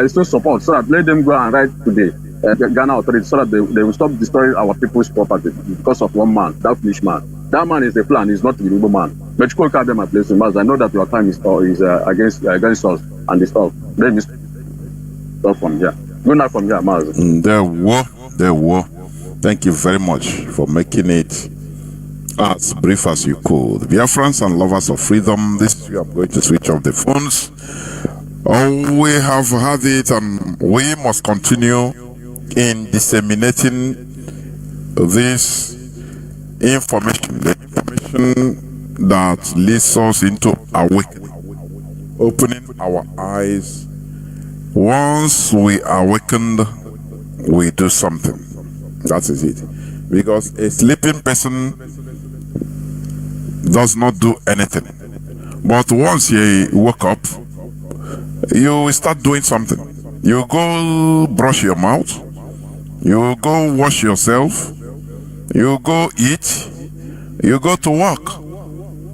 Speaker 10: still support, so that let them go and write today. Ghana authorities, so that they will stop destroying our people's property because of one man, that foolish man. That man is the plan, he's not the evil man. But you call them and bless him. I know that your time is against us and the stuff. Let me stop from here. Good night from here, Mazi.
Speaker 1: There were. Thank you very much for making it as brief as you could. Biafrans and lovers of freedom, this year I'm going to switch off the phones. We have had it and we must continue in disseminating this information, the information that leads us into awakening, opening our eyes. Once we are awakened, we do something. That is it. Because a sleeping person does not do anything. But once you wake up, you start doing something. You go brush your mouth. You go wash yourself. You go eat. You go to work.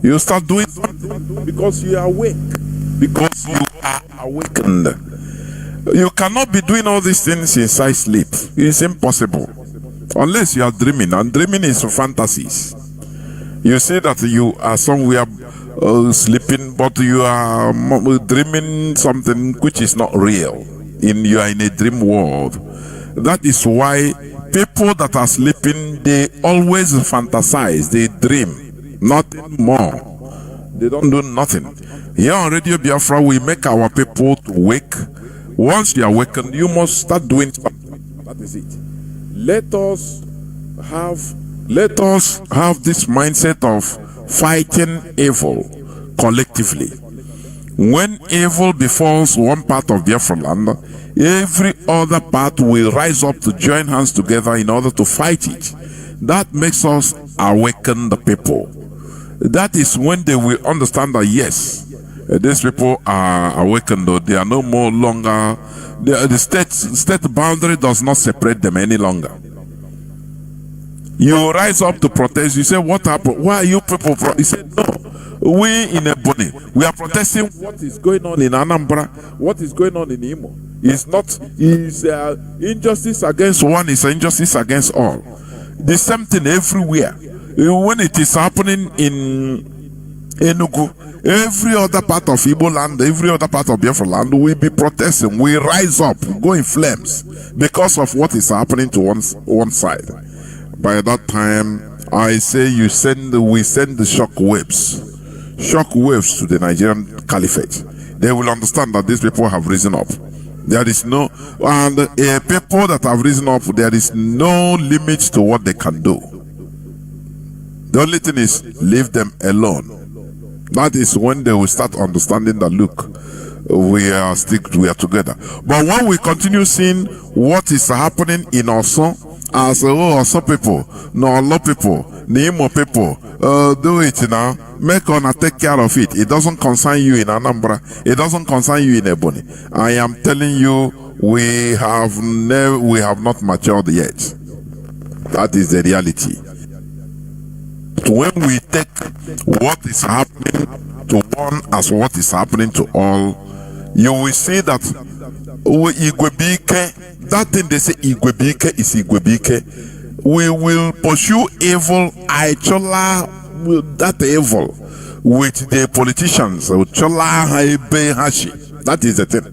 Speaker 1: You start doing something because you are awake. Because you are awakened. You cannot be doing all these things inside sleep. It's impossible. Unless you are dreaming. And dreaming is fantasies. You say that you are somewhere sleeping, but you are dreaming something which is not real. You are in a dream world. That is why people that are sleeping, they always fantasize, they dream, nothing more. They don't do nothing. Here on Radio Biafra, we make our people to wake. Once you awaken, you must start doing something. That is it. Let us have this mindset of fighting evil collectively. When evil befalls one part of Biafran land, every other part will rise up to join hands together in order to fight it. That makes us awaken the people. That is when they will understand that yes, these people are awakened, though they are no more longer, the state boundary does not separate them any longer. You rise up to protest. You say, what happened? Why are you people? You say, no. We in Ebony, we are protesting what is going on in Anambra, what is going on in Imo. It's not, injustice against one is injustice against all. The same thing everywhere. When it is happening in Enugu, every other part of Igbo land, every other part of Biafra land will be protesting. We rise up, go in flames because of what is happening to one side. By that time, I say we send the shock waves to the Nigerian Caliphate. They will understand that these people have risen up. There is no, and people that have risen up, there is no limit to what they can do. The only thing is, leave them alone. That is when they will start understanding that, look, we are together. But when we continue seeing what is happening in Osun, as Osun people, Nolo people, Nimo people, do it now. Make on take care of it. It doesn't concern you in Anambra. It doesn't concern you in Ebony. I am telling you, we have not matured yet. That is the reality. When we take what is happening to one as what is happening to all, you will see that that thing they say Igwebike is Igwebike. We will pursue evil, that evil with the politicians. That is the thing.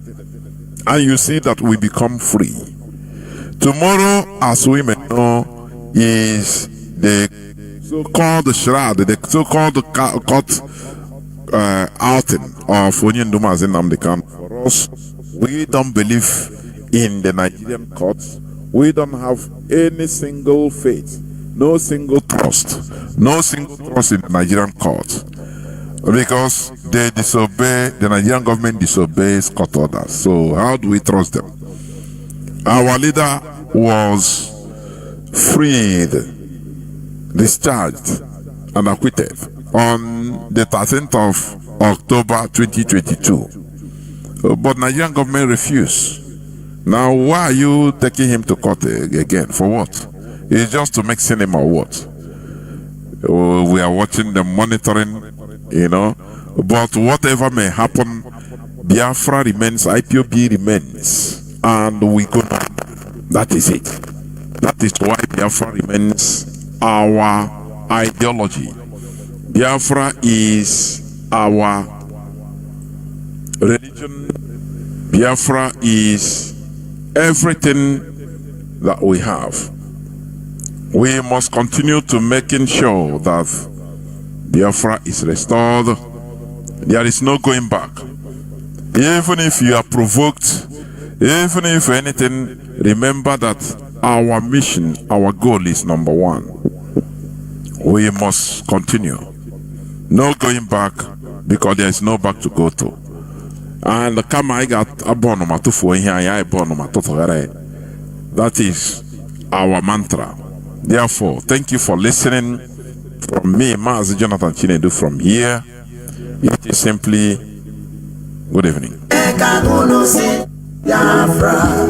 Speaker 1: And you see that we become free. Tomorrow, as we may know, is the so-called Shrad, the so-called court outing of Mazi Nnamdi Kanu. For us, we don't believe in the Nigerian courts. We don't have any single faith, no single trust in the Nigerian courts, because they disobey, the Nigerian government disobeys court orders. So how do we trust them? Our leader was freed, discharged, and acquitted on the 13th of October 2022. But Nigerian government refused. Now, why are you taking him to court again? For what? It's just to make cinema or what? We are watching them, monitoring, But whatever may happen, Biafra remains, IPOB remains, and we go on. That is it. That is why Biafra remains our ideology. Biafra is our religion. Biafra is everything that we have. We must continue to making sure that Biafra is restored. There is no going back. Even if you are provoked, even if anything, remember that our mission, our goal is number one. We must continue. No going back, because there is no back to go to. And kama I got abonomatufu here, that is our mantra. Therefore, thank you for listening. From me, Mazi Jonathan Chinedu, from here, it is simply good evening. Biafra.